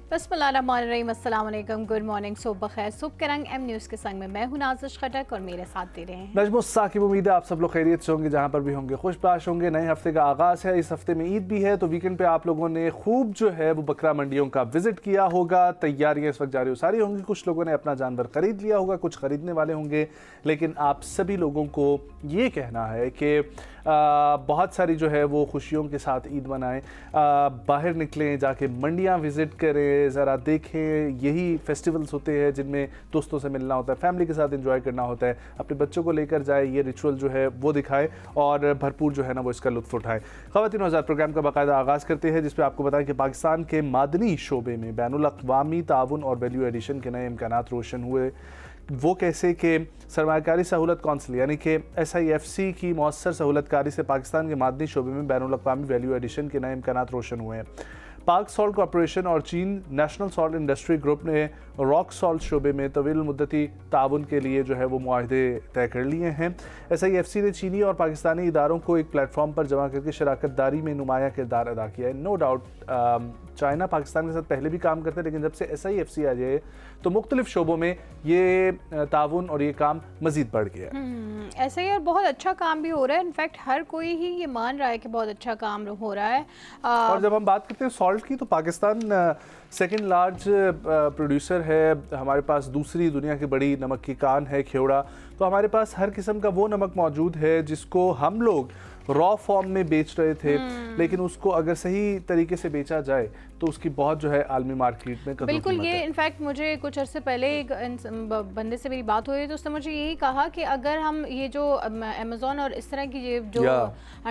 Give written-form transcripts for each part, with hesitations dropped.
बिस्मिल्लाहिर्रहमानिर्रहीम, अस्सलाम वालेकुम, गुड मॉर्निंग, सुबह बखैर। सुबह के रंग एम न्यूज़ के संग में मैं हूं नाज़िश खटक और मेरे साथ दे रहे हैं नजमो साकिब। उम्मीद है आप सब लोग खैरियत से होंगे, जहाँ पर भी होंगे खुशबाश होंगे। नए हफ्ते का आगाज़ है, इस हफ्ते में ईद भी है, तो वीकेंड पे आप लोगों ने खूब जो है वो बकरा मंडियों का विजिट किया होगा। तैयारियां इस वक्त जारी सारी होंगी। कुछ लोगों ने अपना जानवर खरीद लिया होगा, कुछ खरीदने वाले होंगे। लेकिन आप सभी लोगों को ये कहना है कि बहुत सारी जो है वो खुशियों के साथ ईद मनाएं, बाहर निकलें, जाके मंडियाँ विज़िट करें, ज़रा देखें। यही फेस्टिवल्स होते हैं जिनमें दोस्तों से मिलना होता है, फैमिली के साथ एंजॉय करना होता है। अपने बच्चों को लेकर जाए, ये रिचुअल जो है वो दिखाए और भरपूर जो है ना वो इसका लुत्फ़ उठाए। ख़वातीन और हज़रात, प्रोग्राम का बाकायदा आगाज़ करते हैं, जिसपे आपको बताएं कि पाकिस्तान के मादनी शोबे में बैनुल-अक़वामी ताउन और वैल्यू एडिशन के नए इम्कानात रोशन हुए। वो कैसे कि सरमायाकारी सहूलत कौंसिल यानी कि SIFC की मौसर सहूलतकारी से पाकिस्तान के मादनी शोबे में बैनुल-अक़वामी वैल्यू एडिशन के नए इम्कानात रोशन हुए हैं। पाक सॉल्ट कॉरपोरेशन और चीन नेशनल सॉल्ट इंडस्ट्री ग्रुप ने रॉक सॉल्ट शोबे में तवील मुद्दती ताउन के लिए जो है वो मुआहदे तय कर लिए हैं। SIFC ने चीनी और पाकिस्तानी इदारों को एक प्लेटफॉर्म पर जमा करके शराकत दारी में नुमाया किरदार अदा किया है। नो डाउट चाइना पाकिस्तान के साथ पहले भी काम करते हैं, लेकिन जब से SIFC आ जाए तो मुख्तलिफ शोबों में ये ताउन और ये काम मज़ीद बढ़ गया है। ऐसा ही और बहुत अच्छा काम भी हो रहा है। इनफैक्ट हर कोई ही ये मान रहा है कि बहुत अच्छा काम हो रहा है। और जब हम बात करते हैं सॉल्ट की, तो पाकिस्तान सेकंड लार्ज प्रोड्यूसर है। हमारे पास दूसरी दुनिया की बड़ी नमक की कान है खेवड़ा। तो हमारे पास हर किस्म का वो नमक मौजूद है जिसको हम लोग रॉ फॉर्म में बेच रहे थे, लेकिन उसको अगर सही तरीके से बेचा जाए तो उसकी बहुत जो है आलमी मार्केट में बिल्कुल। ये इनफैक्ट मुझे कुछ अरसे पहले एक बंदे से मेरी बात हुई तो उसने मुझे यही कहा कि अगर हम ये जो अमेज़ॉन और इस तरह की ये जो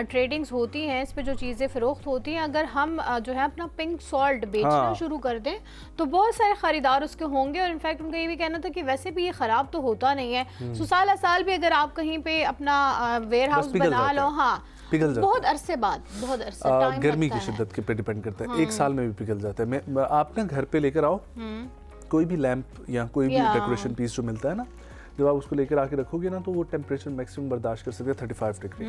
ट्रेडिंग्स होती हैं, इस पे जो चीज़ें फ़रोख्त होती हैं, अगर हम जो है अपना पिंक सॉल्ट बेचना शुरू कर दें तो बहुत सारे ख़रीदार उसके होंगे। और इनफैक्ट उनका ये भी कहना था कि वैसे भी ये ख़राब तो होता नहीं है, साल साल भी अगर आप कहीं पे अपना वेयर हाउस बना लो, हाँ पिघल जाता बहुत अरसे बाद, बहुत अरसे टाइम गर्मी की शिद्दत के पे डिपेंड करता है। एक साल में भी पिघल जाता है। आप ना घर पे लेकर आओ कोई भी लैंप या कोई भी डेकोरेशन पीस जो मिलता है ना, जब आप उसको लेकर आके रखोगे ना तो वो टेम्परेचर मैक्सिमम बर्दाश्त कर सकते हैं 35 डिग्री।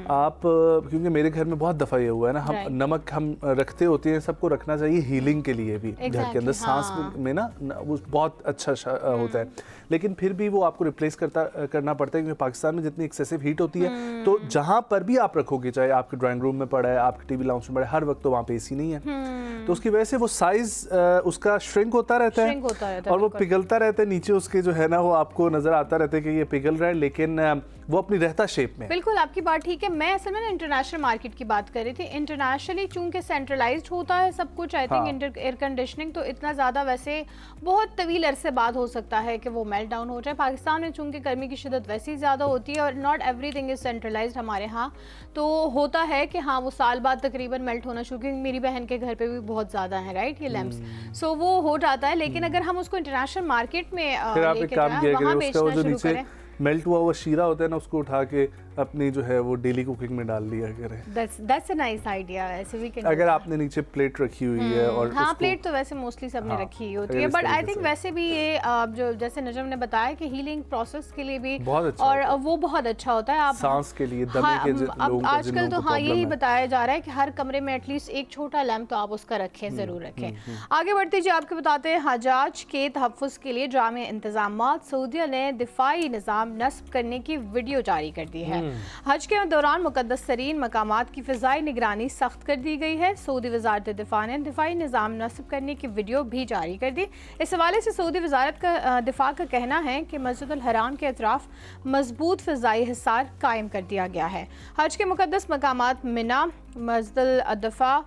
आप क्योंकि मेरे घर में बहुत दफ़ा ये हुआ है ना, हम नमक हम रखते होते हैं, सबको रखना चाहिए हीलिंग के लिए भी। घर के अंदर सांस में ना वो बहुत अच्छा होता है, लेकिन फिर भी वो आपको रिप्लेस करना पड़ता है क्योंकि पाकिस्तान में जितनी एक्सेसिव हीट होती है, तो जहाँ पर भी आप रखोगे, चाहे आपके ड्राइंग रूम में पड़ा है, आपके टीवी लाउंज में पड़ा है, हर वक्त तो वहाँ पे AC नहीं है, तो उसकी वजह से वो साइज उसका श्रिंक होता रहता है और वो पिघलता रहता है। नीचे उसके जो है ना वो आपको नजर आता रहता है कि ये पिघल रहा है, लेकिन वो अपनी रहता शेप में। बिल्कुल आपकी बात ठीक है। मैं असल में इंटरनेशनल मार्केट की बात कर रही थी। इंटरनेशनली चूंकि सेंट्रलाइज्ड होता है सब कुछ, आई थिंक एयर कंडीशनिंग तो इतना ज़्यादा वैसे बहुत तवील अरसे बाद हो सकता है कि वो मेल्ट डाउन हो जाए। पाकिस्तान में चूंकि गर्मी की शिद्दत वैसे ही ज़्यादा होती है और नॉट एवरीथिंग इज़ सेंट्रलाइज्ड हमारे यहाँ, तो होता है कि हाँ वो साल बाद तकरीबन मेल्ट होना शुरू, क्योंकि मेरी बहन के घर पे भी बहुत ज़्यादा है राइट ये लैंप्स, सो वो हो जाता है। लेकिन अगर हम उसको इंटरनेशनल मार्केट में लेके जाएं, वहाँ बेचना शुरू करें, मेल्ट हुआ शीरा होता है ना, उसको उठा के अपनी जो है वो डेली कुकिंग में डाल लिया करें। That's a nice idea। ऐसे भी अगर आपने नीचे प्लेट रखी हुई है और हाँ प्लेट तो वैसे मोस्टली सबने रखी होती है, बट आई थिंक वैसे भी ये जो जैसे नजम ने बताया कि हीलिंग प्रोसेस के लिए भी बहुत अच्छा और वो बहुत अच्छा होता है। आप सांस के लिए, दमे के लोगों को आजकल तो हाँ यही बताया जा रहा है कि हर कमरे में एटलीस्ट एक छोटा लैंप तो आप उसका रखें, जरूर रखें। आगे बढ़ते जी, आपको बताते हैं हजाज के तहफ़्फ़ुज़ के लिए जामे इंतजामात। सऊदीया ने दिफाई निज़ाम नस्ब करने की वीडियो जारी कर दी है। हज के दौरान मुक़द्दस तरीन मकामात की फ़िज़ाई निगरानी सख्त कर दी गई है। सऊदी वज़ारत दिफ़ा ने दिफाई निज़ाम नस्ब करने की वीडियो भी जारी कर दी। इस हवाले से सऊदी वज़ारत का दिफा का कहना है कि मस्जिदुल हराम के अतराफ़ मजबूत फ़िज़ाई हिसार कायम कर दिया गया है। हज के मुक़द्दस मकामात मिना, मस्जिदुल अदफ़ा,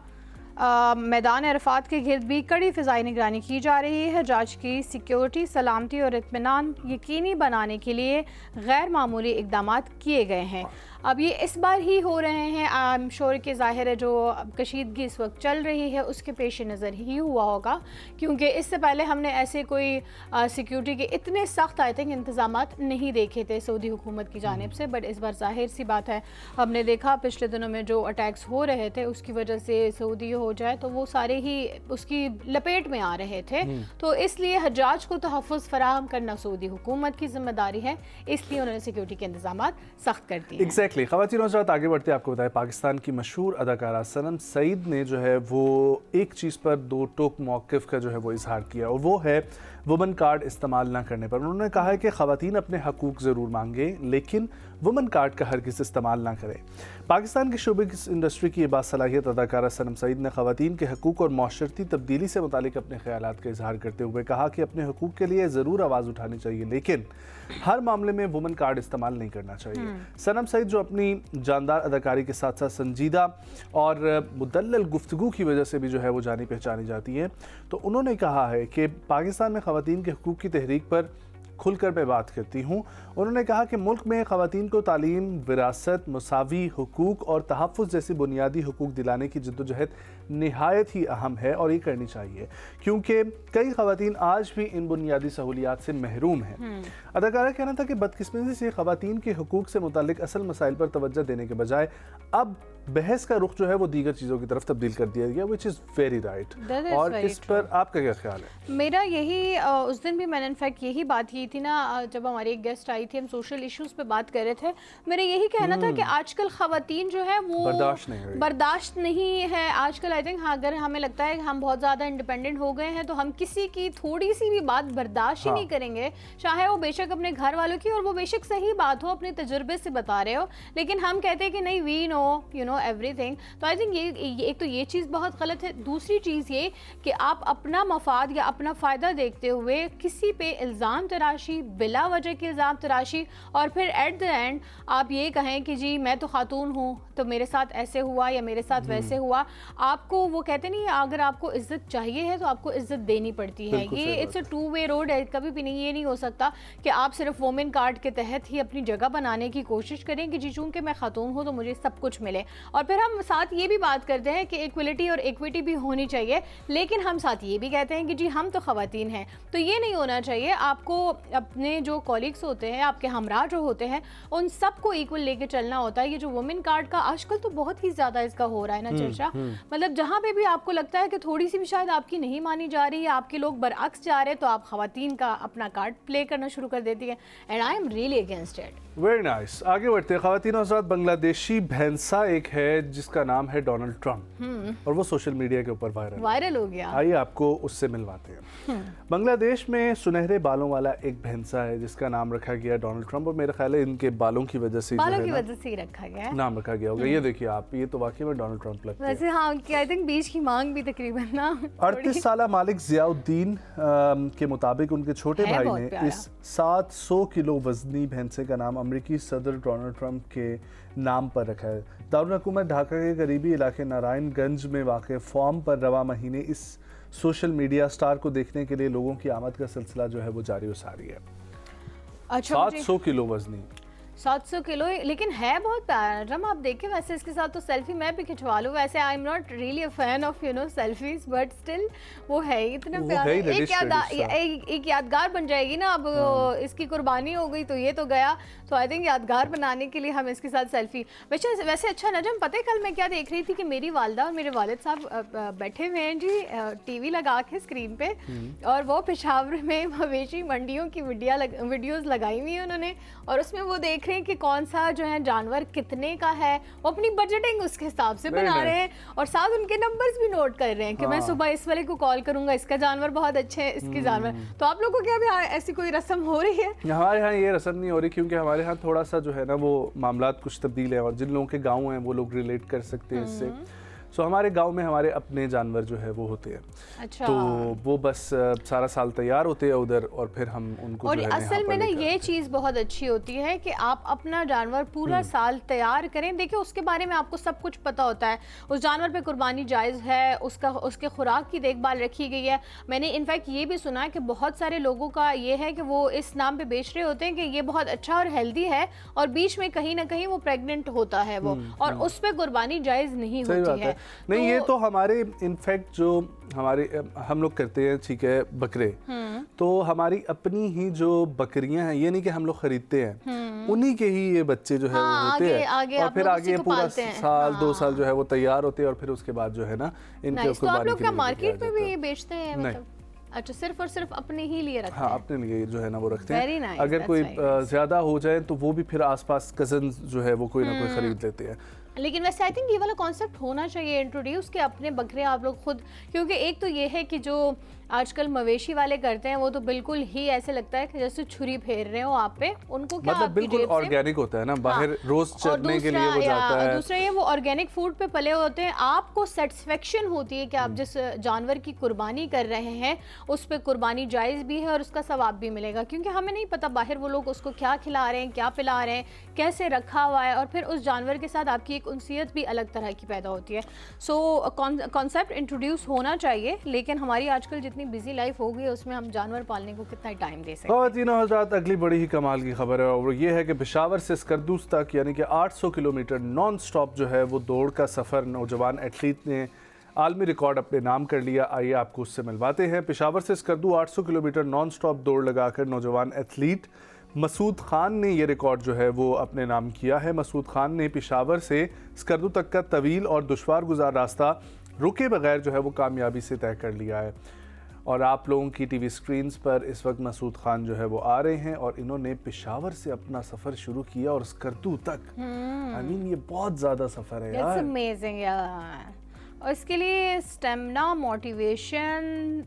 मैदान अरफात के गिर्द भी कड़ी फ़िज़ाई निगरानी की जा रही है। हजाज की सिक्योरिटी, सलामती और इत्मीनान यकीनी बनाने के लिए गैर मामूली इक़दामात किए गए हैं। अब ये इस बार ही हो रहे हैं, आई एम श्योर कि ज़ाहिर है जो कशीदगी इस वक्त चल रही है उसके पेश नज़र ही हुआ होगा, क्योंकि इससे पहले हमने ऐसे कोई सिक्योरिटी के इतने सख्त आई थिंक इंतज़ामात नहीं देखे थे सऊदी हुकूमत की जानिब से। बट इस बार ज़ाहिर सी बात है, हमने देखा पिछले दिनों में जो अटैक्स हो रहे थे उसकी वजह से सऊदी हो जाए तो वो सारे ही उसकी लपेट में आ रहे थे, तो इसलिए हजाज को तहफ़्फ़ुज़ फराहम करना सऊदी हुकूमत की जिम्मेदारी है, इसलिए उन्होंने सिक्योरिटी के इंतज़ामात सख्त कर दिए। एग्जैक्टली ख़वातीन और हज़रात, आगे बढ़ते आपको बताएं, पाकिस्तान की मशहूर अदाकारा सनम सईद ने जो है वो एक चीज़ पर दो टोक मौक़िफ़ का जो है वो इजहार किया, और वो है वुमन कार्ड इस्तेमाल ना करने पर। उन्होंने कहा है कि ख़वातीन अपने हकूक़ ज़रूर मांगें, लेकिन वुमन कार्ड का हरगिज़ इस्तेमाल ना करें। पाकिस्तान की शोबिज़ इंडस्ट्री की बासलाहियत अदाकारा सनम सईद ने ख़वातीन के हकूक़ और माशरती तब्दीली से मुतालिक अपने ख़यालात का इजहार करते हुए कहा कि अपने हकूक़ के लिए ज़रूर आवाज़ उठानी चाहिए, लेकिन हर मामले में वुमन कार्ड इस्तेमाल नहीं करना चाहिए। सनम सईद जो अपनी जानदार अदाकारी के साथ साथ संजीदा और मुदल्लल गुफ्तगू की वजह से भी जो है वो जानी पहचानी जाती है, तो उन्होंने कहा है कि पाकिस्तान में ख़वातीन के हकूक़ की तहरीक पर खुलकर मैं बात करती हूँ। उन्होंने कहा कि मुल्क में ख़वातीन को तालीम, विरासत, मुसावी हुकूक और तहफ़्फ़ुज़ जैसी बुनियादी हुकूक दिलाने की जद्दोजहद निहायत ही अहम है और ये करनी चाहिए, क्योंकि कई ख़वातीन आज भी इन बुनियादी सहूलियात से महरूम हैं। अदाकारा कहना था कि बदकिस्मती से ख़वातीन के हुकूक से मुतालिक असल मसाइल पर तवज्जो देने के बजाय अब बहस का रुख जो है वो दीगर चीज़ों की तरफ तब्दील कर दिया गया, विच इज़ वेरी राइट। और इस पर आपका क्या ख्याल है? मेरा यही उस दिन भी मैंने इनफैक्ट यही बात की थी ना, जब हमारी एक गेस्ट आई थी, हम सोशल इश्यूज़ पे बात कर रहे थे। मेरा यही कहना था कि आजकल ख़वातीन जो है वो बर्दाश्त नहीं है आजकल। आई थिंक अगर हमें लगता है कि हम बहुत ज़्यादा इंडिपेंडेंट हो गए हैं तो हम किसी की थोड़ी सी भी बात बर्दाश्त ही नहीं करेंगे, चाहे वो बेशक अपने घर वालों की, और वो बेशक सही बात हो, अपने तजुर्बे से बता रहे हो, लेकिन हम कहते हैं कि नहीं, we know, you know everything. तो आई थिंक ये एक तो ये चीज़ बहुत गलत है। दूसरी चीज़ ये कि आप अपना मफाद या अपना फ़ायदा देखते हुए किसी पे इल्ज़ाम तराशी, बिला वजह की इल्ज़ाम तराशी, और फिर एट द एंड आप ये कहें कि जी मैं तो खातून हूँ तो मेरे साथ ऐसे हुआ या मेरे साथ वैसे हुआ। आपको वो कहते नहीं, अगर आपको इज्जत चाहिए है तो आपको इज्जत देनी पड़ती है। ये it's a two way road है। कभी भी नहीं, ये नहीं हो सकता कि आप सिर्फ वुमेन कार्ड के तहत ही अपनी जगह बनाने की कोशिश करें कि जी चूँकि मैं खातून हूँ तो मुझे सब कुछ मिले, और फिर हम साथ ये भी बात करते हैं कि इक्वलिटी और इक्विटी भी होनी चाहिए, लेकिन हम साथ ये भी कहते हैं कि जी हम तो ख़वातीन हैं। तो ये नहीं होना चाहिए। आपको अपने जो कॉलीग्स होते हैं, आपके हमरा जो होते हैं, उन सबको इक्वल लेके चलना होता है। ये जो वुमेन कार्ड का आजकल तो बहुत ही ज़्यादा इसका हो रहा है ना चर्चा, मतलब जहाँ पे भी आपको लगता है कि थोड़ी सी भी शायद आपकी नहीं मानी जा रही है, आपके लोग बरअक्स जा रहे हैं, तो आप ख़वातीन का अपना कार्ड प्ले करना शुरू कर देती है, and I am really against it. Very nice. आगे बढ़ते हैं। ख़वातीन और हज़रात, बांग्लादेशी भैंसा एक है जिसका नाम है डोनाल्ड ट्रंप, और वो सोशल मीडिया के ऊपर वायरल हो गया। आइए आपको उससे मिलवाते हैं। बांग्लादेश में सुनहरे बालों वाला एक भैंसा है जिसका नाम रखा गया डोनाल्ड ट्रंप, और मेरा ख्याल है इनके बालों की वजह से ही रखा गया, नाम रखा गया होगा। ये देखिए आप, ये तो वाकई में डोनाल्ड ट्रंप लगते हैं। वैसे हाँ, आई थिंक बीच की मांग भी तकरीबन ना 38 साल मालिक ज़ियाउद्दीन के मुताबिक उनके छोटे भाई ने इस 700 किलो वजनी भैंसे का नाम अमेरिकी सदर डोनाल्ड ट्रंप के नाम पर रखा है। दारुल हुकूमत ढाका के करीबी इलाके नारायणगंज में वाक़ फार्म पर रवा महीने इस सोशल मीडिया स्टार को देखने के लिए लोगों की आमद का सिलसिला जो है वो जारी हो सारी है। अच्छा, 700 किलो वजनी, 700 किलो, लेकिन है बहुत प्यारा। जब आप देखें, वैसे इसके साथ तो सेल्फी मैं भी खिंचवा लूँ। वैसे I am not really a fan of you know selfies, but still वो है इतना प्यारा। एक यादगार बन जाएगी ना। अब इसकी कुर्बानी हो गई तो ये तो गया, तो आई थिंक यादगार बनाने के लिए हम इसके साथ सेल्फी। वैसे अच्छा नजम, पता है कल मैं क्या देख रही थी कि मेरी वालदा और मेरे वालिद साहब बैठे हुए हैं जी टीवी लगा के स्क्रीन पे, और वो पेशावर में मवेशी मंडियों की वीडियोज़ लगाई हुई है उन्होंने, और उसमें वो देख रहे हैं कि कौन सा जो है जानवर कितने का है, वो अपनी बजटिंग उसके हिसाब से बना रहे हैं, और साथ उनके नंबर्स भी नोट कर रहे हैं कि मैं सुबह इस वाले को कॉल करूंगा, इसका जानवर बहुत अच्छे है, इसकी जानवर। तो आप लोगों को क्या भी ऐसी कोई रस्म हो रही है? हमारे यहाँ ये रस्म नहीं हो रही, क्योंकि हमारे यहाँ थोड़ा सा जो है ना वो मामलात कुछ तब्दील है, और जिन लोगों के गाँव हैं वो लोग रिलेट कर सकते हैं इससे। सो हमारे गांव में हमारे अपने जानवर जो है वो होते हैं। अच्छा। तो वो बस सारा साल तैयार होते हैं उधर, और फिर हम उनको और जो है असल में ना ये चीज़ बहुत अच्छी होती है कि आप अपना जानवर पूरा साल तैयार करें। देखिए उसके बारे में आपको सब कुछ पता होता है, उस जानवर पे कुर्बानी जायज़ है, उसके खुराक की देखभाल रखी गई है। मैंने इनफैक्ट ये भी सुना है कि बहुत सारे लोगों का ये है कि वो इस नाम पे बेच रहे होते हैं कि ये बहुत अच्छा और हेल्दी है, और बीच में कहीं ना कहीं वो प्रेग्नेंट होता है वो, और उस पर कुर्बानी जायज़ नहीं होती है। नहीं, ये तो हमारे इनफैक्ट जो हमारे हम लोग करते हैं, ठीक है, बकरे, तो हमारी अपनी ही जो बकरियां हैं, ये नहीं कि हम लोग खरीदते हैं, उन्हीं के ही ये बच्चे जो है वो होते हैं, और फिर आगे पूरा साल 2 साल जो है वो तैयार होते हैं, और फिर उसके बाद जो है ना इनके तो आप लोग क्या मार्केट में भी बेचते हैं? अच्छा, सिर्फ और सिर्फ अपने ही लिए रखते हाँ हैं। अपने लिए जो है ना वो रखते Very हैं। nice, अगर that's कोई very nice. ज़्यादा हो जाए तो वो भी फिर आसपास कजन्स जो है वो कोई ना कोई खरीद लेते हैं। लेकिन वैसे आई थिंक ये वाला कॉन्सेप्ट होना चाहिए इंट्रोड्यूस कि अपने बकरे आप लोग खुद, क्योंकि एक तो ये है कि जो आजकल मवेशी वाले करते हैं वो तो बिल्कुल ही ऐसे लगता है कि जैसे छुरी फेर रहे हो आप पे, उनको क्या मतलब आपकी बिल्कुल जेब से। ऑर्गेनिक होता है ना, बाहर रोज और चरने के लिए वो दूसरा जाता है। दूसरा ये वो ऑर्गेनिक फूड पे पले होते हैं, आपको सेटिस्फेक्शन होती है कि आप जिस जानवर की कुर्बानी कर रहे हैं उस पे कुर्बानी जायज़ भी है और उसका सवाब भी मिलेगा, क्योंकि हमें नहीं पता बाहर वो लोग उसको क्या खिला रहे हैं, क्या पिला रहे हैं, कैसे रखा हुआ है, और फिर उस जानवर के साथ आपकी एक उनसियत भी अलग तरह की पैदा होती है। सो कॉन्सेप्ट इंट्रोड्यूस होना चाहिए, लेकिन हमारी आजकल जितनी बिजी लाइफ हो गई है उसमें हम जानवर पालने को कितना टाइम दे सकते हैं। ख़वातीन हज़रात, अगली बड़ी ही कमाल की खबर है और ये है कि पेशावर से स्कर्दूस तक यानी कि 800 किलोमीटर नॉन स्टॉप जो है वो दौड़ का सफ़र नौजवान एथलीट ने आलमी रिकॉर्ड अपने नाम कर लिया। आइए आपको उससे मिलवाते हैं। पेशावर से स्कर्दू 800 किलोमीटर नॉन स्टॉप दौड़ लगाकर नौजवान एथलीट मसूद खान ने ये रिकॉर्ड जो है वो अपने नाम किया है। मसूद खान ने पेशावर से स्कर्दू तक का तवील और दुश्वार गुजार रास्ता रुके बगैर जो है वो कामयाबी से तय कर लिया है। और आप लोगों की टीवी स्क्रीन्स पर इस वक्त मसूद खान जो है वो आ रहे हैं और इन्होंने पेशावर से अपना सफ़र शुरू किया और स्कर्दू तक। आई मीन ये बहुत ज़्यादा सफ़र है यार। अमेजिंग यार। और इसके लिए स्टेमिना, मोटिवेशन,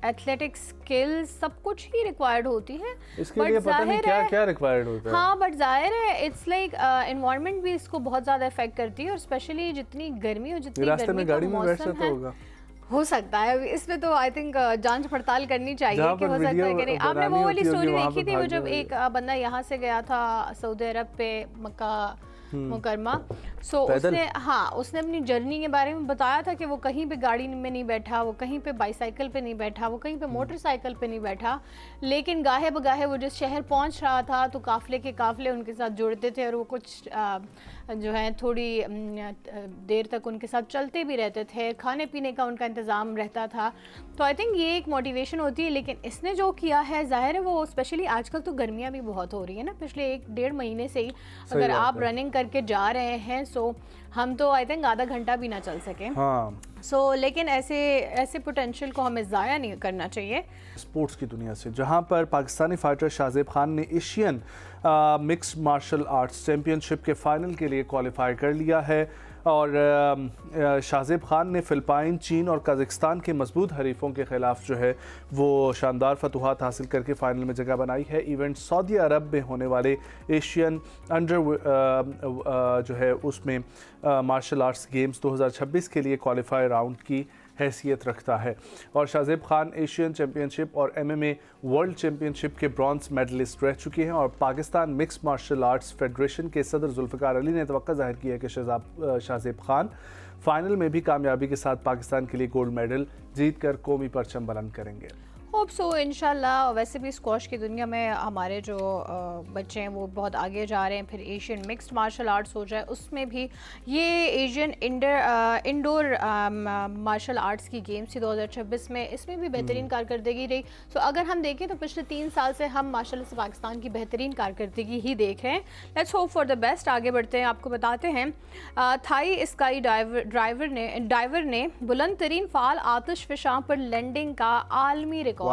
एथलेटिक स्किल्स सब कुछ ही रिक्वायर्ड होती है। इसके लिए पता नहीं क्या क्या रिक्वायर्ड होता है। हाँ बट जाहिर है इट्स लाइक एनवायरनमेंट भी इसको बहुत ज़्यादा इफेक्ट करती है, और स्पेशली जितनी गर्मी और जितनी रास्ते गर्मी में का गाड़ी में बैठ मौसम सकता है, होगा। हो सकता है। इसमें तो आई थिंक जांच पड़ताल करनी चाहिए जहाँ कि पर हो सकता है वीडियो कि नहीं। आपने वो बनानी वाली होती होगी, स्टोरी वहाँ देखी पे थी वो भाग जब जाएगी। एक बंदा यहाँ से गया था सऊदी अरब पे, मक्का मुकरमा, सो पैदल? उसने अपनी जर्नी के बारे में बताया था कि वो कहीं पे गाड़ी में नहीं बैठा, वो कहीं पे बाईसाइकिल पे नहीं बैठा, वो कहीं पे मोटरसाइकिल पे नहीं बैठा, लेकिन गाहे बगाहे वो जिस शहर पहुंच रहा था तो काफ़िले के काफ़िले उनके साथ जुड़ते थे और वो कुछ जो है थोड़ी देर तक उनके साथ चलते भी रहते थे, खाने पीने का उनका इंतज़ाम रहता था। तो आई थिंक ये एक मोटिवेशन होती है। लेकिन इसने जो किया है, ज़ाहिर है वो स्पेशली आजकल तो गर्मियाँ भी बहुत हो रही है ना, पिछले 1-1.5 महीने से ही अगर आप रनिंग करके जा रहे हैं, सो हम तो आई थिंक आधा घंटा भी ना चल सकें। हाँ लेकिन ऐसे पोटेंशियल को हमें ज़ाया नहीं करना चाहिए। स्पोर्ट्स की दुनिया से, जहां पर पाकिस्तानी फाइटर शाहजेब खान ने Asian mixed martial arts championship के फाइनल के लिए क्वालिफाई कर लिया है और शाहजेब खान ने फिलिपाइन, चीन और कजाकिस्तान के मजबूत हरीफों के खिलाफ जो है वो शानदार फतूहात हासिल करके फ़ाइनल में जगह बनाई है। इवेंट सऊदी अरब में होने वाले एशियन अंडर जो है उसमें मार्शल आर्ट्स गेम्स 2026 के लिए क्वालिफाई राउंड की हैसियत रखता है। और शाहजेब खान एशियन चैम्पियनशिप और MMA वर्ल्ड चैम्पियनशिप के ब्रॉन्ज मेडलिस्ट रह चुके हैं और Pakistan mix martial arts federation के सदर जुल्फ़िकार अली ने तवक्को ज़ाहिर की है कि शाहजेब खान फाइनल में भी कामयाबी के साथ पाकिस्तान के लिए गोल्ड मेडल जीत कर कौमी परचम बुलंद करेंगे। होप सो इंशाल्लाह। वैसे भी स्क्वॉश की दुनिया में हमारे जो बच्चे हैं वो बहुत आगे जा रहे हैं, फिर एशियन मिक्स्ड मार्शल आर्ट्स हो जाए उसमें भी, ये एशियन इंडोर मार्शल आर्ट्स की गेम्स थी 2026 में, इसमें भी बेहतरीन कारकर्दगी रही। सो अगर हम देखें तो पिछले 3 साल से हम माशाल्लाह से पाकिस्तान की बेहतरीन कारकर्दगी ही देख रहे हैं। Let's hope for the best. आगे बढ़ते हैं, आपको बताते हैं थाई स्काई डाइवर ने बुलंद तरीन फ़ाल आतिशफ़शां पर लैंडिंग का आलमी रिकॉर्ड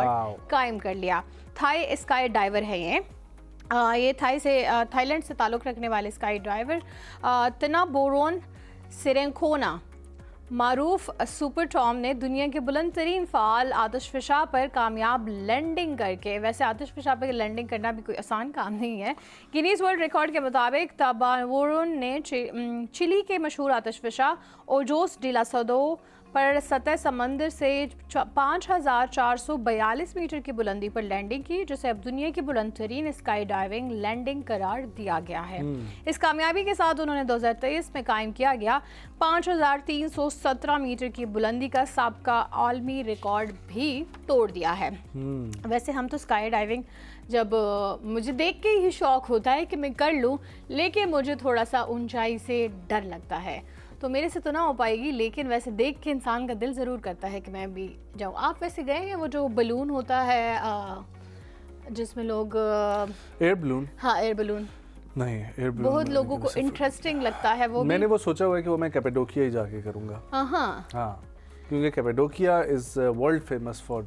कायम कर लिया। थाई स्काई डाइवर है ये थाईलैंड से ताल्लुक़ रखने वाले स्काई डाइवर तनाबोरोन सिरेंखोना मारूफ सुपर टॉम ने दुनिया के बुलंद तरीन फ़ाल आतिशफ़शा पर कामयाब लैंडिंग करके, वैसे आतिशफ़शा पर लैंडिंग करना भी कोई आसान काम नहीं है, गिनीज़ वर्ल्ड रिकॉर्ड के मुताबिक तनाबोरोन ने चिली के मशहूर आतिशफ़शा ओजोस डिलासोदो पर सतह समंदर से 5442 मीटर की बुलंदी पर लैंडिंग की, जिसे अब दुनिया की बुलंद तरीन स्काई डाइविंग लैंडिंग करार दिया गया है। इस कामयाबी के साथ उन्होंने 2023 में कायम किया गया 5317 मीटर की बुलंदी का साबका आलमी रिकॉर्ड भी तोड़ दिया है। वैसे हम तो स्काई डाइविंग जब मुझे देख के ही शौक होता है कि मैं कर लूँ, लेकिन मुझे थोड़ा सा ऊंचाई से डर लगता है, तो मेरे से तो ना हो पाएगी, लेकिन वैसे देख के इंसान का दिल ज़रूर करता है कि मैं भी जाऊँ। आप वैसे गए हैं वो जो बलून होता है जिसमें लोग एयर बलून? हाँ एयर बलून। नहीं, एयर बलून बहुत लोगों को इंटरेस्टिंग लगता है वो। मैंने वो सोचा हुआ है कि वो मैं कैपेडोकिया ही जाके करूँगा। हाँ। क्योंकि Cappadocia is world famous for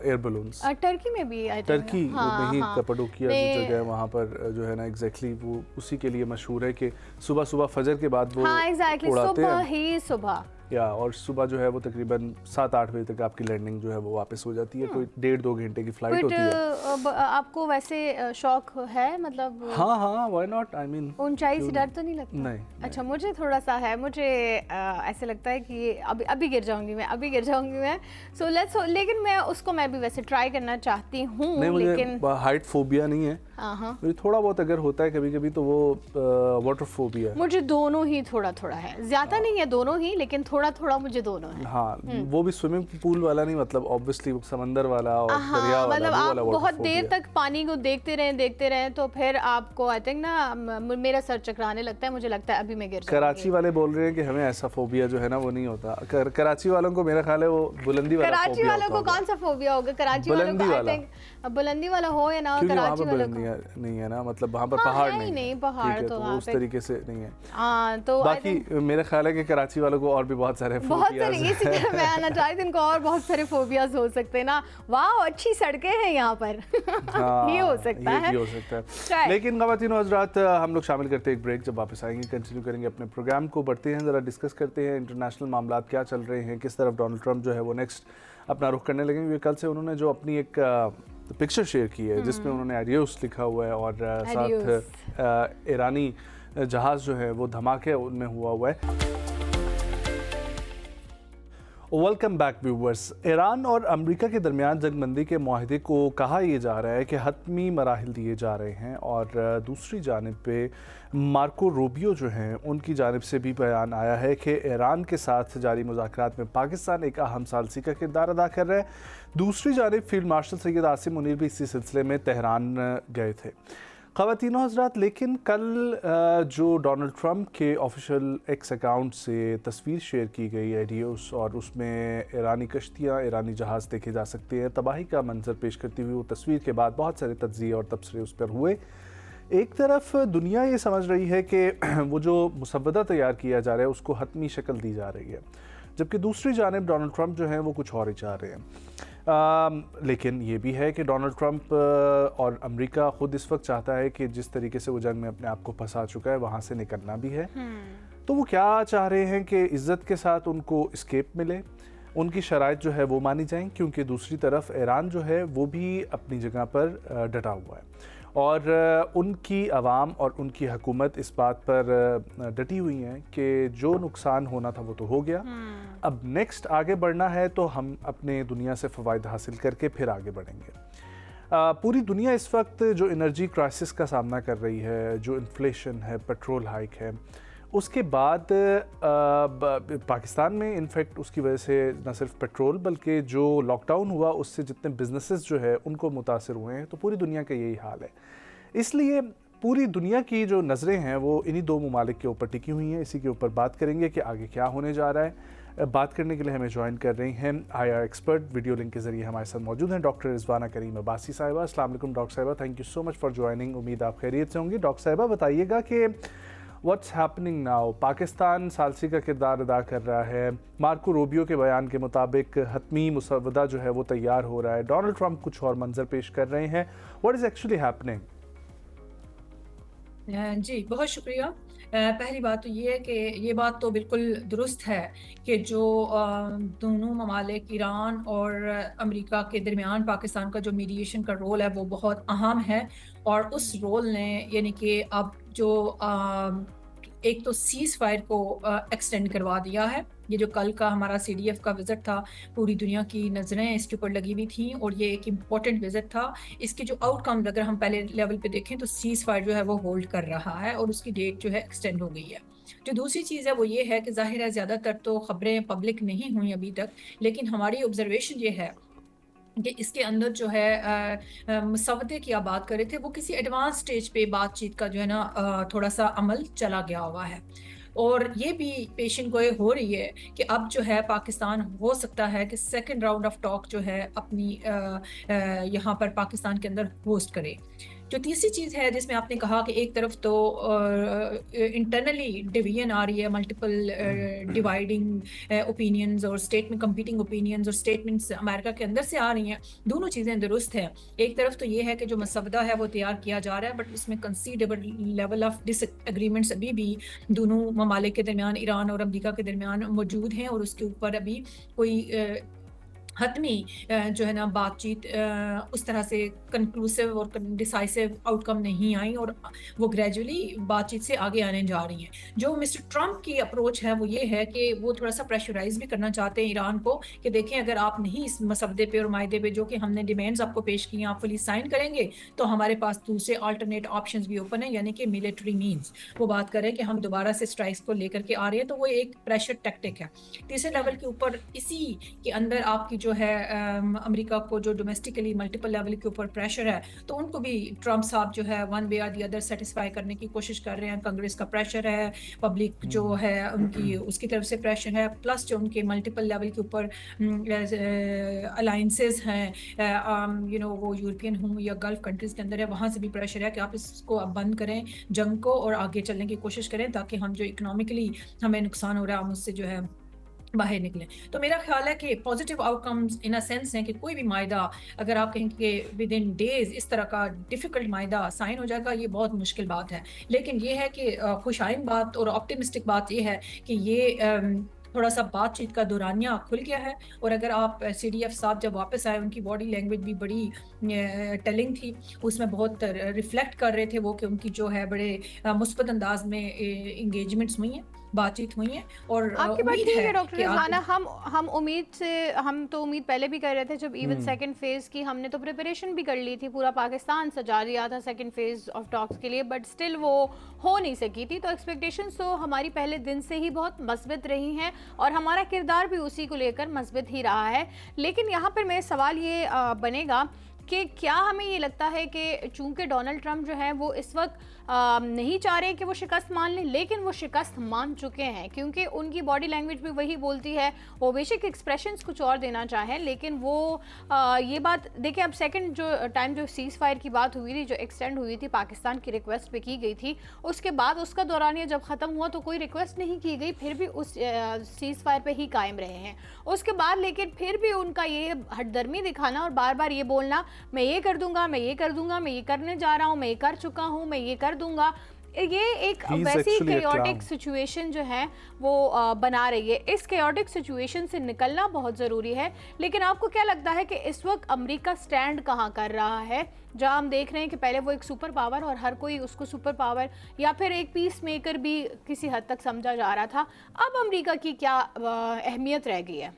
air balloons. Turkey में भी आई थिंक, टर्की में ही कैपेडोकिया जो जगह है वहाँ पर जो है ना एग्जैक्टली वो उसी के लिए मशहूर है कि सुबह सुबह फजर के बाद वो उड़ाते हैं सुबह या, और सुबह जो है वो तकरीबन 7-8 बजे तक आपकी लैंडिंग जो है वो वापस हो जाती है। कोई 1.5-2 घंटे की फ्लाइट होती है। आपको वैसे शौक है मतलब? हाँ व्हाई नॉट, आई मीन ऊंचाई से डर तो नहीं लगता? नहीं। अच्छा, मुझे थोड़ा सा है, मुझे ऐसे लगता है कि अभी गिर जाऊंगी मैं सो लेट्स, लेकिन मैं भी वैसे ट्राई करना चाहती हूँ। लेकिन हाइट फोबिया नहीं है, मुझे थोड़ा बहुत अगर होता है कभी कभी तो वो वाटर फोबिया है। मुझे दोनों ही थोड़ा है, ज्यादा नहीं है, दोनों ही, लेकिन थोड़ा मुझे दोनों है। हाँ वो भी स्विमिंग पूल वाला नहीं, मतलब ऑब्वियसली समंदर वाला और दरिया वाला, मतलब आप बहुत देर फोबिया। तक पानी को देखते रहें तो फिर आपको आई थिंक ना मेरा सर चकराने लगता है, मुझे लगता है अभी मैं गिर जाऊंगी। कराची वाले बोल रहे हैं कि हमें ऐसा फोबिया जो है ना वो नहीं होता। कराची वालों को मेरा ख्याल है वो बुलंदी वाला फोबिया होता कराची वालों को कौन सा फोबिया होगा? कराची वालों को आई थिंक बुलंदी वाला हो या ना हो, कराची वालों को नहीं है ना, मतलब वहाँ पर पहाड़ नहीं, पहाड़ तो उस तरीके से नहीं है। हाँ, तो बाकी मेरा ख्याल है कि कराची वालों को और भी बहुत सारे मैं आना चाहती हूँ, इनको और बहुत सारे फोबियाज हो सकते हैं ना। वाह, अच्छी सड़कें हैं यहाँ पर। ये हो सकता है। लेकिन ख़वातीन और हज़रात, हम लोग शामिल करते हैं एक ब्रेक, जब वापस आएंगे कंटिन्यू करेंगे अपने प्रोग्राम को, बढ़ते हैं ज़रा डिस्कस करते हैं इंटरनेशनल मामलात क्या चल रहे हैं, किस तरफ डोनाल्ड ट्रंप जो है वो नेक्स्ट अपना रुख करने लगेंगे। कल से उन्होंने जो अपनी एक पिक्चर शेयर की है जिसमें उन्होंने एडियोस लिखा हुआ है और साथ ईरानी जहाज़ जो है वो धमाके उनमें हुआ है। Welcome back viewers. ईरान और अमेरिका के दरमियान जंगबंदी के मुआहदे को कहा यह जा रहा है कि हतमी मराहिल दिए जा रहे हैं, और दूसरी जानिब पे मार्को रूबियो जो हैं उनकी जानिब से भी बयान आया है कि ईरान के साथ जारी मुज़ाकरात में पाकिस्तान एक अहम सालसी का किरदार अदा कर रहा है। दूसरी जानिब फील्ड मार्शल सैयद आसिम मुनीर भी इसी सिलसिले में तेहरान गए थे। ख़वातीनो हज़रात, लेकिन कल जो डोनाल्ड ट्रंप के ऑफिशियल एक्स अकाउंट से तस्वीर शेयर की गई एडियोस, और उसमें ईरानी कश्तियाँ, ईरानी जहाज़ देखे जा सकते हैं, तबाही का मंजर पेश करती हुई वो तस्वीर के बाद बहुत सारे तज्ज़िये और तबसरे उस पर हुए। एक तरफ दुनिया ये समझ रही है कि वो जो मुसव्वदा तैयार किया जा रहा है उसको हतमी शक्ल दी जा रही है, जबकि दूसरी जानिब डोनाल्ड ट्रंप जो हैं वो कुछ और ही चाह रहे हैं। लेकिन ये भी है कि डोनाल्ड ट्रंप और अमेरिका ख़ुद इस वक्त चाहता है कि जिस तरीके से वो जंग में अपने आप को फंसा चुका है वहाँ से निकलना भी है। तो वो क्या चाह रहे हैं कि इज़्ज़त के साथ उनको एस्केप मिले, उनकी शराइत जो है वो मानी जाएं, क्योंकि दूसरी तरफ ईरान जो है वो भी अपनी जगह पर डटा हुआ है और उनकी आवाम और उनकी हुकूमत इस बात पर डटी हुई हैं कि जो नुकसान होना था वो तो हो गया, अब नेक्स्ट आगे बढ़ना है तो हम अपने दुनिया से फ़वाइद हासिल करके फिर आगे बढ़ेंगे। पूरी दुनिया इस वक्त जो एनर्जी क्राइसिस का सामना कर रही है, जो इन्फ्लेशन है, पेट्रोल हाइक है, उसके बाद पाकिस्तान में इनफैक्ट उसकी वजह से न सिर्फ पेट्रोल बल्कि जो लॉकडाउन हुआ उससे जितने बिजनेसेस जो है उनको मुतासिर हुए हैं, तो पूरी दुनिया का यही हाल है। इसलिए पूरी दुनिया की जो नज़रें हैं वो इन्हीं दो ममालिक के ऊपर टिकी हुई हैं। इसी के ऊपर बात करेंगे कि आगे क्या होने जा रहा है। बात करने के लिए हमें ज्वाइन कर रही हैं IR एक्सपर्ट, वीडियो लिंक के ज़रिए हमारे साथ मौजूद हैं डॉक्टर रिजवाना करीम अब्बासी साहिबा। अस्सलाम वालेकुम डॉक्टर साहिबा, thank you so much for joining. उम्मीद आप खैरियत से होंगी। डॉक्टर साहिबा बताइएगा कि व्हाट्स हैपनिंग नाउ, पाकिस्तान सालसी का किरदार अदा कर रहा है, मार्को रूबियो के बयान के मुताबिक हतमी मुसव्वदा जो है वो तैयार हो रहा है, डोनाल्ड ट्रंप कुछ और मंजर पेश कर रहे हैं, व्हाट इज़ एक्चुअली हैपनिंग? जी बहुत शुक्रिया। पहली बात तो ये है कि ये बात तो बिल्कुल दुरुस्त है कि जो दोनों ममालिक ईरान और अमेरिका के दरमियान पाकिस्तान का जो मीडिएशन का रोल है वो बहुत अहम है, और उस रोल ने यानी कि अब जो एक तो सीज़ फायर को एक्सटेंड करवा दिया है। ये जो कल का हमारा CDF का विज़िट था, पूरी दुनिया की नज़रें इसके ऊपर लगी हुई थी और ये एक इम्पॉर्टेंट विज़िट था। इसके जो आउटकम अगर हम पहले लेवल पे देखें तो सीज़ फायर जो है वो होल्ड कर रहा है और उसकी डेट जो है एक्सटेंड हो गई है। जो दूसरी चीज़ है वो ये है कि ज़ाहिर है ज़्यादातर तो ख़बरें पब्लिक नहीं हुई अभी तक, लेकिन हमारी ऑब्जर्वेशन ये है कि इसके अंदर जो है मसवदे की आप बात कर रहे थे, वो किसी एडवांस स्टेज पे बातचीत का जो है ना थोड़ा सा अमल चला गया हुआ है, और ये भी पेशन गोई हो रही है कि अब जो है पाकिस्तान हो सकता है कि सेकंड राउंड ऑफ टॉक जो है अपनी यहाँ पर पाकिस्तान के अंदर होस्ट करे। جو تیسری چیز ہے جس میں آپ نے کہا کہ ایک طرف تو انٹرنلی ڈویژن آ رہی ہے, ملٹیپل ڈیوائڈنگ اوپینینز اور اسٹیٹمنٹ کمپیٹنگ اوپینینز اور اسٹیٹمنٹس امریکہ کے اندر سے آ رہی ہیں. دونوں چیزیں درست ہیں. ایک طرف تو یہ ہے کہ جو مسودہ ہے وہ تیار کیا جا رہا ہے, بٹ اس میں considerable level of disagreements ابھی بھی دونوں ممالک کے درمیان, ایران اور امریکہ کے درمیان موجود ہیں, اور اس کے اوپر ابھی کوئی حتمی جو ہے نا بات چیت اس طرح سے کنکلوسیو اور ڈیسائسو آؤٹ کم نہیں آئی, اور وہ گریجولی بات چیت سے آگے آنے جا رہی ہیں. جو مسٹر ٹرمپ کی اپروچ ہے وہ یہ ہے کہ وہ تھوڑا سا پریشرائز بھی کرنا چاہتے ہیں ایران کو کہ دیکھیں اگر آپ نہیں اس مسودے پہ اور معاہدے پہ جو کہ ہم نے ڈیمانڈز آپ کو پیش کی ہیں آپ فلی سائن کریں گے تو ہمارے پاس دوسرے آلٹرنیٹ آپشنز بھی اوپن ہیں, یعنی کہ ملٹری مینز. وہ بات کریں کہ ہم دوبارہ سے اسٹرائکس کو لے کر کے آ رہے ہیں, تو وہ ایک پریشر ٹیکٹک ہے. تیسرے لیول کے اوپر اسی کے اندر آپ کی جو ہے امریکہ کو جو ڈومیسٹکلی ملٹیپل لیول کے اوپر پریشر ہے, تو ان کو بھی ٹرمپ صاحب جو ہے ون وے اور دی ادر سیٹسفائی کرنے کی کوشش کر رہے ہیں. کانگریس کا پریشر ہے, پبلک جو ہے ان کی اس کی طرف سے پریشر ہے, پلس جو ان کے ملٹیپل لیول کے اوپر الائنسز ہیں, وہ یورپین ہوں یا گلف کنٹریز کے اندر ہے, وہاں سے بھی پریشر ہے کہ آپ اس کو اب بند کریں جنگ کو اور آگے چلنے کی کوشش کریں تاکہ ہم جو اکنامکلی ہمیں نقصان ہو رہا ہے ہم اس سے جو ہے باہر نکلیں. تو میرا خیال ہے کہ positive out comes in a sense ہیں کہ کوئی بھی معاہدہ اگر آپ کہیں کہ ود ان ڈیز اس طرح کا ڈیفیکلٹ معاہدہ سائن ہو جائے گا, یہ بہت مشکل بات ہے. لیکن یہ ہے کہ خوش آئند بات اور آپٹیمسٹک بات یہ ہے کہ یہ تھوڑا سا بات چیت کا دورانیہ کھل گیا ہے. اور اگر آپ سی ڈی ایف صاحب جب واپس آئے, ان کی باڈی لینگویج بھی بڑی ٹیلنگ تھی, اس میں بہت ریفلیکٹ کر رہے تھے وہ کہ ان کی جو ہے بڑے مثبت انداز میں انگیجمنٹس ہوئی ہیں, بات چیت ہوئی ہیں. اور آپ کی بات ٹھیک ہے ڈاکٹر رضوانہ, ہم امید سے ہم تو امید پہلے بھی کر رہے تھے جب ایون سیکنڈ فیز کی ہم نے تو پریپریشن بھی کر لی تھی, پورا پاکستان سجا دیا تھا سیکنڈ فیز آف ٹاکس کے لیے, بٹ اسٹل وہ ہو نہیں سکی تھی. تو ایکسپیکٹیشنز تو ہماری پہلے دن سے ہی بہت مثبت رہی ہیں اور ہمارا کردار بھی اسی کو لے کر مثبت ہی رہا ہے. لیکن یہاں پر میرا سوال یہ بنے گا کہ کیا ہمیں یہ لگتا ہے کہ چونکہ ڈونلڈ ٹرمپ جو ہے وہ اس وقت نہیں چاہ رہے کہ وہ شکست مان لیں, لیکن وہ شکست مان چکے ہیں کیونکہ ان کی باڈی لینگویج بھی وہی بولتی ہے, وہ بیشک ایکسپریشنز کچھ اور دینا چاہیں, لیکن وہ یہ بات دیکھیں. اب سیکنڈ جو ٹائم جو سیز فائر کی بات ہوئی تھی, جو ایکسٹینڈ ہوئی تھی پاکستان کی ریکویسٹ پہ کی گئی تھی, اس کے بعد اس کا دورانیہ جب ختم ہوا تو کوئی ریکویسٹ نہیں کی گئی, پھر بھی اس سیز فائر پہ ہی قائم رہے ہیں اس کے بعد. لیکن پھر بھی ان کا یہ ہٹ درمی دکھانا اور بار بار یہ بولنا میں یہ کر دوں گا, میں یہ کر دوں گا, میں یہ کرنے جا رہا ہوں, میں یہ کر چکا ہوں, میں یہ کر دوں گا, یہ ایک ویسی کیوٹک سچویشن جو ہے وہ بنا رہی ہے. اس کیوٹک سچویشن سے نکلنا بہت ضروری ہے. لیکن آپ کو کیا لگتا ہے کہ اس وقت امریکہ سٹینڈ کہاں کر رہا ہے, جہاں ہم دیکھ رہے ہیں کہ پہلے وہ ایک سپر پاور اور ہر کوئی اس کو سپر پاور یا پھر ایک پیس میکر بھی کسی حد تک سمجھا جا رہا تھا, اب امریکہ کی کیا اہمیت رہ گئی ہے؟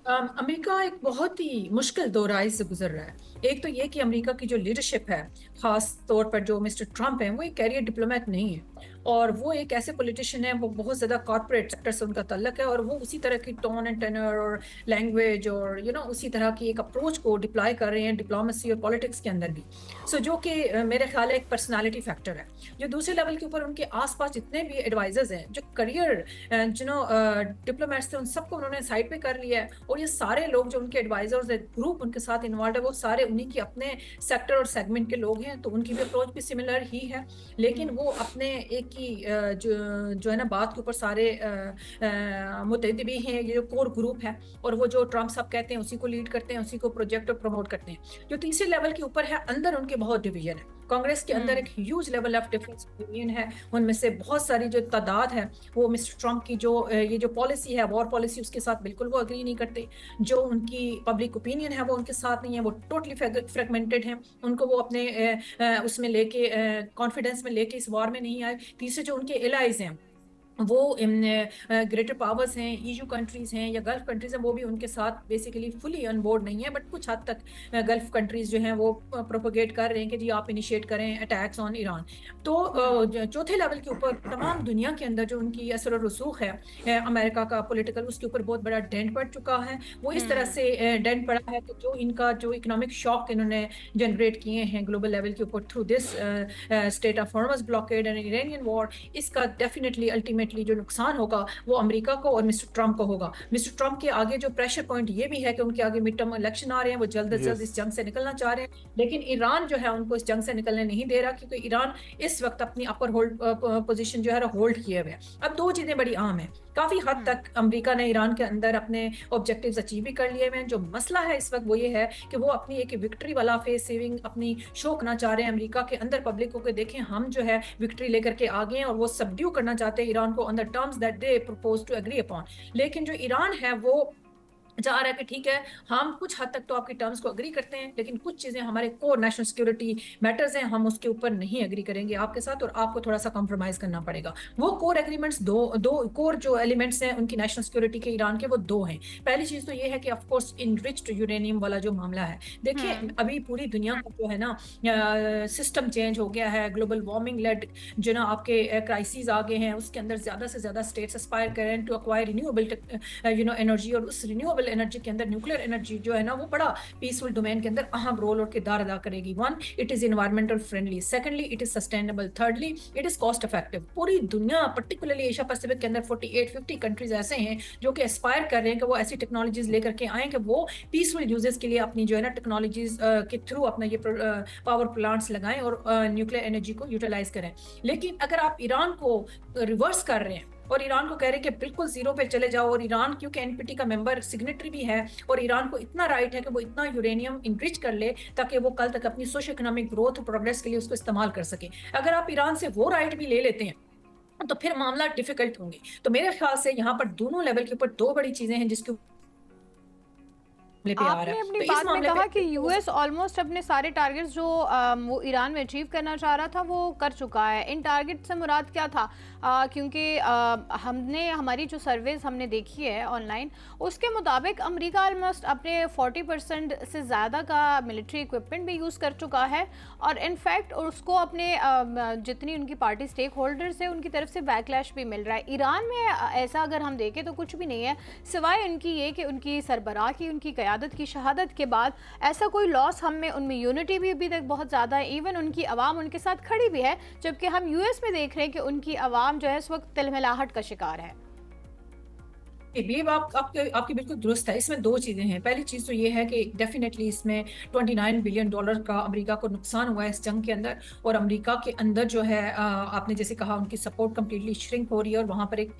امریکہ ایک بہت ہی مشکل دورائے سے گزر رہا ہے. ایک تو یہ کہ امریکہ کی جو لیڈرشپ ہے, خاص طور پر جو مسٹر ٹرمپ ہیں, وہ ایک کیریئر ڈپلومیٹ نہیں ہے, اور وہ ایک ایسے پولیٹیشین ہیں, وہ بہت زیادہ کارپوریٹ سیکٹر سے ان کا تعلق ہے, اور وہ اسی طرح کی ٹون اینڈ ٹینر اور لینگویج اور اسی طرح کی ایک اپروچ کو ڈپلائی کر رہے ہیں ڈپلومیسی اور پالیٹکس کے اندر بھی. جو کہ میرے خیال ہے ایک پرسنالٹی فیکٹر ہے. جو دوسرے لیول کے اوپر ان کے آس پاس جتنے بھی ایڈوائزرز ہیں, جو کریئر ڈپلومیٹس تھے, ان سب کو انہوں نے سائڈ پہ کر لیا ہے, اور یہ سارے لوگ جو ان کے ایڈوائزرز گروپ ان کے ساتھ انوالوڈ ہے, وہ سارے انہی کی اپنے سیکٹر اور سیگمنٹ کے لوگ ہیں, تو ان کی بھی اپروچ بھی سملر ہی ہے. لیکن وہ اپنے ایک کی جو ہے نا بات کے اوپر سارے متحد بھی ہیں, یہ جو کور گروپ ہے, اور وہ جو ٹرمپ صاحب کہتے ہیں اسی کو لیڈ کرتے ہیں, اسی کو پروجیکٹ اور پروموٹ کرتے ہیں. جو تیسرے لیول کے اوپر ہے, اندر ان کے بہت ڈویژن ہے. کانگریس کے اندر ایک huge level of difference opinion ہے, ان میں سے بہت ساری جو تعداد ہے وہ مسٹر ٹرمپ کی جو یہ جو پالیسی ہے, وار پالیسی, اس کے ساتھ بالکل وہ اگری نہیں کرتے. جو ان کی پبلک اوپینین ہے وہ ان کے ساتھ نہیں ہے, وہ ٹوٹلی فریگمنٹڈ ہیں, ان کو وہ اپنے اس میں لے کے کانفیڈنس میں لے کے اس وار میں نہیں آئے. تیسرے جو ان کے الائز ہیں وہ گریٹر پاورز ہیں, ایو کنٹریز ہیں یا گلف کنٹریز ہیں, وہ بھی ان کے ساتھ بیسیکلی فلی آن بورڈ نہیں ہے, بٹ کچھ حد تک گلف کنٹریز جو ہیں وہ پروپوگیٹ کر رہے ہیں کہ جی آپ انیشیٹ کریں اٹیکس آن ایران. تو چوتھے لیول کے اوپر تمام دنیا کے اندر جو ان کی اثر و رسوخ ہے امریکہ کا پولیٹیکل, اس کے اوپر بہت بڑا ڈینٹ پڑ چکا ہے. وہ اس طرح سے ڈینٹ پڑا ہے کہ جو ان کا جو اکنامک شاک انہوں نے جنریٹ کیے ہیں گلوبل لیول کے اوپر through this state of Hormuz blockade and Iranian war, اس کا ڈیفینیٹلی الٹیمیٹ الٹیمیٹلی جو نقصان ہوگا وہ امریکہ کو اور مسٹر ٹرمپ کو ہوگا. مسٹر ٹرمپ کے آگے جو پریشر پوائنٹ یہ بھی ہے کہ ان کے آگے مڈ ٹرم الیکشن آ رہے ہیں, وہ جلد از جلد اس جنگ سے نکلنا چاہ رہے ہیں, لیکن ایران جو ہے ان کو اس جنگ سے نکلنے نہیں دے رہا, کیونکہ ایران اس وقت اپنی اپر ہولڈ پوزیشن جو ہے ہولڈ کیے ہوئے. اب دو چیزیں بڑی عام ہیں, کافی حد تک امریکہ نے ایران کے اندر اپنے آبجیکٹیوز اچیو بھی کر لیے ہوئے ہیں. جو مسئلہ ہے اس وقت وہ یہ ہے کہ وہ اپنی ایک وکٹری والا فیس سیونگ اپنی شو کرنا چاہ رہے ہیں امریکہ کے اندر پبلک کو, کہ دیکھیں ہم جو ہے وکٹری لے کر کے آگے ہیں, اور وہ سبڈیو کرنا چاہتے ہیں ایران کو under terms that they propose to agree upon. لیکن جو ایران ہے وہ چاہ رہا ہے کہ ٹھیک ہے ہم کچھ حد تک تو آپ کی ٹرمز کو اگری کرتے ہیں, لیکن کچھ چیزیں ہمارے کور نیشنل سیکورٹی میٹرز ہیں, ہم اس کے اوپر نہیں اگری کریں گے آپ کے ساتھ, اور آپ کو تھوڑا سا کمپرومائز کرنا پڑے گا. وہ کور ایگریمنٹس دو کور جو ایلیمنٹس ہیں ان کی نیشنل سیکورٹی کے ایران کے, وہ دو ہیں. پہلی چیز تو یہ ہے کہ آف کورس انرچڈ یورینیم والا جو معاملہ ہے, دیکھیں ابھی پوری دنیا کا جو ہے نا سسٹم چینج ہو گیا ہے, گلوبل وارمنگ لیڈ جو نا آپ کے کرائسیز آ گئے ہیں, اس کے اندر زیادہ سے زیادہ اسٹیٹس اسپائر کریں ٹو ایکوائر رینیویبل انرجی, اور اس رینیویبل انرجی کے اندر نیوکلیر انرجی جو ہے نا وہ بڑا پیسفل ڈومین کے اندر اہم رول اور کردار ادا کرے گی. One, it is environmental friendly. Secondly, it is sustainable. Thirdly, it is cost effective. پوری دنیا پرٹیکولرلی ایشیا پیسفک کے اندر 48-50 کنٹریز ایسے ہیں جو کہ اسپائر کر رہے ہیں کہ وہ ایسی ٹیکنالوجیز لے کر کے آئیں کہ وہ پیسفل یوزز کے لیے اپنی جو ہے نا ٹیکنالوجیز کے تھرو اپنا یہ پاور پلانٹس لگائیں اور نیوکلیر انرجی کو یوٹیلائز کریں. لیکن اگر آپ ایران کو ریورس کر رہے ہیں اور ایران کو کہہ رہے ہیں کہ بالکل زیرو پہ چلے جاؤ, اور ایران کیونکہ این پی ٹی کا ممبر سگنیٹری بھی ہے, اور ایران کو اتنا رائٹ ہے کہ وہ اتنا یورینیم انرچ کر لے تاکہ وہ کل تک اپنی سوشل اکنامک گروتھ اور پروگریس کے لیے اس کو استعمال کر سکے. اگر آپ ایران سے وہ رائٹ بھی لے لیتے ہیں تو پھر معاملہ ڈیفیکلٹ ہوں گے. تو میرے خیال سے یہاں پر دونوں لیول کے اوپر دو بڑی چیزیں ہیں جس کے آپ نے اپنی بات میں کہا کہ یو ایس آلموسٹ اپنے سارے ٹارگٹس جو وہ ایران میں اچیو کرنا چاہ رہا تھا وہ کر چکا ہے. ان ٹارگٹ سے مراد کیا تھا؟ کیونکہ ہم نے ہماری جو سرویز ہم نے دیکھی ہے آن لائن اس کے مطابق امریکہ آلموسٹ اپنے 40% سے زیادہ کا ملٹری اکوپمنٹ بھی یوز کر چکا ہے, اور انفیکٹ اس کو اپنے جتنی ان کی پارٹی اسٹیک ہولڈرز ہیں ان کی طرف سے بیک لیش بھی مل رہا ہے. ایران میں ایسا اگر ہم دیکھیں تو کچھ بھی نہیں ہے سوائے ان کی یہ کہ ان کی سربراہ کی ان کی قیادت کی شہادت کے بعد ایسا کوئی لاس ہم میں ان میں یونٹی بھی ابھی تک بہت زیادہ ہے. ایون ان کی عوام ان کے ساتھ کھڑی بھی ہے, جبکہ ہم یو ایس میں دیکھ رہے ہیں کہ ان کی عوام جو ہے اس وقت تلملاہٹ کا شکار ہے. یہ بات آپ کی بالکل درست ہے. اس میں دو چیزیں ہیں. پہلی چیز تو یہ ہے کہ ڈیفینیٹلی اس میں $29 بلین کا امریکہ کو نقصان ہوا ہے اس جنگ کے اندر, اور امریکہ کے اندر جو ہے آپ نے جیسے کہا ان کی سپورٹ کمپلیٹلی شرنک ہو رہی ہے, اور وہاں پر ایک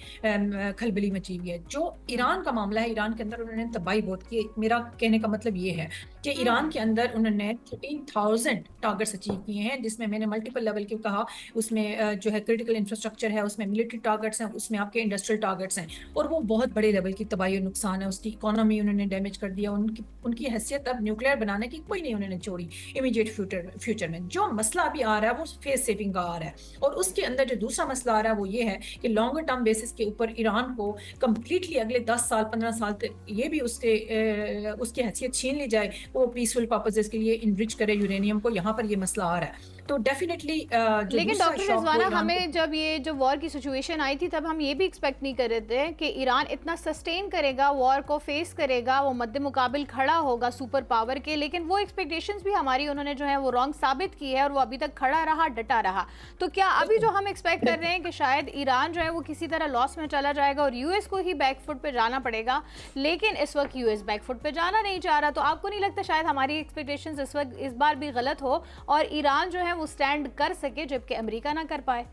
کھلبلی مچی ہوئی ہے. جو ایران کا معاملہ ہے, ایران کے اندر انہوں نے تباہی بہت کی. میرا کہنے کا مطلب یہ ہے کہ ایران کے اندر انہوں نے 13,000 ٹارگٹس اچیو کیے ہیں, جس میں نے ملٹیپل لیول کے کہا, اس میں جو ہے کرٹیکل انفراسٹرکچر ہے, اس میں ملٹری ٹارگٹس ہیں, اس میں آپ کے انڈسٹریل ٹارگٹس ہیں, اور وہ بہت بڑے لیول کی تباہی اور نقصان ہے. اس کی اکانومی انہوں نے ڈیمیج کر دیا. ان کی حیثیت اب نیوکلیئر بنانے کی کوئی نہیں انہوں نے چھوڑی امیڈیٹ فیوچر میں. جو مسئلہ ابھی آ رہا ہے وہ فیس سیونگ کا آ رہا ہے, اور اس کے اندر جو دوسرا مسئلہ آ رہا ہے وہ یہ ہے کہ لانگر ٹرم بیسس کے اوپر ایران کو کمپلیٹلی اگلے 10 سال 15 سال تک یہ بھی اس کی حیثیت چھین لی جائے, وہ پیسفل پرپزز کے لیے انرچ کرے یورینیم کو. یہاں پر یہ مسئلہ آ رہا ہے. تو ڈیفینیٹلی لیکن ڈاکٹر رضوانہ ہمیں جب یہ جو وار کی سچویشن آئی تھی تب ہم یہ بھی ایکسپیکٹ نہیں کر رہے تھے کہ ایران اتنا سسٹین کرے گا, وار کو فیس کرے گا, وہ مد مقابل کھڑا ہوگا سپر پاور کے. لیکن وہ ایکسپیکٹیشنز بھی ہماری انہوں نے جو ہے وہ رانگ ثابت کی ہے, اور وہ ابھی تک کھڑا رہا, ڈٹا رہا. تو کیا ابھی جو ہم ایکسپیکٹ کر رہے ہیں کہ شاید ایران جو ہے وہ کسی طرح لاس میں چلا جائے گا اور یو ایس کو ہی بیک فٹ پہ جانا پڑے گا, لیکن اس وقت یو ایس بیک فٹ پہ جانا نہیں چاہ رہا, تو آپ کو نہیں لگتا شاید ہماری ایکسپیکٹیشنز اس وقت اس بار بھی غلط ہو اور ایران جو ہے وہ اسٹینڈ کر سکے جبکہ امریکہ نہ کر پائے؟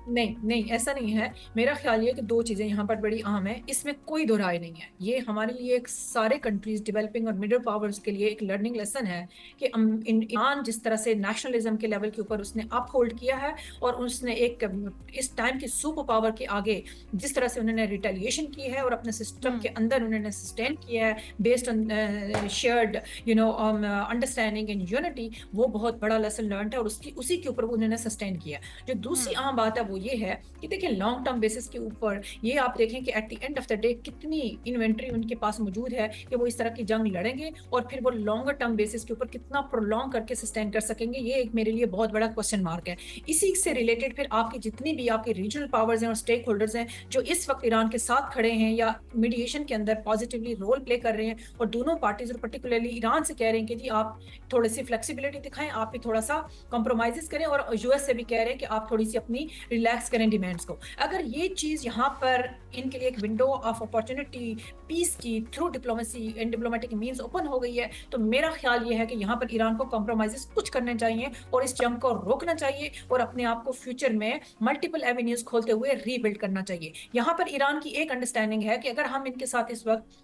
نہیں ایسا نہیں ہے. میرا خیال یہ کہ دو چیزیں یہاں پر بڑی اہم ہیں, اس میں کوئی دو رائے نہیں ہے. یہ ہمارے لیے ایک سارے کنٹریز ڈیولپنگ اور مڈل پاورز کے لیے ایک لرننگ لیسن ہے کہ ایران جس طرح سے نیشنلزم کے لیول کے اوپر اس نے اپ ہولڈ کیا ہے, اور اس نے ایک اس ٹائم کی سپر پاور کے آگے جس طرح سے انہوں نے ریٹیلیشن کی ہے اور اپنے سسٹم کے اندر انہوں نے سسٹین کیا ہے based on shared understanding and unity, وہ بہت بڑا لیسن لرنڈ ہے, اور اسی کے اوپر انہوں نے سسٹین کیا. جو دوسری اہم بات ہے وہ یہ ہے کہ دیکھیں لانگ ٹرم بیسس کے اوپر یہ آپ دیکھیں کہ at the end of the day کتنی انوینٹری ان کے پاس موجود ہے کہ وہ اس طرح کی جنگ لڑیں گے, اور پھر وہ لانگر ٹرم بیسس کے اوپر کتنا پرولونگ کر کے سسٹین کر سکیں گے. یہ ایک میرے لیے بہت بڑا کوسچن مارک ہے. اسی سے ریلیٹڈ پھر آپ کی جتنی بھی آپ کی ریجنل پاورز ہیں اور اسٹیک ہولڈرز ہیں جو اس وقت ایران کے ساتھ کھڑے ہیں یا میڈیشن کے اندر پازیٹیولی رول پلے کر رہے ہیں, اور دونوں پارٹیز اور پرٹیکولرلی ایران سے کہہ رہے ہیں کہ جی آپ تھوڑی سی فلیکسیبلٹی دکھائیں, آپ بھی تھوڑا سا کمپرومائزز کریں, اور یو ایس سے بھی کہہ رہے ہیں کہ آپ تھوڑی سی اپنی ریلیکس کریں ڈیمانڈس کو. اگر یہ چیز یہاں پر ان کے لیے ایک ونڈو آف اپارچونٹی پیس کی through diplomacy and diplomatic means open ہو گئی ہے, تو میرا خیال یہ ہے کہ یہاں پر ایران کو کمپرومائزز کچھ کرنے چاہیے اور اس جنگ کو روکنا چاہیے اور اپنے آپ کو فیوچر میں ملٹیپل ایونیوز کھولتے ہوئے ری بلڈ کرنا چاہیے. یہاں پر ایران کی ایک انڈرسٹینڈنگ ہے کہ اگر ہم ان کے ساتھ اس وقت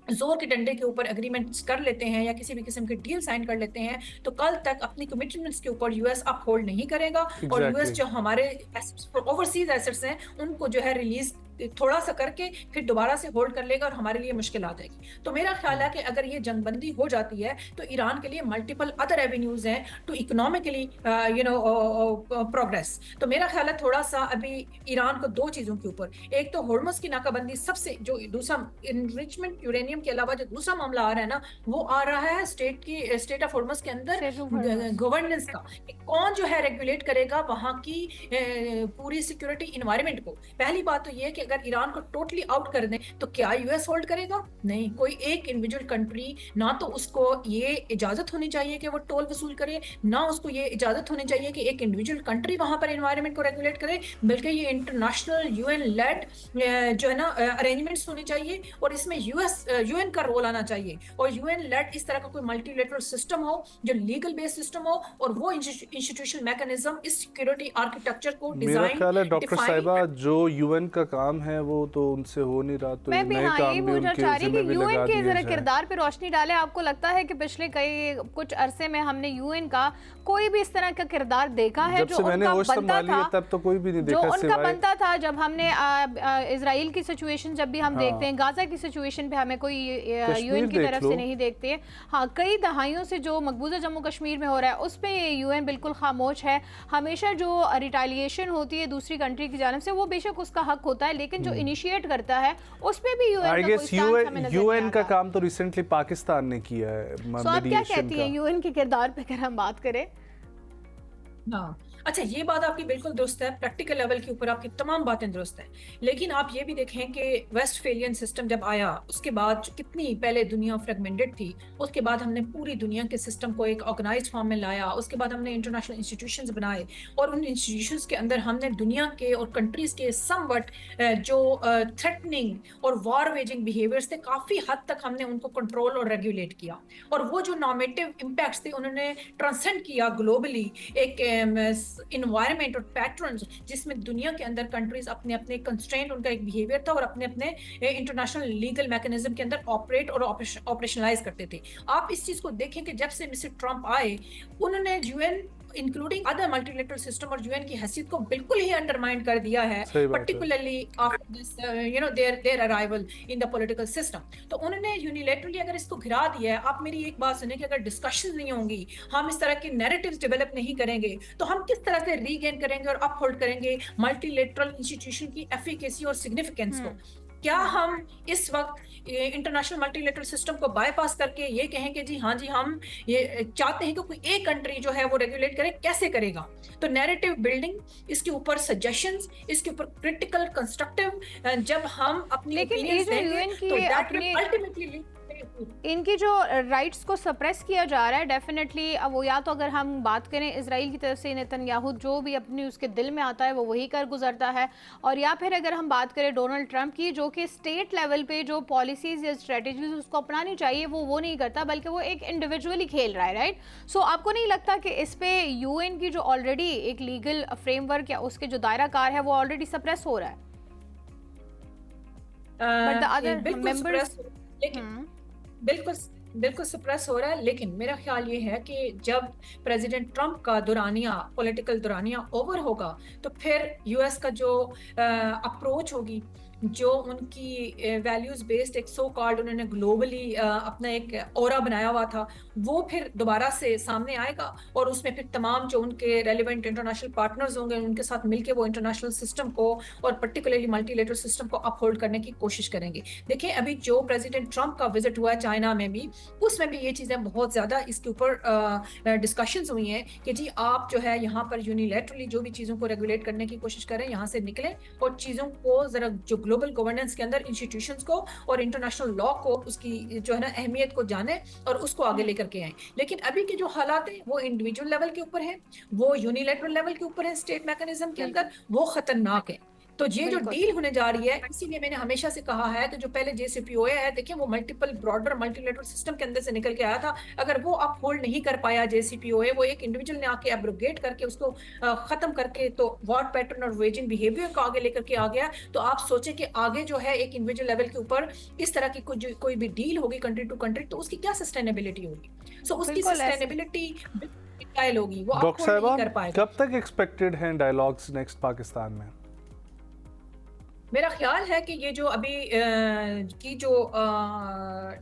زور کے ڈنڈے کے اوپر اگریمنٹس کر لیتے ہیں یا کسی بھی قسم کے ڈیل سائن کر لیتے ہیں, تو کل تک اپنی کمٹمنٹس کے اوپر یو ایس اپ ہولڈ نہیں کرے گا, اور یو ایس جو ہمارے اوورسیز ایسٹس ہیں ان کو جو ہے ریلیز تھوڑا سا کر کے پھر دوبارہ سے ہولڈ کر لے گا اور ہمارے لیے مشکل آ جائے گی. تو میرا خیال ہے کہ اگر یہ جنگ بندی ہو جاتی ہے تو ایران کے لیے ملٹیپل ادر ایونیوز ہیں ٹو اکنامکلی پروگریس. تو میرا خیال ہے تھوڑا سا ابھی ایران کو دو چیزوں کے اوپر, ایک تو ہورمز کی ناکہ بندی, سب سے جو دوسرا انریچمنٹ یورینیم کے علاوہ جو دوسرا معاملہ آ رہا ہے نا, وہ آ رہا ہے اسٹیٹ آف ہورمز کے اندر گورننس کا. کون جو ہے ریگولیٹ کرے گا وہاں کی پوری سیکورٹی انوائرمنٹ کو. پہلی بات تو یہ کہ اگر ایران کو ٹوٹلی آؤٹ کر دیں تو کیا یو ایس ہولڈ کرے گا؟ نہیں. کوئی ایک انڈیویجول کنٹری, نہ تو اس کو یہ اجازت ہونی چاہیے کہ وہ ٹول وصول کرے, نہ اس کو یہ اجازت ہونی چاہیے کہ ایک انڈیویجول کنٹری وہاں پر انوائرمنٹ کو ریگولیٹ کرے, بلکہ یہ انٹرنیشنل یو این لیڈ جو ہے نا ارینجمنٹس ہونے چاہیے, اور اس میں یو این کا رول آنا چاہیے, اور یو این لیڈ اس طرح کا کوئی ملٹی لیٹرل سسٹم ہو جو لیگل بیس سسٹم ہو, اور وہ انسٹیٹیوشنل میکانزم اس سیکورٹی آرکیٹیکچر کو ڈیزائن. میرا خیال ہے ڈاکٹر صاحبہ جو یو این کا کام ہے وہ تو ان سے ہو نہیں رہا, تو نئے کام بھی ان کے ذمہ بھی لگا دیے ذرا کردار پہ روشنی ڈالے. آپ کو لگتا ہے کہ پچھلے کچھ عرصے میں ہم نے یو این کا کوئی بھی اس طرح کا کردار دیکھا ہے جو ان کا بنتا تھا؟ تب تو کوئی بھی نہیں دیکھا جو ان کا بنتا تھا. جب ہم نے اسرائیل کی سچویشن جب بھی ہم دیکھتے ہیں, غزہ کی سچویشن پہ ہمیں کوئی یو این کی طرف سے نہیں دیکھتے. ہاں, کئی دہائیوں سے جو مقبوضہ جموں کشمیر میں ہو رہا ہے اس پہ یو این بالکل خاموش ہے. ہمیشہ جو ریٹیلیشن ہوتی ہے دوسری کنٹری کی جانب سے وہ بے شک اس کا حق ہوتا ہے, لیکن جو انیشیٹ کرتا ہے اس پہ بھی یو این کا کام تو ریسنٹلی پاکستان نے کیا ہے. تو آپ کیا کہتی ہیں یو این کے کردار پہ اگر ہم بات کریں؟ ہاں اچھا, یہ بات آپ کی بالکل درست ہے, پریکٹیکل لیول کے اوپر آپ کی تمام باتیں درست ہیں, لیکن آپ یہ بھی دیکھیں کہ ویسٹ فیلین سسٹم جب آیا اس کے بعد کتنی پہلے دنیا فریگمنٹڈ تھی, اس کے بعد ہم نے پوری دنیا کے سسٹم کو ایک آرگنائزڈ فارم میں لایا, اس کے بعد ہم نے انٹرنیشنل انسٹیٹیوشنز بنائے, اور ان انسٹیٹیوشنز کے اندر ہم نے دنیا کے اور کنٹریز کے سم وٹ جو تھریٹننگ اور وار ویجنگ بیہیویئرس تھے کافی حد تک ہم نے ان کو کنٹرول اور ریگولیٹ کیا, اور وہ جو نارمیٹیو امپیکٹس تھے انہوں نے ٹرانسینڈ کیا گلوبلی ایک انوائرمنٹ اور پیٹرنز جس میں دنیا کے اندر کنٹریز اپنے اپنے کنسٹرینٹ ان کا ایک بیہیویئر تھا اور اپنے اپنے انٹرنیشنل لیگل میکانزم کے اندر آپریٹ اور آپریشنلائز کرتے تھے. آپ اس چیز کو دیکھیں کہ جب سے مسٹر ٹرمپ آئے انہوں نے U N including other multilateral system اور یو این کی حیثیت کو بالکل ہی انڈرمائن کر دیا ہے, particularly after this their arrival in the political system. تو انہوں نے یونیلیٹرلی اگر اس کو گرا دیا ہے, آپ میری ایک بات سنیں کہ اگر ڈسکشن نہیں ہوں گی, ہم اس طرح کے نیریٹیوز ڈیولپ نہیں کریں گے, تو ہم کس طرح سے ری گین کریں گے اور اپ ہولڈ کریں گے ملٹی لیٹرل انسٹیٹیوشن کی ایفیکیسی اور سگنیفیکینس کو؟ کیا ہم اس وقت انٹرنیشنل ملٹی لیٹرل سسٹم کو بائی پاس کر کے یہ کہیں کہ جی ہاں جی ہم یہ چاہتے ہیں کہ کوئی ایک کنٹری جو ہے وہ ریگولیٹ کرے؟ کیسے کرے گا؟ تو نیریٹیو بلڈنگ, اس کے اوپر سجیشنز, اس کے اوپر کرٹیکل کنسٹرکٹیو جب ہم اپنی اوپینینز دیں گے تو دیٹ ول الٹیمیٹلی ان کی جو رائٹس کو سپریس کیا جا رہا ہے ڈیفینیٹلی وہ یا تو اگر ہم بات کریں اسرائیل کی طرف سے نتن یاہو جو بھی اپنی اس کے دل میں آتا ہے وہ وہی کر گزرتا ہے, اور یا پھر اگر ہم بات کریں ڈونلڈ ٹرمپ کی جو کہ اسٹیٹ لیول پہ جو پالیسیز یا اسٹریٹجیز اس کو اپنانی چاہیے وہ نہیں کرتا, بلکہ وہ ایک انڈیویجولی کھیل رہا ہے, رائٹ؟ سو آپ کو نہیں لگتا کہ اس پہ یو این کی جو آلریڈی ایک لیگل فریم ورک یا اس کے جو دائرہ کار ہے وہ آلریڈی سپریس ہو رہا ہے؟ بٹ دا ادر ممبرز بالکل سپریس ہو رہا ہے, لیکن میرا خیال یہ ہے کہ جب پریزیڈنٹ ٹرمپ کا دورانیہ پولیٹیکل دورانیہ اوور ہوگا تو پھر یو ایس کا جو اپروچ ہوگی, جو ان کی ویلیوز بیسڈ ایک سو کالڈ انہوں نے گلوبلی اپنا ایک اورا بنایا ہوا تھا, وہ پھر دوبارہ سے سامنے آئے گا, اور اس میں پھر تمام جو ان کے ریلیونٹ انٹرنیشنل پارٹنرز ہوں گے ان کے ساتھ مل کے وہ انٹرنیشنل سسٹم کو اور پرٹیکولرلی ملٹی لیٹرل سسٹم کو اپ ہولڈ کرنے کی کوشش کریں گے. دیکھیں ابھی جو پریزیڈنٹ ٹرمپ کا وزٹ ہوا ہے چائنا میں بھی, اس میں بھی یہ چیزیں بہت زیادہ اس کے اوپر ڈسکشنز ہوئی ہیں کہ جی آپ جو ہے یہاں پر یونیلیٹرلی جو بھی چیزوں کو ریگولیٹ کرنے کی کوشش کریں, یہاں سے نکلیں اور چیزوں کو ذرا جو ग्लोबल गवर्नेंस के अंदर इंस्टीट्यूशंस को और इंटरनेशनल लॉ को उसकी जो है ना अहमियत को जाने और उसको आगे लेकर के आए. लेकिन अभी के जो हालात हैं वो इंडिविजुअल लेवल के ऊपर है, वो यूनिलैटरल लेवल के ऊपर है स्टेट मैकेनिज्म के अंदर, वो खतरनाक है. तो ये जो डील होने जा रही है, इसीलिए मैंने हमेशा से कहा है कि जो पहले JCPOA है, देखिए वो मल्टीपल ब्रॉडर मल्टीलेटरल सिस्टम के अंदर से निकल के आया था. अगर वो आप होल्ड नहीं कर पाया JCPOA, वो एक इंडिविजुअल ने आके एब्रोगेट करके उसको खत्म करके तो वॉर पैटर्न और वेजिंग बिहेवियर को आगे लेकर के आ गया, तो आप सोचें कि आगे जो है एक इंडिविजुअल लेवल के ऊपर इस तरह की कोई भी डील होगी कंट्री टू कंट्री, तो उसकी क्या सस्टेनेबिलिटी होगी. सो उसकी सस्टेनेबिलिटी होगी, वो आप डॉक्टर होल्ड नहीं कर साहिबा, पाएगा. कब तक एक्सपेक्टेड हैं डायलॉग्स नेक्स्ट पाकिस्तान में? मेरा ख्याल है कि ये जो अभी की जो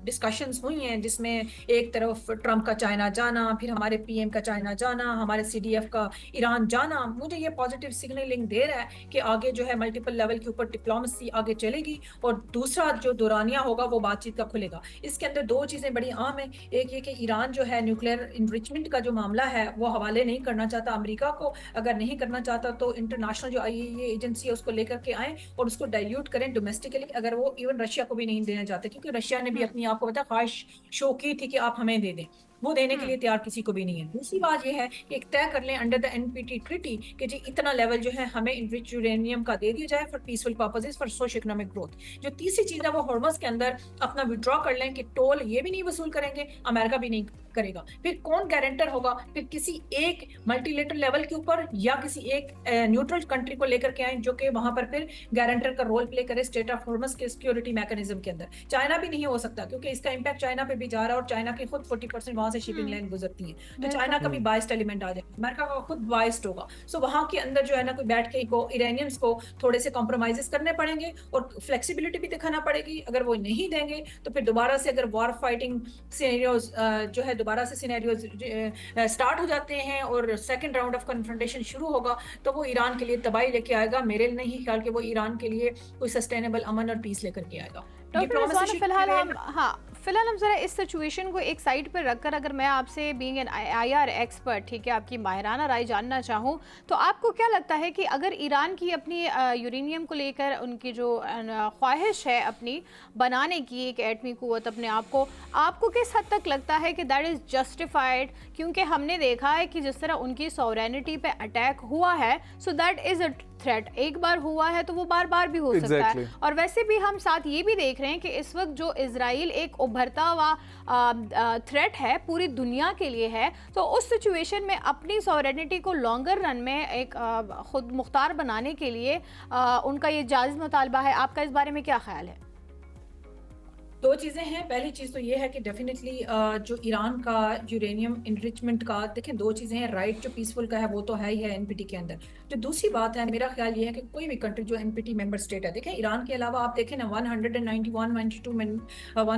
डिस्कशंस हुई हैं, जिसमें एक तरफ ट्रंप का चाइना जाना, फिर हमारे PM का चाइना जाना, हमारे CDF का ईरान जाना, मुझे ये पॉजिटिव सिग्नलिंग दे रहा है कि आगे जो है मल्टीपल लेवल के ऊपर डिप्लोमेसी आगे चलेगी और दूसरा जो दौरानिया होगा वो बातचीत का खुलेगा. इसके अंदर दो चीज़ें बड़ी आम हैं. एक ये कि ईरान जो है न्यूक्लियर इनरिचमेंट का जो मामला है वो हवाले नहीं करना चाहता अमेरिका को. अगर नहीं करना चाहता तो इंटरनेशनल जो IAEA एजेंसी है उसको लेकर के आएँ और उसको डाइल्यूट करें डोमेस्टिकली. अगर वो इवन रशिया को भी नहीं देना चाहते, क्योंकि रशिया ने भी अपनी आपको पता ख्वाहिश शो की थी कि आप हमें दे दें, वो देने के लिए तैयार किसी को भी नहीं है. दूसरी बात ये है कि एक तय कर लें अंडर द NPT ट्रीटी कि जी इतना लेवल जो है हमें इनरिच यूरेनियम का दे दिया जाए for peaceful purposes, for socio economic growth. जो तीसरी चीज़ है वो हॉर्मस के अंदर अपना विड्रॉ कर लें कि टोल ये भी नहीं वसूल करेंगे, अमेरिका भी नहीं करेगा. फिर कौन गारंटर होगा? फिर किसी एक मल्टीलेटरल लेवल के ऊपर या किसी एक न्यूट्रल कंट्री को लेकर के आए जो कि वहां पर फिर गारंटर का रोल प्ले करे स्टेट ऑफ हॉर्मस के सिक्योरिटी मैकेनिज्म के अंदर. चाइना भी नहीं हो सकता क्योंकि इसका इम्पैक्ट चाइना पे भी जा रहा है और चाइना की खुद 40% वहां से शिपिंग लाइन गुजरती है, तो चाइना का भी बाइस्ड एलिमेंट आ जाएगा, अमेरिका का खुद बाइस्ड होगा. सो वहां के अंदर जो है ना कोई बैठ के इरानियंस को थोड़े से कॉम्प्रोमाइजेस करने पड़ेंगे और फ्लेक्सिबिलिटी भी दिखाना पड़ेगी. अगर वो नहीं देंगे तो फिर दोबारा से अगर वॉर फाइटिंग सिनेरियोज जो है दोबारा से सिनेरियोज स्टार्ट हो जाते हैं और सेकंड राउंड ऑफ कन्फ्रंटेशन शुरू होगा, तो वो ईरान के लिए तबाही लेके आएगा. मेरे नहीं ख्याल कि वो ईरान के लिए कोई सस्टेनेबल अमन और पीस लेकर के आएगा. फिलहाल हम जरा इस सिचुएशन को एक साइड पर रखकर अगर मैं आपसे बीइंग एन IR एक्सपर्ट, ठीक है, आपकी माहिराना राय जानना चाहूँ, तो आपको क्या लगता है कि अगर ईरान की अपनी यूरेनियम को लेकर उनकी जो ख्वाहिश है अपनी बनाने की एक एटमी कुव्वत अपने आप को, आपको किस हद तक लगता है कि दैट इज़ जस्टिफाइड? क्योंकि हमने देखा है कि जिस तरह उनकी सॉवरेनिटी पे अटैक हुआ है, so that is a threat. एक बार हुआ है तो वो बार बार भी हो सकता है. और वैसे भी हम साथ ये भी देख रहे हैं कि इस वक्त जो इजराइल एक उभरता हुआ थ्रेट है पूरी दुनिया के लिए है, तो उस सिचुएशन में अपनी सॉवरेनिटी को लॉन्गर रन में एक खुद मुख्तार बनाने के लिए उनका ये जायज़ मुतालबा है. आपका इस बारे में क्या ख्याल है? दो चीज़ें हैं. पहली चीज़ तो ये है कि डेफिनेटली जो ईरान का यूरेनियम इनरिचमेंट का, देखें दो चीज़ें हैं. राइट जो पीसफुल का है वो तो है ही है NPT के अंदर. जो दूसरी बात है, मेरा ख्याल ये है कि कोई भी कंट्री जो NPT मेंबर स्टेट है, देखें ईरान के अलावा आप देखें ना 191 और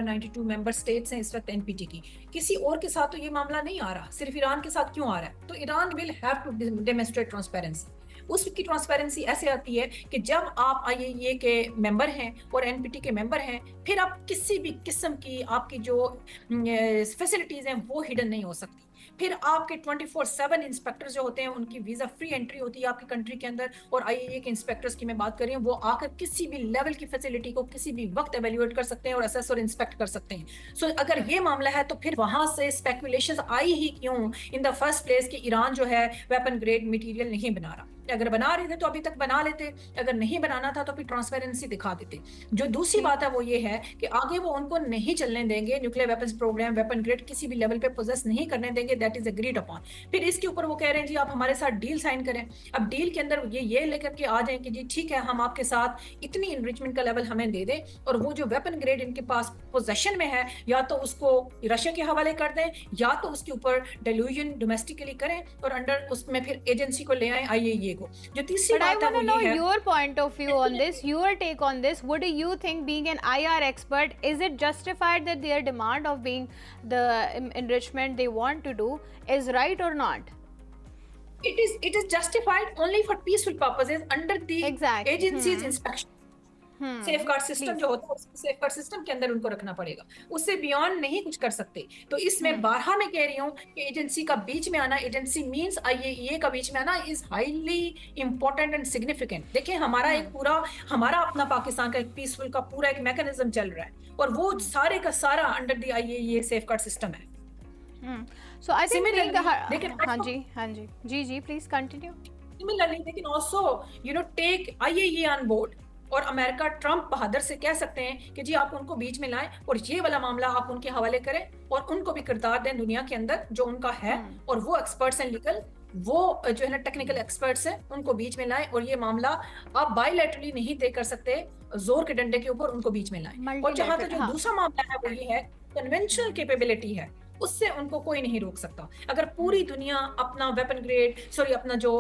92 मेंबर स्टेट्स हैं इस वक्त NPT की. किसी और के साथ तो ये मामला नहीं आ रहा, सिर्फ ईरान के साथ क्यों आ रहा है? तो Iran will have to demonstrate transparency. उसकी ट्रांसपेरेंसी ऐसे आती है कि जब आप IAEA के मेंबर हैं और NPT के मेंबर हैं, फिर आप किसी भी किस्म की आपकी जो फैसिलिटीज़ हैं वो हिडन नहीं हो सकती. फिर आपके 24/7 इंस्पेक्टर्स जो होते हैं उनकी वीज़ा फ्री एंट्री होती है आपकी कंट्री के अंदर. और IAEA के इंस्पेक्टर्स की मैं बात कर रही हूँ, वो आकर किसी भी लेवल की फैसिलिटी को किसी भी वक्त एवेल्युएट कर सकते हैं और असेस और इंस्पेक्ट कर सकते हैं. सो अगर ये मामला है तो फिर वहाँ से स्पेकुलेशंस आई ही क्यों इन द फर्स्ट प्लेस कि ईरान जो है वेपन ग्रेड मटीरियल नहीं बना रहा. अगर बना रहे थे तो अभी तक बना लेते, अगर नहीं बनाना था तो फिर ट्रांसपेरेंसी दिखा देते. जो दूसरी बात है वो ये है कि आगे वो उनको नहीं चलने देंगे, nuclear weapons programme weapon grade किसी भी लेवल पे पोजेस नहीं करने देंगे. That is agreed upon. फिर इसके ऊपर वो कह रहे हैं जी आप हमारे साथ डील साइन करें. अब डील के अंदर ये लेकर के आ जाए कि जी ठीक है हम आपके साथ इतनी इनरिचमेंट का लेवल हमें दे दें और वो जो वेपन ग्रेड इनके पास पोजेशन में है या तो उसको रशिया के हवाले कर दें या तो उसके ऊपर डिल्यूजन डोमेस्टिकली करें और अंडर उसमें फिर एजेंसी को ले आए IAEA को. जो तीसरी बात है वो ये है, your point of view on this, your take on this. What do you think, being an IR expert, is it justified that their demand of being the enrichment they want to do is right or not? It is justified only for peaceful purposes under the Exactly. agency's inspection. Safe guard system जो होता है उसको safe guard system के अंदर उनको रखना पड़ेगा, उससे बियॉन्ड नहीं कुछ कर सकते। तो इसमें बारहा मैं कह रही हूँ कि एजेंसी का बीच में आना, एजेंसी मींस IAEA का बीच में आना is highly important and significant. देखिए हमारा एक पूरा, हमारा अपना पाकिस्तान का एक पीसफुल का पूरा एक मैकेनिज्म चल रहा है और वो सारे का सारा under the IAEA safeguard system है। So I think Similarly, हाँ जी जी please continue. Similarly, they can also, take IAEA on board और अमेरिका ट्रम्प बहादुर से कह सकते हैं कि जी आप उनको बीच में लाएं और ये वाला मामला आप उनके हवाले करें और उनको भी किरदार दें दुनिया के अंदर जो उनका है, और वो एक्सपर्ट्स हैं लीगल, वो जो है ना टेक्निकल एक्सपर्ट्स हैं, उनको बीच में लाएं और ये मामला आप बायलैटरली नहीं तय कर सकते, जोर के डंडे के ऊपर उनको बीच में लाएं। और जहां तक जो दूसरा मामला है वो ये है कन्वेंशनल कैपेबिलिटी है, उससे उनको कोई नहीं रोक सकता। अगर पूरी दुनिया अपना अपना जो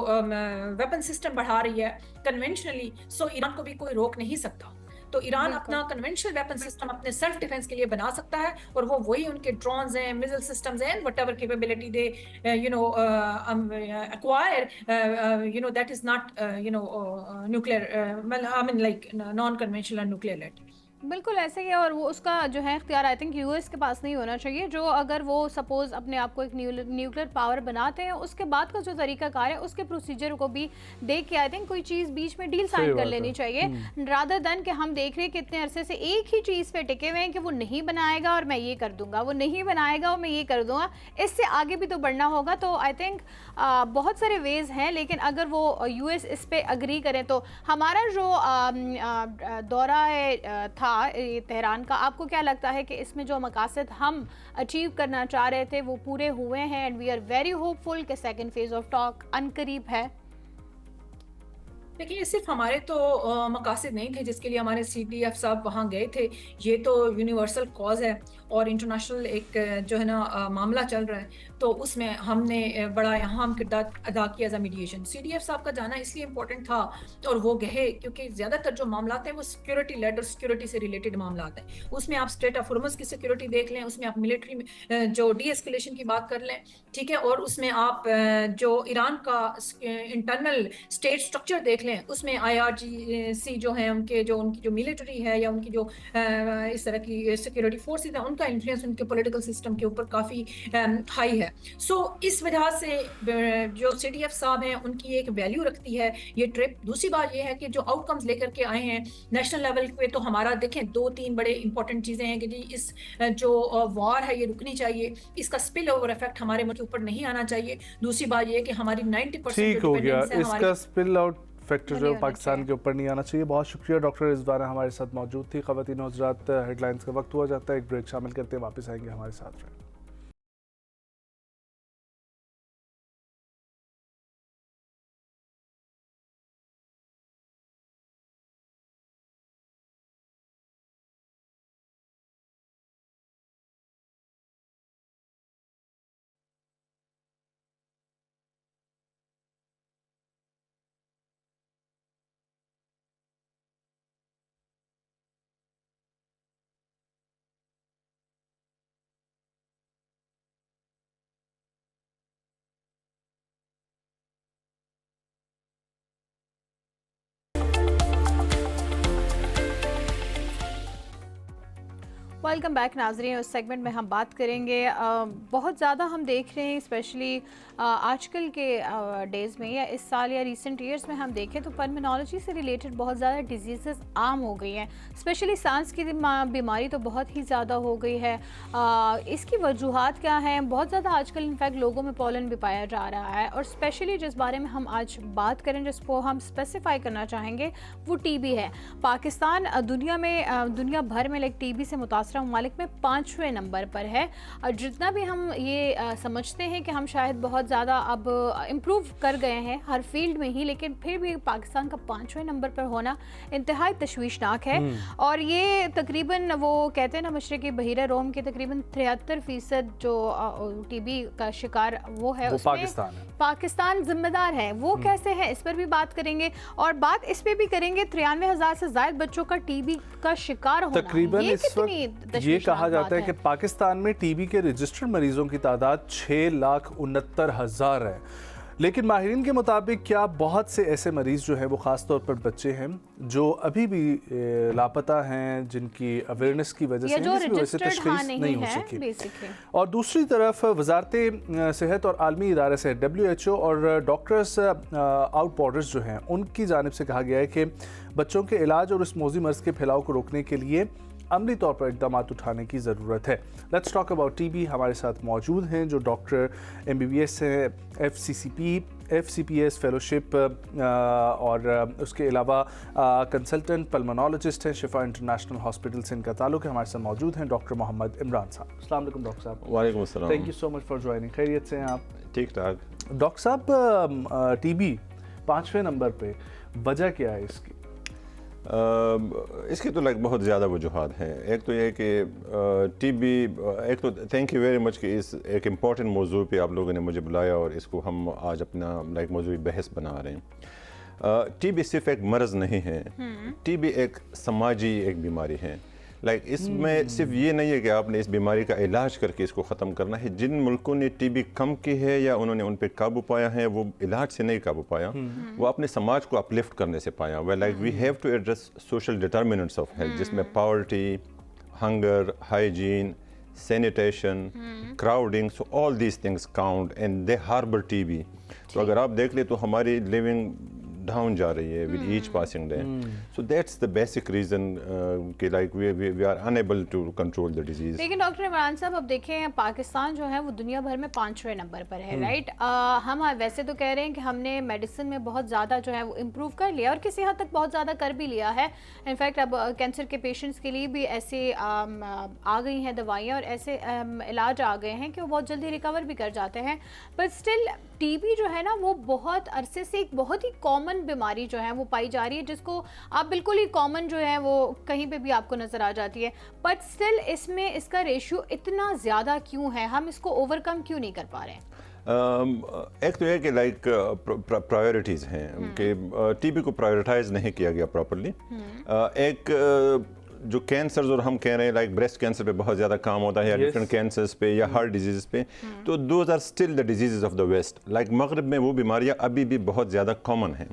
वेपन सिस्टम बढ़ा रही है कन्वेंशनली, सो ईरान को भी कोई रोक नहीं सकता। तो ईरान अपना कन्वेंशनल वेपन सिस्टम अपने सेल्फ डिफेंस के लिए बना सकता है और वो वही उनके ड्रोन्स हैं, मिसाइल सिस्टम्स हैं, whatever capability they acquire, that is not nuclear, I mean like non-conventional and nuclear led। बिल्कुल ऐसे ही है, और वो उसका जो है इख्तियार आई थिंक यूएस के पास नहीं होना चाहिए, जो अगर वो सपोज अपने आप को एक न्यूक्लियर पावर बनाते हैं उसके बाद का जो तरीकाकार है उसके प्रोसीजर को भी देख के आई थिंक कोई चीज़ बीच में डील साइन कर लेनी चाहिए, रादर देन कि हम देख रहे हैं कि इतने अरसे से एक ही चीज़ पे टिके हुए हैं कि वो नहीं बनाएगा और मैं ये कर दूंगा, वो नहीं बनाएगा और मैं ये कर दूंगा। इससे आगे भी तो बढ़ना होगा। तो आई थिंक बहुत सारे वेज हैं, लेकिन अगर वो यूएस इस पे अग्री करें तो हमारा जो दौरा था तेहरान का, आपको क्या लगता है कि इसमें जो मकासद हम अचीव करना चाह रहे थे वो पूरे हुए हैं and we are very hopeful कि सेकंड फेज ऑफ टॉक अनकरीब है? देखिए, ये सिर्फ हमारे तो मकासद नहीं थे जिसके लिए हमारे CDF साहब वहाँ गए थे, ये तो यूनिवर्सल कॉज है और इंटरनेशनल एक जो है ना मामला चल रहा है, तो उसमें हमने बड़ा अहम किरदार अदा किया एज अ मीडिएशन। CDF साहब का जाना इसलिए इम्पोर्टेंट था और वो गए क्योंकि ज़्यादातर जो मामला हैं वो सिक्योरिटी लेड और सिक्योरिटी से रिलेटेड मामला हैं। उसमें आप स्टेट ऑफ हुर्मुज़ की सिक्योरिटी देख लें, उसमें आप मिलिट्री जो डी-एस्केलेशन की बात कर लें, ठीक है, और उसमें आप जो ईरान का इंटरनल स्टेट स्ट्रक्चर देख लें, उसमें IRGC जो है उनकी जो मिलिट्री है या उनकी जो इस तरह की सिक्योरिटी फोर्सेस हैं, उनका इन्फ्लुएंस उनके पॉलिटिकल सिस्टम के ऊपर काफ़ी हाई है। सो इस वजह से जो CDF साहब हैं उनकी एक वैल्यू रखती है ये ट्रिप। दूसरी बात ये है कि जो आउटकम्स लेकर के आए हैं नेशनल लेवल पे, तो हमारा देखें 2-3 बड़े इंपॉर्टेंट चीज़ें हैं कि जी इस जो वॉर है ये रुकनी चाहिए, इसका स्पिल ओवर इफेक्ट हमारे मुल्क के ऊपर नहीं आना चाहिए। दूसरी बात ये है कि हमारी 90% ठीक हो गया, इसका स्पिल आउट फैक्टर जो पाकिस्तान के ऊपर नहीं आना चाहिए। बहुत शुक्रिया डॉक्टर रिजवाना हमारे साथ मौजूद थी। ख़वातीन और हज़रात, हेडलाइंस का वक्त हुआ जाता है, एक ब्रेक शामिल करते हैं, वापस आएंगे, हमारे साथ रहें। वेलकम बैक नाज़रीन। उस सेगमेंट में हम बात करेंगे, बहुत ज़्यादा हम देख रहे हैं स्पेशली आजकल के डेज़ में या इस साल या रीसेंट ईयर्स में हम देखें तो पल्मोनोलॉजी से रिलेटेड बहुत ज़्यादा डिजीज़ आम हो गई हैं, स्पेशली सांस की बीमारी तो बहुत ही ज़्यादा हो गई है। इसकी वजूहात क्या हैं? बहुत ज़्यादा आजकल इनफैक्ट लोगों में पॉलन भी पाया जा रहा है, और स्पेशली जिस बारे में हम आज बात करें, जिसको हम स्पेसिफाई करना चाहेंगे, वो TB है। पाकिस्तान दुनिया भर में TB से मुतासर ममालिक में 5वें नंबर पर है। और जितना भी हम ये समझते हैं कि हम शायद बहुत ज़्यादा अब इम्प्रूव कर गए हैं हर फील्ड में ही, लेकिन फिर भी पाकिस्तान का 5वें नंबर पर होना इंतहाई तशवीशनाक है। और ये तकरीबन वो कहते हैं ना मशरक़ी बहीरा रोम के तकरीबन 73% जो TB का शिकार वो है, वो उसमें पाकिस्तान जिम्मेदार है। वो कैसे है, इस पर भी बात करेंगे, और बात इस पे भी करेंगे 93,000 से ज़ायद बच्चों का TB का शिकार होना। तकरीबन इस वक्त ये कहा जाता है कि पाकिस्तान में TB के रजिस्टर्ड मरीजों की तादाद 6,69,000 है। لیکن ماہرین کے مطابق کیا بہت سے ایسے مریض جو ہیں وہ خاص طور پر بچے ہیں جو ابھی بھی لاپتہ ہیں، جن کی اویئرنیس کی وجہ سے جس کی وجہ سے تشخیص نہیں ہو سکی. اور دوسری طرف وزارت صحت اور عالمی ادارے سے WHO اور ڈاکٹرز آؤٹ بارڈرز جو ہیں ان کی جانب سے کہا گیا ہے کہ بچوں کے علاج اور اس موذی مرض کے پھیلاؤ کو روکنے کے لیے عملی طور پر اقدامات اٹھانے کی ضرورت ہے. Let's talk about TB. ہمارے ساتھ موجود ہیں جو ڈاکٹر MBBS ہیں، FCPS فیلوشپ اور اس کے علاوہ کنسلٹنٹ پلمونالوجسٹ ہیں، شفا انٹرنیشنل ہاسپٹل سے ان کا تعلق ہے. ہمارے ساتھ موجود ہیں ڈاکٹر محمد عمران صاحب. السلام علیکم ڈاکٹر صاحب. وعلیکم السلام. Thank you so much for joining. خیریت سے ہیں آپ؟ ٹھیک ٹھاک. ڈاکٹر صاحب TB 5ویں نمبر پہ، وجہ کیا ہے اس کی؟ اس کی تو بہت زیادہ وجوہات ہیں. ایک تو یہ کہ TB، ایک تو تھینک یو ویری مچ کہ اس ایک امپورٹنٹ موضوع پہ آپ لوگوں نے مجھے بلایا اور اس کو ہم آج اپنا موضوعی بحث بنا رہے ہیں. TB صرف ایک مرض نہیں ہے، TB ایک سماجی ایک بیماری ہے. اس میں صرف یہ نہیں ہے کہ آپ نے اس بیماری کا علاج کر کے اس کو ختم کرنا ہے. جن ملکوں نے TB کم کی ہے یا انہوں نے ان پہ قابو پایا ہے، وہ علاج سے نہیں قابو پایا، وہ اپنے سماج کو اپلفٹ کرنے سے پایا. We have to address social determinants of health, جس میں poverty, hunger, hygiene, sanitation, crowding, so all these things count and they harbour TB. تو اگر آپ دیکھ لیں تو ہماری لیونگ ڈاؤن جا رہی ہے with each passing day. So that's the basic reason کہ we are enable to control the disease. لیکن ڈاکٹر عمران صاحب اب دیکھیں پاکستان جو ہے وہ دنیا بھر میں 5ویں نمبر پر ہے، رائٹ. ہم ویسے تو کہہ رہے ہیں کہ ہم نے میڈیسن میں بہت زیادہ جو ہے وہ امپروو کر لیا اور کسی حد تک بہت زیادہ کر بھی لیا ہے. انفیکٹ اب کینسر کے پیشنٹس کے لیے بھی ایسے آ گئی ہیں دوائیاں اور ایسے علاج آ گئے ہیں کہ وہ بہت جلدی ریکور بھی کر جاتے ہیں. بٹ اسٹل TB جو ہے نا وہ بہت عرصے سے ایک بہت ہی کامن بیماری جو ہے وہ پائی جا رہی ہے، جس کو آپ بالکل ہی کامن جو ہے وہ کہیں پہ بھی آپ کو نظر آ جاتی ہے. بٹ اسٹل اس میں اس کا ریشیو اتنا زیادہ کیوں ہے؟ ہم اس کو اوور کم کیوں نہیں کر پا رہے ہیں؟ ایک تو یہ کہ پرائیورٹیز ہیں کہ TB کو پرائیورٹائز نہیں کیا گیا پراپرلی. ایک جو کینسرز اور ہم کہہ رہے ہیں بریسٹ کینسر پہ بہت زیادہ کام ہوتا ہے یا ڈفرینٹ کینسرز پہ یا ہارٹ ڈیزیز پہ، تو those are still the diseases of the west. مغرب میں وہ بیماریاں ابھی بھی بہت زیادہ کامن ہیں،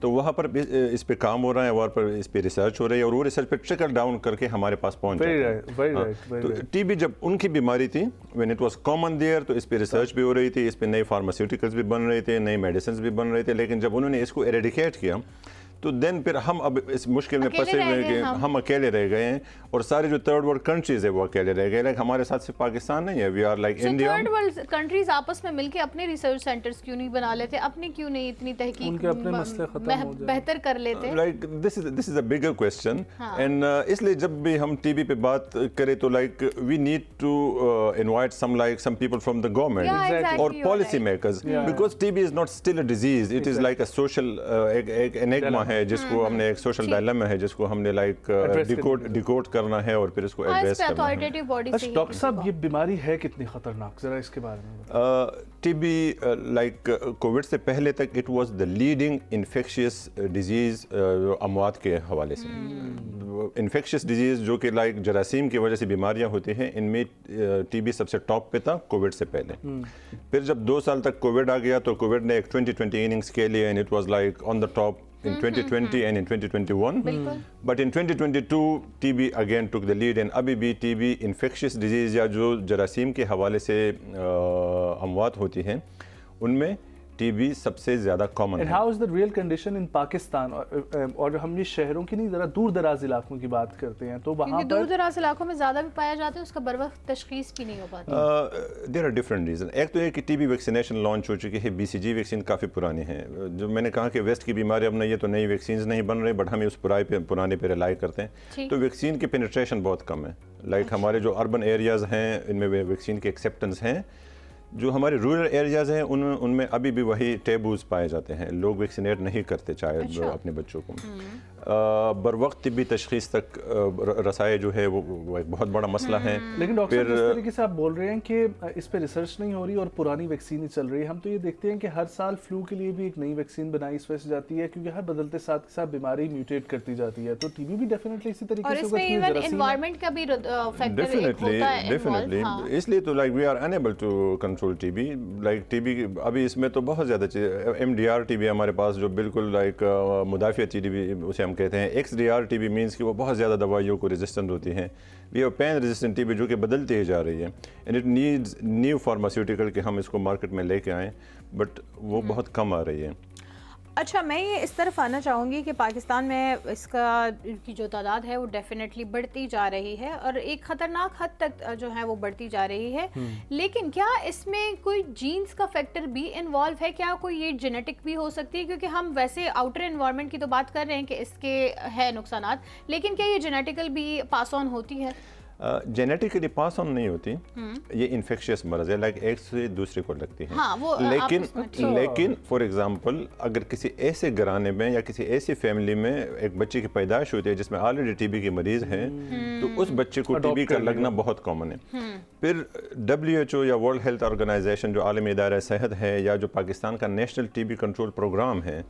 تو وہاں پر اس پہ کام ہو رہا ہے، وہاں پر اس پہ ریسرچ ہو رہی ہے اور وہ ریسرچ پہ ٹرکل ڈاؤن کر کے ہمارے پاس پہنچ جاتا ہے. تو TB جب ان کی بیماری تھی when it was common there, تو اس پہ ریسرچ بھی ہو رہی تھی، اس پہ نئے فارماسیوٹیکلس بھی بن رہے تھے، نئے میڈیسنز بھی بن رہے تھے. لیکن جب انہوں نے اس کو ایریڈیکیٹ کیا تو دین پھر ہم اب اس مشکل میں پھنسے ہوئے کہ ہم اکیلے رہ گئے ہیں اور سارے جو تھرڈ ورلڈ کنٹریز ہیں وہ اکیلے رہ گئے. ہمارے ساتھ صرف پاکستان نہیں ہے، we are India. Third world countries آپس میں مل کے اپنے ریسرچ سینٹرز کیوں نہیں بنا لیتے؟ اپنے کیوں نہیں اتنی تحقیق بہتر کر لیتے؟ دس از اے بگر کوسچن. اینڈ اس لیے جب بھی ہم TB پہ بات کریں تو we need to invite some people from the government اور policy makers, because TB is not still a disease, it is like a social ایک انیگما ہے جس کو ہم نے ایک سوشل ڈائلیما ہے جس کو ہم نے ڈیکوڈ کرنا ہے اور پھر اس کو ایڈریس کرنا ہے. ڈاکٹر صاحب یہ بیماری ہے کتنی خطرناک، ذرا اس کے بارے میں؟ TB کووڈ سے پہلے تک it was the leading infectious disease اموات کے حوالے سے. انفیکشیس ڈیزیز جو کہ جراثیم کی وجہ سے بیماریاں ہوتی ہیں، ان میں TB سب سے ٹاپ پہ تھا کووڈ سے پہلے. پھر جب 2 سال تک کووڈ آ گیا تو کووڈ نے ایک 2020 اننگس کے لیے، and it was on the top in 2020 and in 2021. But in 2022 TB again took the lead, and ابھی بھی TB infectious disease یا جو جراثیم کے حوالے سے اموات ہوتی ہیں ان میں TB سب سے زیادہ کامن ہے. And how is the real condition in Pakistan؟ اور ہم یہ شہروں کی نہیں، ذرا دور دراز علاقوں کی بات کرتے ہیں تو وہاں پر دور دراز علاقوں میں زیادہ بھی پایا جاتا ہے، اس کا بروقت تشخیص بھی نہیں ہو پاتی. There are different reason. ایک تو یہ کہ TB ویکسینیشن لانچ ہو چکی ہے. BCG ویکسین کافی پرانی ہے. جو میں نے کہا کہ ویسٹ کی بیماری اب نہیں ہے تو نئی ویکسینز نہیں بن رہی، بٹ ہم اس پرانے پہ ریلائی کرتے ہیں. تو ویکسین کی پینیٹریشن بہت کم ہے. ہمارے جو اربن ایریاز ہیں ان میں ویکسین کے ایکسیپٹنس ہیں. جو ہمارے رورل ایریاز ہیں ان میں ابھی بھی وہی ٹیبوز پائے جاتے ہیں، لوگ ویکسینیٹ نہیں کرتے چاہے اپنے بچوں کو. बर वक्त तिब्बी तशख़ीस तक रसाई जो है वो एक बहुत बड़ा मसला है। लेकिन डॉक्टर साहब, जिस तरीके से आप बोल रहे हैं कि इस पे रिसर्च नहीं हो रही और पुरानी वैक्सीन ही चल रही है, हम तो ये देखते हैं कि हर साल फ्लू के लिए भी एक नई वैक्सीन बनाई इस वजह से जाती है क्योंकि हर बदलते साथ के साथ बीमारी म्यूटेट करती जाती है, तो टीबी भी डेफिनेटली इसी तरीके और से इसमें इवन एनवायरनमेंट का भी फैक्टर एक होता है डेफिनेटली involved, हाँ। इसलिए तो like we are unable to control TB. Like TB अभी इसमें तो बहुत ज़्यादा MDR टीबी हमारे पास जो बिल्कुल लाइक मुदाफ़ियती टीबी उसे हम कहते हैं। XDR टीबी मीन्स कि वो बहुत ज़्यादा दवाइयों को रेजिस्टेंट होती हैं। We have pan resistant TB जो कि बदलती ही जा रही है and it needs new pharmaceutical कि हम इसको मार्केट में लेके आएँ, बट वो बहुत कम आ रही है। अच्छा, मैं ये इस तरफ आना चाहूँगी कि पाकिस्तान में इसका की जो तादाद है वो डेफिनेटली बढ़ती जा रही है और एक ख़तरनाक हद तक जो है वो बढ़ती जा रही है, लेकिन क्या इसमें कोई जीन्स का फैक्टर भी इन्वॉल्व है? क्या कोई ये जेनेटिक भी हो सकती है? क्योंकि हम वैसे आउटर एनवायरनमेंट की तो बात कर रहे हैं कि इसके है नुकसानात, लेकिन क्या ये जेनेटिकल भी पास ऑन होती है? जेनेटिकली पास ऑन नहीं होती, ये इन्फेक्शियस मर्ज है, लाइक एक से दूसरे को लगती है। हाँ, वो लेकिन फॉर एग्जांपल अगर किसी ऐसे घराने में या किसी ऐसी फैमिली में एक बच्चे की पैदाइश होती है जिसमें ऑलरेडी टीबी के मरीज हैं, तो उस बच्चे को टीबी का लगना बहुत कॉमन है। फिर WHO या वर्ल्ड हेल्थ ऑर्गेनाइजेशन जो आलमी इदारा सेहत है या जो पाकिस्तान का नेशनल टीबी कंट्रोल प्रोग्राम है,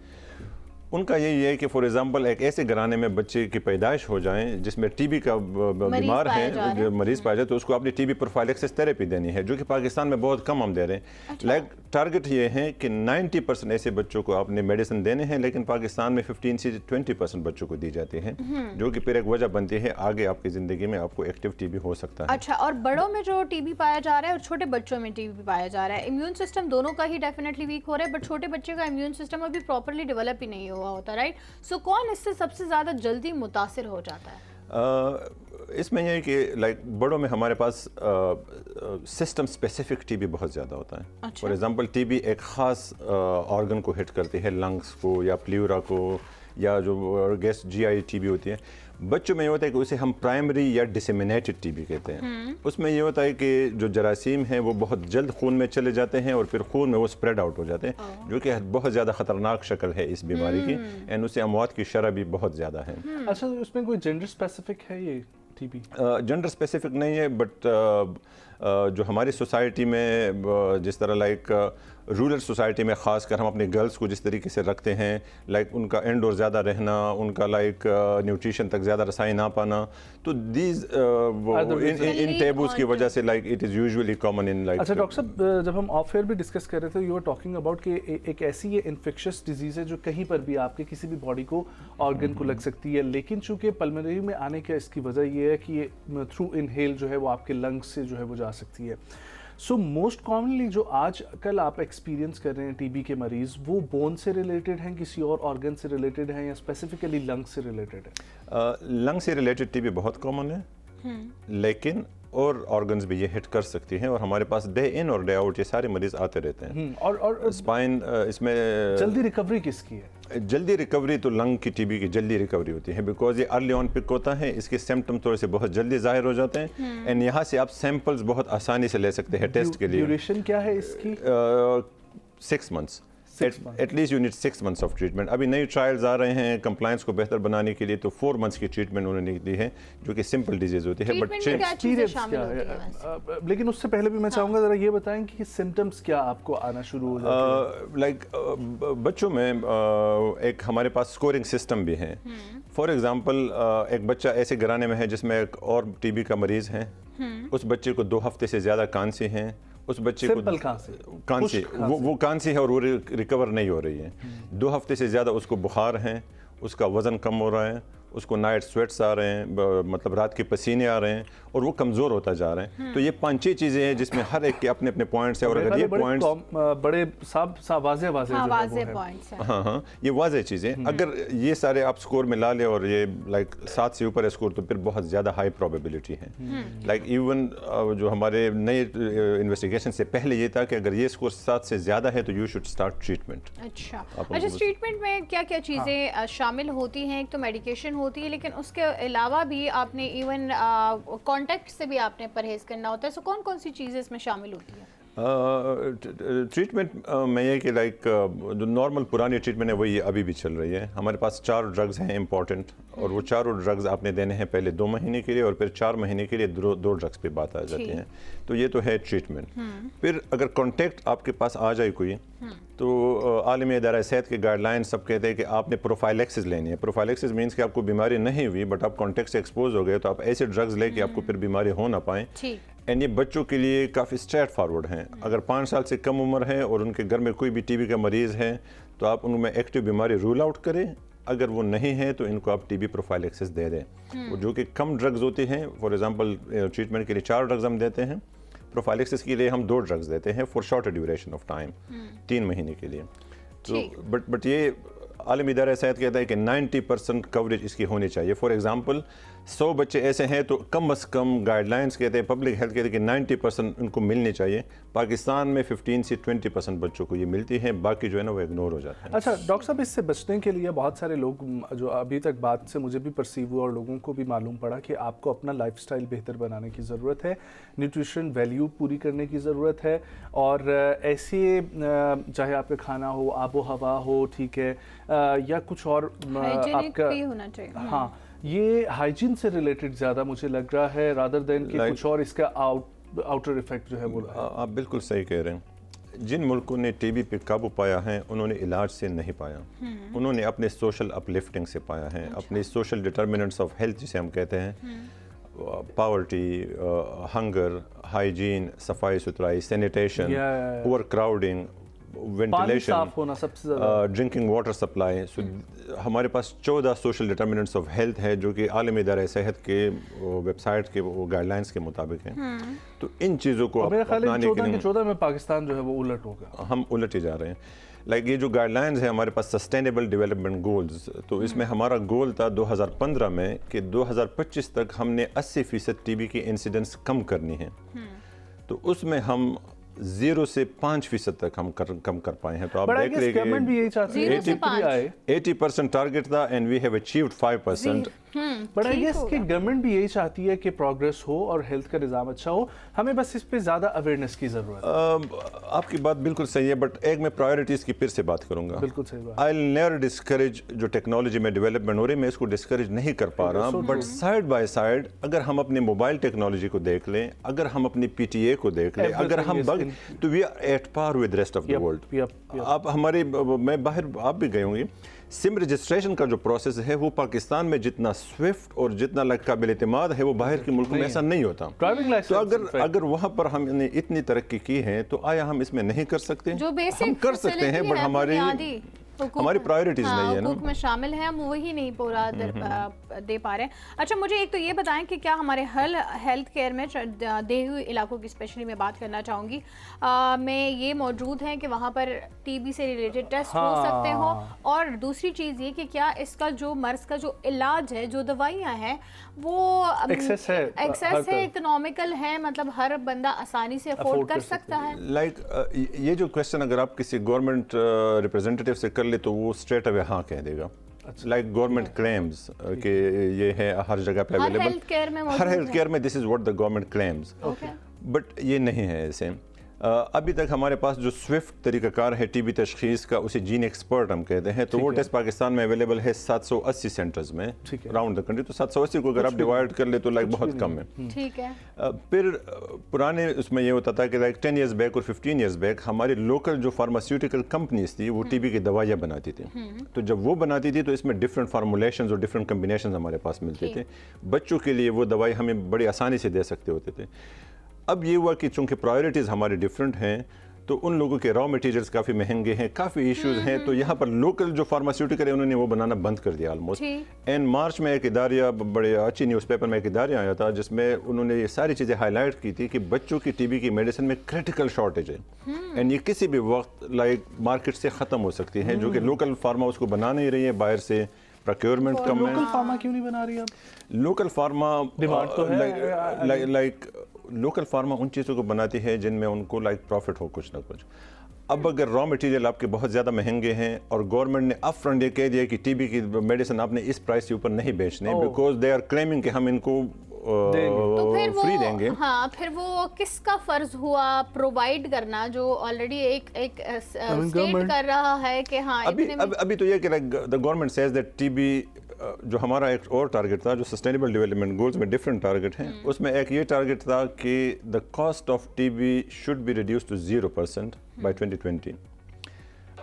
उनका यही है कि फॉर एग्जांपल एक ऐसे घराने में बच्चे की पैदाइश हो जाए जिसमें टीबी का बीमार है, मरीज पाया जाए, तो उसको अपनी टीबी प्रोफाइलेक्सिस थेरेपी देनी है, जो कि पाकिस्तान में बहुत कम हम दे रहे हैं। लाइक टारगेट ये है कि 90% ऐसे बच्चों को आपने मेडिसिन देने हैं, लेकिन पाकिस्तान में 15 से 20% बच्चों को दी जाती है, जो कि फिर एक वजह बनती है आगे आपकी ज़िंदगी में आपको एक्टिव टीबी हो सकता है। अच्छा, और बड़ों में जो टीबी पाया जा रहा है और छोटे बच्चों में टीबी पाया जा रहा है, इम्यून सिस्टम दोनों का ही डेफिनेटली वीक हो रहा है, बट छोटे बच्चे का इम्यून सिस्टम अभी प्रॉपर्ली डेवलप ही नहीं हुआ होता, राइट? सो कौन इससे सबसे ज़्यादा जल्दी मुतासिर हो जाता है? इसमें यह है कि लाइक बड़ों में हमारे पास सिस्टम स्पेसिफिक टीबी बहुत ज़्यादा होता है। फॉर एग्जांपल टीबी एक ख़ास ऑर्गन को हिट करती है, लंग्स को या प्ल्यूरा को, या जो गैस GI टीबी होती है। बच्चों में ये होता है कि उसे हम प्राइमरी या डिसेमिनेटेड टीबी कहते हैं। उसमें ये होता है कि जो जरासीम हैं वो बहुत जल्द खून में चले जाते हैं और फिर खून में वो स्प्रेड आउट हो जाते हैं, जो कि बहुत ज़्यादा ख़तरनाक शक्ल है इस बीमारी की, एंड उससे अमवात की शरह भी बहुत ज़्यादा है। अच्छा, तो उसमें कोई जेंडर स्पेसिफिक है ये टीबी? जेंडर स्पेसिफिक नहीं है, बट जो हमारी सोसाइटी में जिस तरह लाइक रूरल सोसाइटी में ख़ासकर हम अपने गर्ल्स को जिस तरीके से रखते हैं, लाइक उनका इंडोर ज़्यादा रहना, उनका लाइक न्यूट्रिशन तक ज़्यादा रसाई ना पाना, तो दीज इन टेबूज की वजह से like it is usually common in like. अच्छा डॉक्टर साहब, जब हम ऑफ एयर भी डिस्कस कर रहे थे, यू आर टॉकिंग अबाउट कि एक ऐसी ये इन्फेक्शियस डिजीज़ है जो कहीं पर भी आपके किसी भी बॉडी को ऑर्गन को लग सकती है, लेकिन चूंकि पल्मोनरी में आने का इसकी वजह ये है कि ये थ्रू इनहेल जो है वो आपके लंग्स से जो है वो जा सकती है। सो मोस्ट कॉमनली जो आज कल आप एक्सपीरियंस कर रहे हैं टीबी के मरीज़, वो बोन से रिलेटेड हैं, किसी और ऑर्गन से रिलेटेड हैं, या स्पेसिफिकली लंग से रिलेटेड है? लंग से रिलेटेड टीबी बहुत कॉमन है, लेकिन और ऑर्गन्स भी ये हिट कर सकती हैं, और हमारे पास डे इन और डे आउट ये सारे मरीज आते रहते हैं। और स्पाइन इसमें जल्दी रिकवरी किसकी है? जल्दी रिकवरी तो लंग की टीबी की जल्दी रिकवरी होती है, बिकॉज ये अर्ली ऑन पिक होता है, इसके सिम्टम थोड़े से बहुत जल्दी जाहिर हो जाते हैं, एंड यहाँ से आप सैंपल्स बहुत आसानी से ले सकते हैं टेस्ट के लिए। ड्यूरेशन क्या है इसकी? 6 months at least you need 6 months of treatment. अभी नई ट्रायल्स आ रहे हैं कंप्लायंस को बेहतर बनाने के लिए, तो 4 months की ट्रीटमेंट उन्होंने दी है, जो कि सिंपल डिजीज होती है, बट एक्सपीरियंस क्या है? लेकिन उससे पहले भी मैं चाहूँगा ज़रा ये बताएं कि सिम्टम्स क्या आपको आना शुरू हो जाते हैं? लाइक बच्चों में एक हमारे पास स्कोरिंग सिस्टम भी है। फॉर एग्जांपल एक बच्चा ऐसे घराने में है जिसमें एक और टीबी का मरीज़ है, उस बच्चे को 2 हफ्ते से ज़्यादा खांसी है, उस बच्चे को खांसी वो खांसी है और वो रिकवर नहीं हो रही है, 2 हफ्ते से ज़्यादा उसको बुखार है, उसका वज़न कम हो रहा है, उसको नाइट स्वेट्स आ रहे हैं, मतलब रात के पसीने आ रहे हैं, और वो कमज़ोर होता जा रहे हैं। तो ये 5-6 चीज़ें हैं जिसमें हर एक के अपने अपने पॉइंट्स हैं, और अगर ये पॉइंट्स बड़े वाज़ेह पॉइंट्स हैं, हाँ ये वाज़ेह चीज़ें, अगर ये सारे आप स्कोर में ला ले और ये लाइक 7 से ऊपर है स्कोर, तो फिर बहुत ज़्यादा हाई प्रोबेबिलिटी है। लाइक इवन जो हमारे नए इन्वेस्टिगेशन से पहले ये था कि अगर ये स्कोर 7 से ज़्यादा है तो यू शुड स्टार्ट ट्रीटमेंट। अच्छा, ट्रीटमेंट में क्या क्या चीज़ें शामिल होती हैं? एक तो मेडिकेशन होती है, लेकिन उसके अलावा भी आपने इवन कांटेक्ट से भी आपने परहेज करना होता है, सो कौन कौन सी चीज़ें इसमें शामिल होती हैं? ट्रीटमेंट में ये कि लाइक जो नॉर्मल पुरानी ट्रीटमेंट है वही अभी भी चल रही है. हमारे पास 4 ड्रग्स हैं इंपॉर्टेंट, और वो चारों ड्रग्स आपने देने हैं पहले 2 महीने के लिए, और फिर 4 महीने के लिए 2 ड्रग्स पे बात आ जाती है. तो ये तो है ट्रीटमेंट. फिर अगर कॉन्टेक्ट आपके पास आ जाए कोई, तो आलमी इदारा सेहत के गाइडलाइन सब कहते हैं कि आपने प्रोफाइलेक्सिस लेनी है. प्रोफाइलेक्सिस मीन्स कि आपको बीमारी नहीं हुई बट आप कॉन्टेक्ट से एक्सपोज हो गए, तो आप ऐसे ड्रग्स लें कि आपको फिर बीमारी हो ना पाए. एंड ये बच्चों के लिए काफ़ी स्ट्रेट फॉरवर्ड हैं. अगर 5 साल से कम उम्र है और उनके घर में कोई भी टीबी का मरीज़ है, तो आप उनमें एक्टिव बीमारी रूल आउट करें. अगर वो नहीं है तो इनको आप टीबी प्रोफाइलेक्सिस दे दें. जो कि कम ड्रग्स होती हैं, फॉर एग्जांपल ट्रीटमेंट के लिए 4 ड्रग्स हम देते हैं, प्रोफाइलेक्सिस के लिए हम 2 ड्रग्स देते हैं for shorter duration of time, 3 महीने के लिए. तो बट ये आलमी इदारा सेहत कहता है कि 90% कवरेज इसकी होनी चाहिए. फॉर एग्जांपल 100 बच्चे ऐसे हैं तो कम से कम गाइडलाइंस कहते हैं, पब्लिक हेल्थ कहते हैं कि 90% उनको मिलनी चाहिए. पाकिस्तान में 15 से 20% बच्चों को ये मिलती है, बाकी जो है ना वो इग्नोर हो जाते हैं. अच्छा डॉक्टर साहब, इससे बचने के लिए बहुत सारे लोग, जो अभी तक बात से मुझे भी परसीव हुआ और लोगों को भी मालूम पड़ा कि आपको अपना लाइफस्टाइल बेहतर बनाने की ज़रूरत है, न्यूट्रिशन वैल्यू पूरी करने की ज़रूरत है, और ऐसे चाहे आपका खाना हो, आबो हवा हो, ठीक है, या कुछ और आपका भी होना चाहिए. हाँ, ये हाइजीन से रिलेटेड ज़्यादा मुझे लग रहा है, रादर देन कि कुछ और इसका आउटर इफेक्ट जो है वो. आप बिल्कुल सही कह रहे हैं. जिन मुल्कों ने टीबी पे काबू पाया है उन्होंने इलाज से नहीं पाया, उन्होंने अपने सोशल अपलिफ्टिंग से पाया है. अपने सोशल डिटर्मिनेंट्स ऑफ हेल्थ जिसे हम कहते हैं, पावर्टी, हंगर, हाइजीन, सफाई सुथराई, sanitation, over crowding, ventilation, drinking water supply. हमारे पास 14 सोशल डिटर्मिनेंट्स ऑफ हेल्थ है जो कि आलमी इदारा सेहत के वेबसाइट के गाइडलाइंस के मुताबिक हैं. तो इन चीज़ों को अपनाने के लिए 14 में पाकिस्तान जो है वो उलट होगा, हम उलट ही जा रहे हैं. लाइक ये जो गाइडलाइंस है हमारे पास सस्टेनेबल डेवलपमेंट गोल्स, तो इसमें हमारा गोल था 2015 में कि 2025 तक हमने 80% टीबी की इंसिडेंस कम करनी है. तो उसमें हम 0 से 5% तक हम कम कर पाए हैं. तो आप देख रहे गवर्नमेंट भी यही चाहती है. 80% टारगेट था and we have achieved 5%. But I guess कि गवर्नमेंट भी यही चाहती है कि प्रोग्रेस हो और हेल्थ का निज़ाम अच्छा हो. हमें बस इस पे ज़्यादा अवेयरनेस की ज़रूरत है. आपकी बात बिल्कुल सही है, बट एक मैं प्रायोरिटीज़ की फिर से बात करूंगा. बिल्कुल सही बात. आई विल नेवर डिस्करेज जो टेक्नोलॉजी में डेवलपमेंट हो रही है, मैं इसको डिस्करेज नहीं कर पा रहा. बट साइड बाय साइड अगर हम अपने मोबाइल टेक्नोलॉजी को देख लें, अगर हम अपनी PTA को देख लें, अगर हम तो we are at par with rest of the world. आप हमारे, मैं बाहर आप भी गए होंगे, सिम रजिस्ट्रेशन का जो प्रोसेस है वो पाकिस्तान में जितना स्विफ्ट और जितना काबिल एतमाद है वो बाहर के मुल्कों में ऐसा नहीं होता. तो अगर वहाँ पर हमने इतनी तरक्की की है तो आया हम इसमें नहीं कर सकते? हम कर सकते हैं, बट हमारी प्रायोरिटीज नहीं है ना, में शामिल है, हम वही नहीं पूरा दे पा रहे हैं. अच्छा मुझे एक तो ये बताएं कि क्या हमारे हेल्थ केयर में देही हुए इलाकों की स्पेशली मैं बात करना चाहूँगी, में ये मौजूद हैं कि वहाँ पर टीबी से रिलेटेड टेस्ट हो सकते हो, और दूसरी चीज़ ये कि क्या इसका जो मर्ज का जो इलाज है, जो दवाइयाँ हैं वो एक्सेस है, इकोनॉमिकल है, मतलब हर बंदा आसानी से अफोर्ड कर सकता है. ये जो क्वेश्चन अगर आप किसी गवर्नमेंट रिप्रेजेंटेटिव से कर ले तो वो स्ट्रेट अवे हाँ कह देगा. लाइक गवर्नमेंट क्लेम्स कि ये है हर जगह पे अवेलेबल, हर हेल्थ केयर में this is what the government claims. But ये नहीं है ऐसे. अभी तक हमारे पास जो स्विफ्ट तरीक़ाकार है टीबी तशखीस का, उसे जीन एक्सपर्ट हम कहते हैं, तो वो टेस्ट पाकिस्तान में अवेलेबल है 780 सेंटर्स में अराउंड द कंट्री. तो 780 को अगर आप डिवाइड कर ले तो लाइक बहुत कम है. ठीक है. फिर पुराने उसमें ये होता था कि लाइक 10 ईयर्स बैक और 15 ईयर्स बैक हमारी लोकल जो फार्मास्यूटिकल कंपनीज थी वो टीबी की दवाइयाँ बनाती थी. तो जब वो बनाती थी तो इसमें डिफरेंट फार्मूलेशंस और डिफरेंट कम्बिनेशंस हमारे पास मिलते थे. बच्चों के लिए वो दवाई हमें बड़ी आसानी से दे सकते होते थे. अब ये हुआ कि चूंकि प्रायोरिटीज़ हमारे डिफरेंट हैं तो उन लोगों के रॉ मटेरियल्स काफ़ी महंगे हैं, काफ़ी इश्यूज हैं, तो यहाँ पर लोकल जो फार्मास्यूटिकल है उन्होंने वो बनाना बंद कर दिया ऑलमोस्ट. एंड मार्च में एक इदारिया, बड़े अच्छी न्यूज़पेपर में एक इदारिया आया था जिसमें उन्होंने ये सारी चीज़ें हाईलाइट की थी कि बच्चों की टीबी की मेडिसिन में क्रिटिकल शॉर्टेज है एंड ये किसी भी वक्त लाइक मार्केट से ख़त्म हो सकती है, जो कि लोकल फार्मा उसको बना नहीं रही है, बाहर से प्रोक्योरमेंट कम है. लोकल फार्मा क्यों नहीं बना रही है? लोकल फार्मा डिमांड तो है, लाइक लोकल फार्मा उन चीज़ों को बनाती है जिनमें उनको लाइक प्रॉफिट हो कुछ ना कुछ. अब अगर रॉ मटेरियल आपके बहुत ज़्यादा महंगे हैं और गवर्नमेंट ने अप फ्रंट ये कह दिया कि टीबी की मेडिसिन आपने इस प्राइस के ऊपर नहीं बेचने, बिकॉज दे आर क्लेमिंग कि हम इनको तो फिर फ्री देंगे। हाँ, फिर वो किसका फर्ज हुआ प्रोवाइड करना, जो ऑलरेडी एक स्टेट कर रहा है कि हाँ अभी तो ये कि the government says that TB, जो हमारा एक और टारगेट था, जो सस्टेनेबल डेवलपमेंट गोल्स में डिफरेंट टारगेट हैं, उसमें एक ये टारगेट था कि the cost of TB should be reduce to 0% by 2020।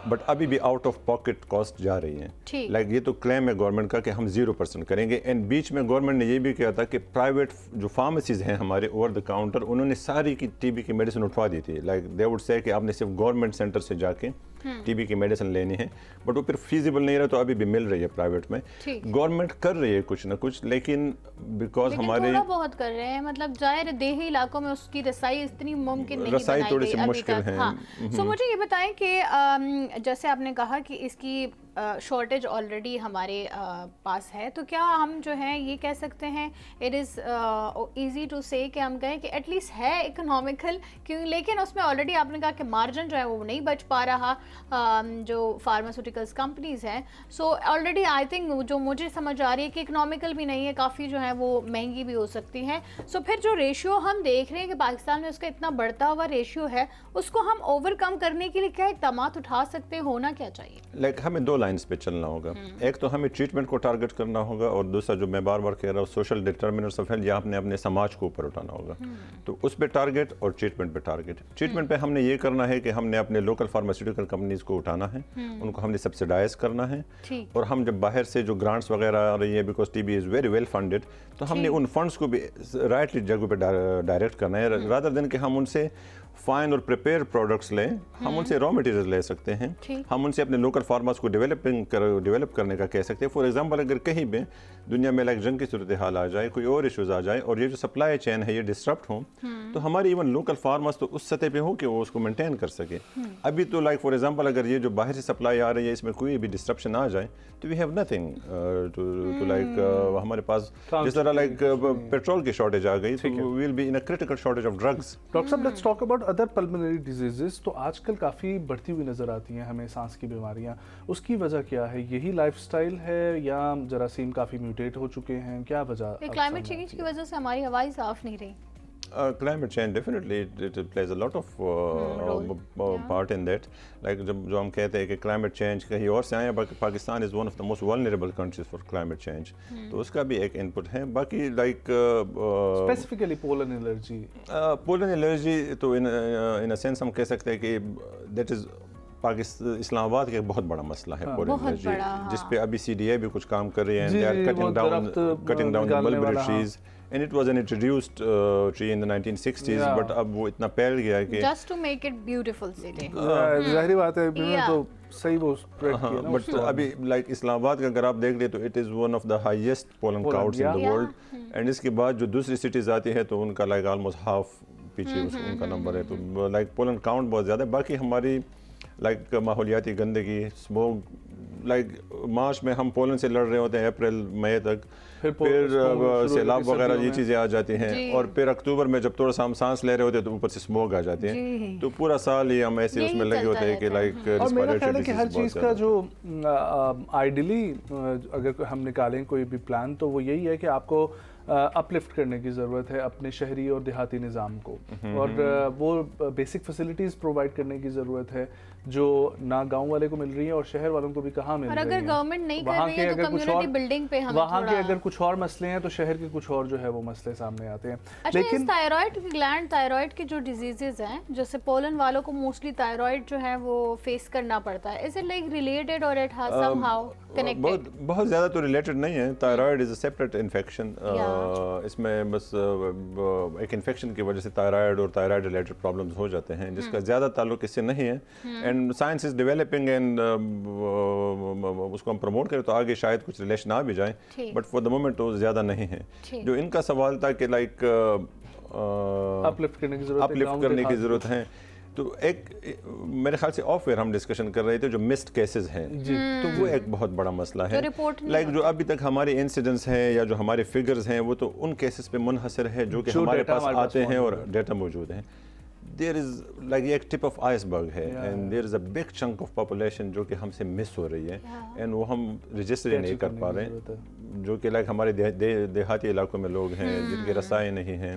But अभी भी आउट ऑफ पॉकेट कॉस्ट जा रही है। लाइक ये तो क्लेम है गवर्नमेंट का कि हम 0% करेंगे। एंड बीच में गवर्नमेंट ने ये भी किया था कि प्राइवेट जो फार्मेसीज हैं हमारे ओवर द काउंटर, उन्होंने सारी की टीबी की मेडिसिन उठवा दी थी। लाइक दे वुड से कि आपने सिर्फ गवर्नमेंट सेंटर से जाके टीबी की मेडिसिन लेनी है, बट वो फिर फीजिबल नहीं रहा, तो अभी भी मिल रही है प्राइवेट में। गवर्नमेंट कर रही है कुछ ना कुछ, लेकिन बिकॉज हमारे थोड़ा बहुत कर रहे हैं, मतलब जाहिर देही इलाकों में उसकी रसाई इतनी मुमकिन नहीं रसाई बनाई थोड़ी गई सी अभी मुश्किल तक। है। हाँ। सो मुझे ये बताएं कि जैसे आपने कहा कि इसकी शॉर्टेज ऑलरेडी हमारे पास है, तो क्या हम जो है ये कह सकते हैं इट इज़ ईजी टू से कि हम कहें कि एटलीस्ट है इकोनॉमिकल, क्यों, लेकिन उसमें ऑलरेडी आपने कहा कि मार्जिन जो है वो नहीं बच पा रहा जो फार्मास्यूटिकल्स कंपनीज हैं। सो ऑलरेडी आई थिंक जो मुझे समझ आ रही है कि इकोनॉमिकल भी नहीं है, काफ़ी जो है वो महंगी भी हो सकती हैं। सो फिर जो रेशियो हम देख रहे हैं कि पाकिस्तान में उसका इतना बढ़ता हुआ रेशियो है, उसको हम ओवरकम करने के लिए क्या इक़दाम उठा सकते हैं, होना क्या चाहिए? लाइक हमें दो लाइन्स पे चलना होगा। एक तो हमें ट्रीटमेंट को टारगेट करना होगा, और दूसरा जो मैं बार बार कह रहा हूँ सोशल डिटर्मिनेंट्स ऑफ हेल्थ, या आपने अपने समाज को ऊपर उठाना होगा। तो उस पे टारगेट और ट्रीटमेंट पे टारगेट। ट्रीटमेंट पे हमने ये करना है कि हमने अपने लोकल फार्मास्यूटिकल कंपनीज को उठाना है, उनको हमने सब्सिडाइज करना है, और हम जब बाहर से जो ग्रांट्स वगैरह आ रही है, because TB is very well funded, तो हमने उन फंड्स को भी राइटली जगह पे डायरेक्ट करना है, रादर देन कि हम उनसे फाइन और प्रिपेयर प्रोडक्ट्स लें। हम उनसे रॉ मटेरियल ले सकते हैं, हम उनसे अपने लोकल फार्मर्स को डेवलप करने का कह सकते हैं। फॉर एग्जांपल, अगर कहीं भी दुनिया में लाइक जंग की सूरत हाल आ जाए, कोई और इश्यूज आ जाए, और ये जो सप्लाई चेन है ये डिस्टर्प्ट हो, तो हमारी इवन लोकल फार्मर्स तो उस सतह पे हो कि वो उसको मेंटेन कर सके। अभी तो लाइक फॉर एग्जांपल, अगर ये जो बाहर से सप्लाई आ रही है इसमें कोई भी डिस्ट्रप्शन आ जाए, तो we have nothing to like हमारे पास जिस तरह लाइक पेट्रोल की शॉर्टेज आ गई, तो we will be in a critical shortage of drugs. Doctor sahib, let's talk about other pulmonary diseases. तो आजकल काफ़ी बढ़ती हुई नज़र आती हैं हमें सांस की बीमारियां, उसकी वजह क्या है? यही लाइफस्टाइल है या जरासीम काफ़ी म्यूटेट हो चुके हैं? क्या वजह? क्लाइमेट चेंज की वजह से हमारी हवाएं साफ नहीं रही। Climate change definitely it plays a lot of part in that. Like जो हम कहते हैं कि climate change कहीं और से आए, Pakistan is one of the most vulnerable countries for climate change, तो उसका भी एक input है। बाकी like specifically pollen allergy, pollen allergy तो in a sense हम कह सकते हैं कि that is पाकिस्तान इस्लामाबाद का एक बहुत बड़ा मसला है pollen allergy, जिस पे अभी CDA भी कुछ काम कर रही है, they are cutting down the mulberry trees. And it was an introduced tree in the 1960s, but अब वो इतना फैल गया है कि just to make it beautiful city. ज़ाहिर बात है, तो सही वो स्प्रेड किया ना। बट अभी लाइक इस्लामाबाद का अगर आप देख ले तो it is one of the highest pollen counts in the world, and इसके बाद जो दूसरी सिटीज़ आती है तो उनका लाइक ऑलमोस्ट हाफ पीछे उनका नंबर है। तो लाइक पोलन काउंट बहुत ज़्यादा है। बाकी हमारी लाइक माहौलियाती गंदगी, स्मोक, लाइक मार्च में हम पोलन से लड़ रहे होते हैं अप्रैल मई तक, फिर सैलाब वगैरह ये चीज़ें आ जाती हैं, और फिर अक्टूबर में जब थोड़ा सा हम सांस ले रहे होते हैं तो ऊपर से स्मोक आ जाती है। तो पूरा साल ही हम ऐसे उसमें लगे होते हैं कि लाइक और मेरा ख्याल है कि हर चीज़ का जो आइडियली अगर हम निकालें कोई भी प्लान, तो वो यही है कि आपको अपलिफ्ट करने की ज़रूरत है अपने शहरी और देहाती निज़ाम को, और वो बेसिक फैसिलिटीज़ प्रोवाइड करने की ज़रूरत है जो ना गांव वाले को मिल रही है और शहर वालों को भी कहाँ मिल रही है। और अगर गवर्नमेंट नहीं कर रही है तो कम्युनिटी बिल्डिंग पे हमें वहाँ के अगर कुछ और मसले हैं तो शहर के कुछ और जो है वो मसले सामने आते हैं। अच्छा, लेकिन थायराइड ग्लैंड, थायराइड के जो डिजीजेज हैं, जैसे पोलन वालों को मोस्टली थायराइड जो है वो फेस करना पड़ता है, इज इट लाइक रिलेटेड और इट हैज समहाउ कनेक्टेड? बहुत ज़्यादा तो रिलेटेड नहीं है। Thyroid is a separate infection, इसमें बस एक इन्फेक्शन की वजह से थायराइड और थायराइड रिलेटेड प्रॉब्लम्स हो जाते हैं, जिसका ज़्यादा ताल्लुक इससे नहीं है। And science is developing, and उसको हम प्रमोट करें तो आगे शायद कुछ रिलेशन आ भी जाए, बट फॉर द मोमेंट तो ज़्यादा नहीं है। जो इनका सवाल था कि लाइक अपलिफ्ट करने की ज़रूरत है, तो एक मेरे ख्याल से ऑफ एयर हम डिस्कशन कर रहे थे जो मिस्ड केसेस हैं, तो वो एक बहुत बड़ा मसला है। लाइक जो अभी तक हमारे इंसिडेंट्स हैं या जो हमारे फिगर्स हैं वो तो उन केसेस पे मुनहसर है जो कि हमारे पास आते हैं और डेटा मौजूद हैं। دیر از لائک یہ ایک ٹپ آف آئس برگ ہے and there is a big chunk of population جو کہ ہم سے مس ہو رہی ہے اینڈ وہ ہم رجسٹر ہی نہیں کر پا رہے ہیں, جو کہ لائک ہمارے دیہاتی علاقوں میں لوگ ہیں جن کے رسائے نہیں ہیں,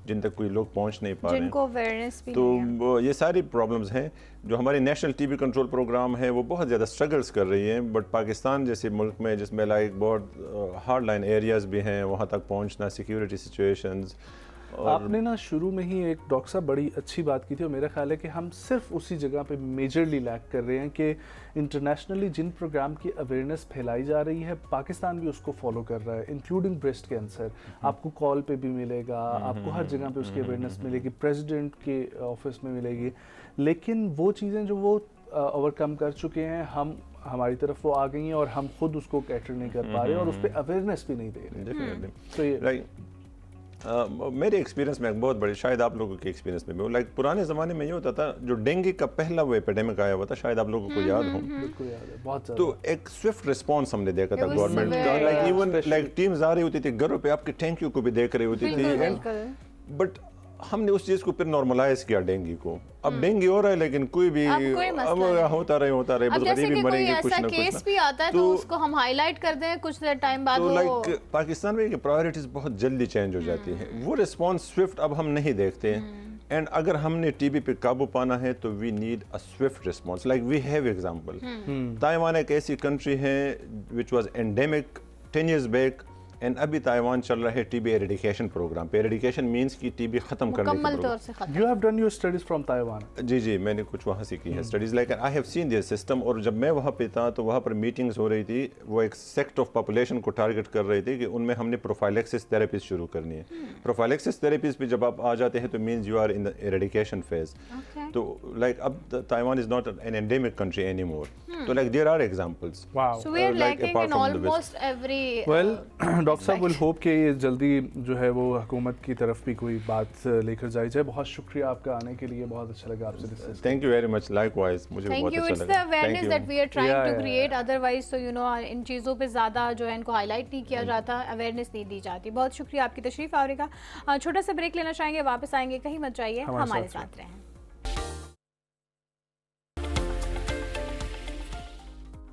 جن تک کوئی لوگ پہنچ نہیں پا رہے جن کو اویئرنیس بھی تو یہ ساری پرابلمز ہیں. جو ہماری national T B control programme ہے وہ بہت زیادہ اسٹرگلس کر رہی ہیں, بٹ پاکستان جیسے ملک میں جس میں لائک بہت ہارڈ لائن ایریاز بھی ہیں, وہاں تک پہنچنا, سیکیورٹی سچویشنز. آپ نے نا شروع میں ہی ایک ڈاکٹر صاحب بڑی اچھی بات کی تھی, اور میرا خیال ہے کہ ہم صرف اسی جگہ پہ میجرلی لیک کر رہے ہیں کہ انٹرنیشنلی جن پروگرام کی اویئرنیس پھیلائی جا رہی ہے پاکستان بھی اس کو فالو کر رہا ہے, انکلوڈنگ بریسٹ کینسر. آپ کو کال پہ بھی ملے گا, آپ کو ہر جگہ پہ اس کی اویئرنیس ملے گی, پریزیڈنٹ کے آفس میں ملے گی, لیکن وہ چیزیں جو وہ اوور کم کر چکے ہیں, ہماری طرف وہ آ گئی ہیں اور ہم خود اس کو کیٹر نہیں کر پا رہے اور اس پہ اویئرنیس بھی نہیں دے رہے. تو یہ میرے ایکسپیرینس میں بہت بڑی, شاید آپ لوگوں کے ایکسپیرینس میں بھی, لائک پرانے زمانے میں یہ ہوتا تھا جو ڈینگی کا پہلا وہ ایپیڈیمک آیا ہوا تھا, شاید آپ لوگوں کو یاد ہو, بالکل یاد ہے, بہت زیادہ. تو ایک سوئفٹ رسپانس ہم نے دیکھا تھا گورنمنٹ کا, لائک ایون لائک ٹیمز آ رہی ہوتی تھی گھروں پہ, آپ کے ٹینکیوں کو بھی دیکھ رہی ہوتی تھی, بٹ ہم نے اس چیز کو پھر نارملائز کیا ڈینگی کو. اب ڈینگی ہو رہا ہے لیکن کوئی بھی ہوتا رہے بس غریبی مریں گے کچھ نہ کچھ. کیس بھی آتا ہے تو اس کو ہم ہائی لائٹ کر دیں, کچھ ٹائم بعد تو لائک پاکستان میں پرائیورٹیز بہت جلدی چینج ہو جاتی ہیں, وہ رسپانس سوئفٹ اب ہم نہیں دیکھتے ہیں. اینڈ اگر ہم نے ٹی بی پہ قابو پانا ہے تو we need a swift response. Like we have example, Taiwan ایک ایسی کنٹری ہے which was endemic 10 years back, and ابھی تائیوان چل رہا ہے ٹی بی ایریڈیکیشن پروگرام پہ. ایریڈیکیشن مینس کی ٹی بی ختم کرنے مکمل طور سے ختم. You have done your studies from Taiwan. جی میں نے کچھ وہاں سے کی ہے studies, like I have seen their system. اور جب میں وہاں پہ تھا تو وہاں پر میٹنگز ہو رہی تھی, وہ ایک سیکٹ آف پاپولیشن کو ٹارگٹ کر رہی تھی کہ ان میں ہم نے پروفائلیکسس تھراپیز شروع کرنی ہے. پروفائلیکسس تھراپیز پہ جب آپ آ جاتے ہیں تو means you are in the eradication phase. تو لائک اب Taiwan is not an endemic country any more. تو like there are examples. So we are lacking in almost every well doctor sahib will hope کہ یہ جلدی جو ہے وہ حکومت کی طرف بھی کوئی بات لے کر جائی جائے. بہت شکریہ آپ کا آنے کے لیے, بہت اچھا لگا آپ سے discuss. Thank you very much, like wise مجھے بہت اچھا لگا. It's the awareness that we are trying to create, otherwise so you know ان چیزوں پہ زیادہ جو ہے ان کو ہائی لائٹ نہیں کیا جاتا, اویئرنیس نہیں دی جاتی. بہت شکریہ آپ کی تشریف آوری کا. چھوٹا سا بریک لینا چاہیں گے, واپس آئیں گے, کہیں مت جائیے, ہمارے ساتھ رہیں.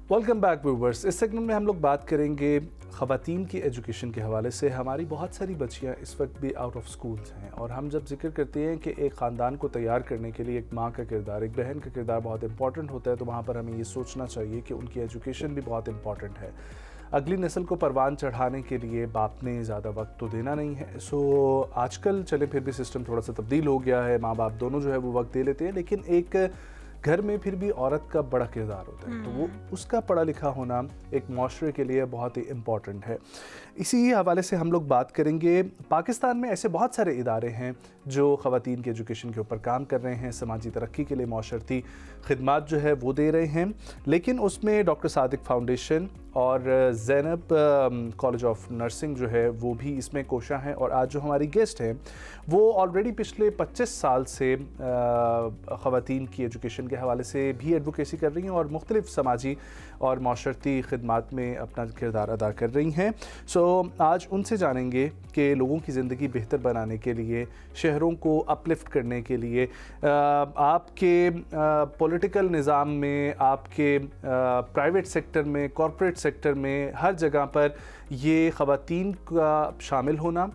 Welcome back viewers. اس سیگمنٹ میں ہم لوگ بات کریں گے خواتین کی ایجوکیشن کے حوالے سے. ہماری بہت ساری بچیاں اس وقت بھی آؤٹ آف سکولز ہیں, اور ہم جب ذکر کرتے ہیں کہ ایک خاندان کو تیار کرنے کے لیے ایک ماں کا کردار, ایک بہن کا کردار بہت امپورٹنٹ ہوتا ہے, تو وہاں پر ہمیں یہ سوچنا چاہیے کہ ان کی ایجوکیشن بھی بہت امپورٹنٹ ہے. اگلی نسل کو پروان چڑھانے کے لیے باپ نے زیادہ وقت تو دینا نہیں ہے. سو آج کل چلے پھر بھی سسٹم تھوڑا سا تبدیل ہو گیا ہے, ماں باپ دونوں جو ہے وہ وقت دے لیتے ہیں, لیکن ایک گھر میں پھر بھی عورت کا بڑا کردار ہوتا ہے, تو وہ اس کا پڑھا لکھا ہونا ایک معاشرے کے لیے بہت ہی امپورٹنٹ ہے. اسی حوالے سے ہم لوگ بات کریں گے, پاکستان میں ایسے بہت سارے ادارے ہیں جو خواتین کی ایجوکیشن کے اوپر کام کر رہے ہیں, سماجی ترقی کے لیے معاشرتی خدمات جو ہے وہ دے رہے ہیں, لیکن اس میں ڈاکٹر صادق فاؤنڈیشن اور زینب کالج آف نرسنگ جو ہے وہ بھی اس میں کوشاں ہیں. اور آج جو ہماری گیسٹ ہیں وہ آلریڈی پچھلے 25 سال سے خواتین کی ایجوکیشن کے حوالے سے بھی ایڈوکیسی کر رہی ہیں اور مختلف سماجی اور معاشرتی خدمات میں اپنا کردار ادا کر رہی ہیں. سو آج ان سے جانیں گے کہ لوگوں کی زندگی بہتر بنانے کے لیے, شہروں کو اپلفٹ کرنے کے لیے, آپ کے پولیٹیکل نظام میں, آپ کے پرائیویٹ سیکٹر میں, کارپوریٹ سیکٹر میں, ہر جگہ پر یہ خواتین کا شامل ہونا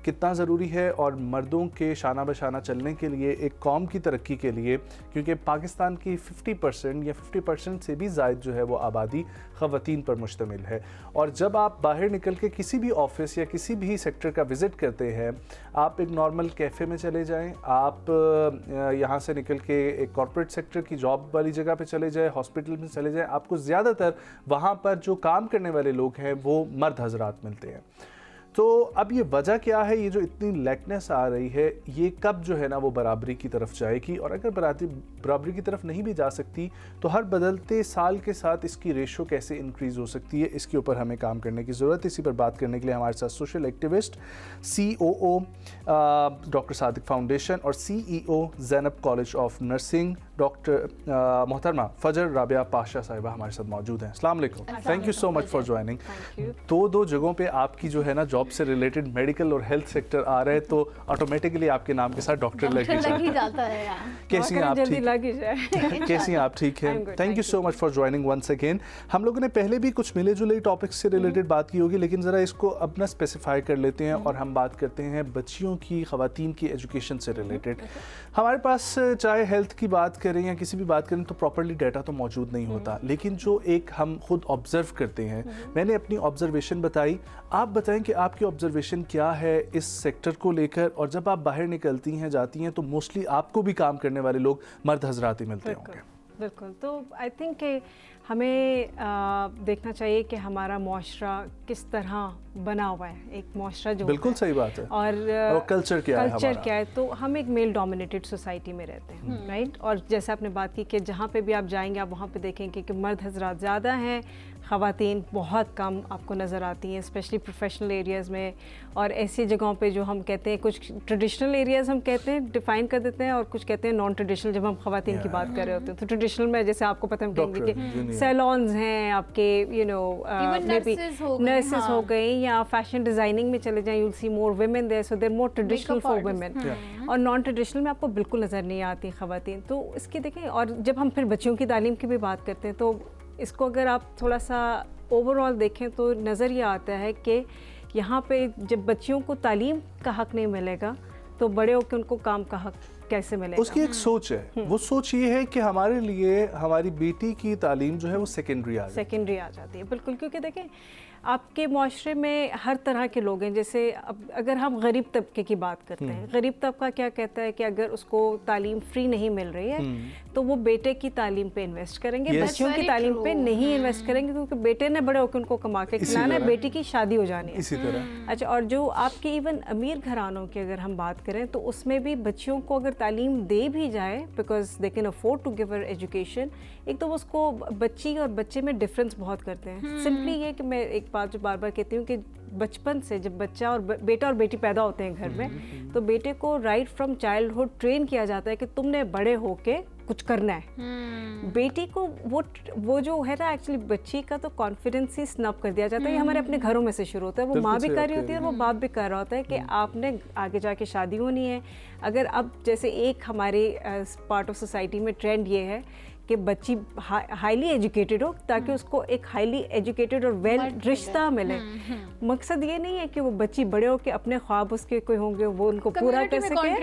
کتنا ضروری ہے, اور مردوں کے شانہ بشانہ چلنے کے لیے, ایک قوم کی ترقی کے لیے, کیونکہ پاکستان کی 50% یا 50% سے بھی زائد جو ہے وہ آبادی خواتین پر مشتمل ہے. اور جب آپ باہر نکل کے کسی بھی آفس یا کسی بھی سیکٹر کا وزٹ کرتے ہیں, آپ ایک نارمل کیفے میں چلے جائیں, آپ یہاں سے نکل کے ایک کارپوریٹ سیکٹر کی جاب والی جگہ پہ چلے جائیں, ہاسپٹل میں چلے جائیں, آپ کو زیادہ تر وہاں پر جو کام کرنے والے لوگ ہیں وہ مرد حضرات ملتے ہیں. تو اب یہ وجہ کیا ہے, یہ جو اتنی لیکنیس آ رہی ہے, یہ کب جو ہے نا وہ برابری کی طرف جائے گی, اور اگر برابری کی طرف نہیں بھی جا سکتی تو ہر بدلتے سال کے ساتھ اس کی ریشو کیسے انکریز ہو سکتی ہے, اس کے اوپر ہمیں کام کرنے کی ضرورت ہے. اسی پر بات کرنے کے لیے ہمارے ساتھ سوشل ایکٹیوسٹ, COO ڈاکٹر صادق فاؤنڈیشن اور CEO Zainab college of nursing doctor मोहतरमा फजर राबिया पाशा साहिबा हमारे साथ मौजूद हैं। अस्सलाम वालेकुम, thank you so much for joining. दो जगहों पे आपकी जो है ना जॉब से रिलेटेड मेडिकल और हेल्थ सेक्टर आ रहे हैं, तो ऑटोमेटिकली आपके नाम के साथ डॉक्टर लग ही जाता है यार। कैसी हैं आप? ठीक कैसी हैं आप? ठीक है, thank you so much for joining once again. हम लोगों ने पहले भी कुछ मिले जुले टॉपिक्स से रिलेटेड बात की होगी, लेकिन ज़रा इसको अपना स्पेसिफाई कर लेते हैं और हम बात करते हैं बच्चियों की, ख़वातीन की एजुकेशन से रिलेटेड। हमारे पास चाहे हेल्थ की बात करें या किसी भी बात करें तो प्रॉपर्ली डाटा तो मौजूद नहीं होता, लेकिन जो एक हम खुद ऑब्जर्व करते हैं, मैंने अपनी ऑब्जर्वेशन बताई, आप बताएं कि आपकी ऑब्जर्वेशन क्या है इस सेक्टर को लेकर, और जब आप बाहर निकलती हैं जाती हैं तो मोस्टली आपको भी काम करने वाले लोग मर्द हजरात ही मिलते होंगे। बिल्कुल, तो आई थिंक कि हमें देखना चाहिए कि हमारा मुआशरा किस तरह बना हुआ है, एक मुआशरा जो बिल्कुल सही बात है, और कल्चर क्या है हमारा? क्या है, तो हम एक मेल डोमिनेटेड सोसाइटी में रहते हैं, राइट। और जैसे आपने बात की कि जहाँ पे भी आप जाएंगे आप वहाँ पे देखेंगे कि मर्द हजरात ज़्यादा हैं, ख़वातीन बहुत कम आपको नज़र आती हैं, स्पेशली प्रोफेशनल एरियाज़ में। और ऐसी जगहों पे जो हम कहते हैं, कुछ ट्रेडिशनल एरियाज़ हम कहते हैं, डिफ़ाइन कर देते हैं, और कुछ कहते हैं नॉन ट्रेडिशनल जब हम ख़वातीन की बात कर रहे होते हैं। तो ट्रेडिशनल में जैसे आपको पता है, हम कहेंगे कि सैलॉन्स हैं आपके, you know, maybe nurses हो गई, या फैशन डिज़ाइनिंग में चले जाएँ, you will see more women there, so there more traditional for women. और नॉन ट्रेडिशनल में आपको बिल्कुल नज़र नहीं आती ख़वातीन। तो इसकी देखें, और जब हम फिर बच्चियों की तालीम की भी बात करते हैं, तो इसको अगर आप थोड़ा सा ओवरऑल देखें तो नज़र ये आता है कि यहाँ पे जब बच्चियों को तालीम का हक़ नहीं मिलेगा तो बड़े होकर उनको काम का हक़ कैसे मिलेगा? उसकी एक सोच है, वो सोच ये है कि हमारे लिए हमारी बेटी की तालीम जो है वो सेकेंडरी आ जाती है। बिल्कुल, क्योंकि देखें आपके माशरे में हर तरह के लोग हैं। जैसे अब अगर हम गरीब तबके की बात करते हैं, गरीब तबका क्या कहता है कि अगर उसको तालीम फ्री नहीं मिल रही है तो वो बेटे की तालीम पे इन्वेस्ट करेंगे, बच्चियों की तालीम पे नहीं इन्वेस्ट करेंगे, क्योंकि बेटे ने बड़े होकर उनको कमा के खिलाना है, बेटी की शादी हो जानी है। इसी तरह अच्छा, और जो आपके इवन अमीर घरानों की अगर हम बात करें तो उसमें भी बच्चियों को अगर तालीम दे भी जाए, because they can afford to give her education, एक तो उसको बच्ची और बच्चे में डिफरेंस बहुत करते हैं। सिंपली ये कि मैं एक बात जो बार बार कहती हूँ कि बचपन से जब बच्चा और बेटा और बेटी पैदा होते हैं घर में, तो बेटे को राइट फ्रॉम चाइल्डहुड ट्रेन किया जाता है कि तुमने बड़े होके कुछ करना है। बेटी को वो जो है ना, एक्चुअली बच्ची का तो कॉन्फिडेंस ही स्नब कर दिया जाता है। ये हमारे अपने घरों में से शुरू होता है, वो माँ भी कर रही होती है और वो बाप भी कर रहा होता है कि आपने आगे जाके शादी होनी है। अगर अब जैसे एक हमारे पार्ट ऑफ सोसाइटी में ट्रेंड ये है कि बच्ची हाईली एजुकेटेड हो ताकि उसको एक हाईली एजुकेटेड और वेल रिश्ता मिले। मकसद ये नहीं है कि वो बच्ची बड़े हो के अपने ख्वाब उसके कोई होंगे वो उनको पूरा कर सके,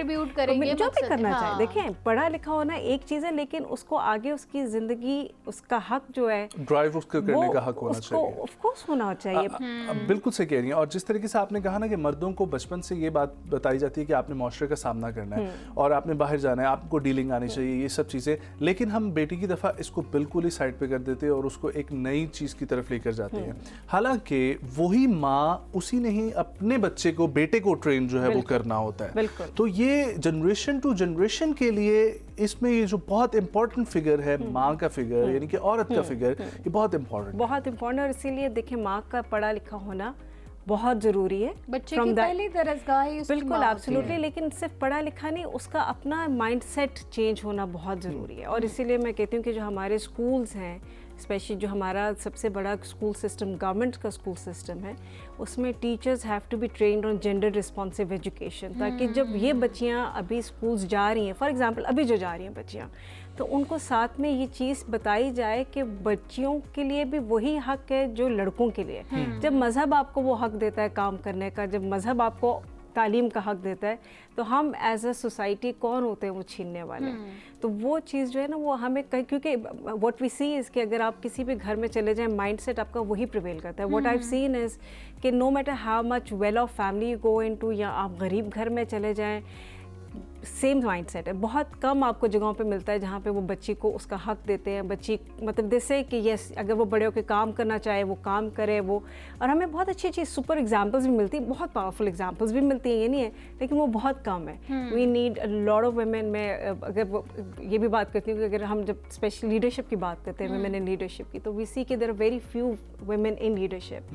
जो भी करना चाहे। देखें, पढ़ा लिखा होना एक चीज़ है, लेकिन उसको आगे उसकी ज़िंदगी, उसका हक जो है, ड्राइव उसको करने का हक होना चाहिए, ऑफ कोर्स होना चाहिए। बिल्कुल सही कह रही हैं। और जिस तरीके से आपने कहा ना कि मर्दों को बचपन से ये बात बताई जाती है कि आपने मुआशरे का सामना करना है और आपने बाहर जाना है, आपको डीलिंग आनी चाहिए, ये सब चीज़ें, लेकिन हम बेटी की दफ़ा इसको बिल्कुल ही साइड पे कर देते हैं और उसको एक नई चीज़ की तरफ लेकर जाते हैं। हालांकि वही माँ उसी ने ही अपने बच्चे को, बेटे को ट्रेन जो है वो करना होता है। तो ये जनरेशन टू जनरेशन के लिए इसमें ये जो बहुत इंपॉर्टेंट फिगर है, माँ का फिगर, यानी कि औरत का फिगर, ये बहुत इंपॉर्टेंट। और इसीलिए देखिए, माँ का पढ़ा लिखा होना बहुत ज़रूरी है। बच्चे की पहली दरसगाह ही उसकी बिल्कुल, एब्सोल्युटली। लेकिन सिर्फ पढ़ा लिखा नहीं, उसका अपना माइंडसेट चेंज होना बहुत ज़रूरी है। और इसीलिए मैं कहती हूँ कि जो हमारे स्कूल्स हैं, स्पेशली जो हमारा सबसे बड़ा स्कूल सिस्टम गवर्नमेंट का स्कूल सिस्टम है, उसमें teachers have to be trained on gender responsive education, ताकि जब ये बच्चियाँ अभी स्कूल्स जा रही हैं, फॉर एग्जांपल अभी जो जा रही हैं बच्चियाँ, तो उनको साथ में ये चीज़ बताई जाए कि बच्चियों के लिए भी वही हक है जो लड़कों के लिए। जब मज़हब आपको वो हक देता है काम करने का, जब मज़हब आपको तालीम का हक देता है, तो हम एज अ सोसाइटी कौन होते हैं वो छीनने वाले। तो वो चीज़ जो है ना, वो हमें क्योंकि व्हाट वी सी इज़ कि अगर आप किसी भी घर में चले जाएं, माइंडसेट आपका वही प्रिवेल करता है। What I have seen is कि no matter how much well of family you go into, या आप गरीब घर में चले जाएं, सेम माइंडसेट है। बहुत कम आपको जगहों पे मिलता है जहाँ पे वो बच्ची को उसका हक देते हैं। बच्ची मतलब जैसे कि यस, अगर वो बड़े होकर काम करना चाहे वो काम करे वो, और हमें बहुत अच्छी अच्छी सुपर एग्जांपल्स भी मिलती हैं, बहुत पावरफुल एग्जांपल्स भी मिलती हैं, ये नहीं है, लेकिन वो बहुत कम है। We need a lot of women. मैं अगर ये भी बात करती हूँ कि अगर हम जब स्पेशल लीडरशिप की बात करते हैं, वुमेन इन लीडरशिप की, तो वी सी कि there are very few women in leadership.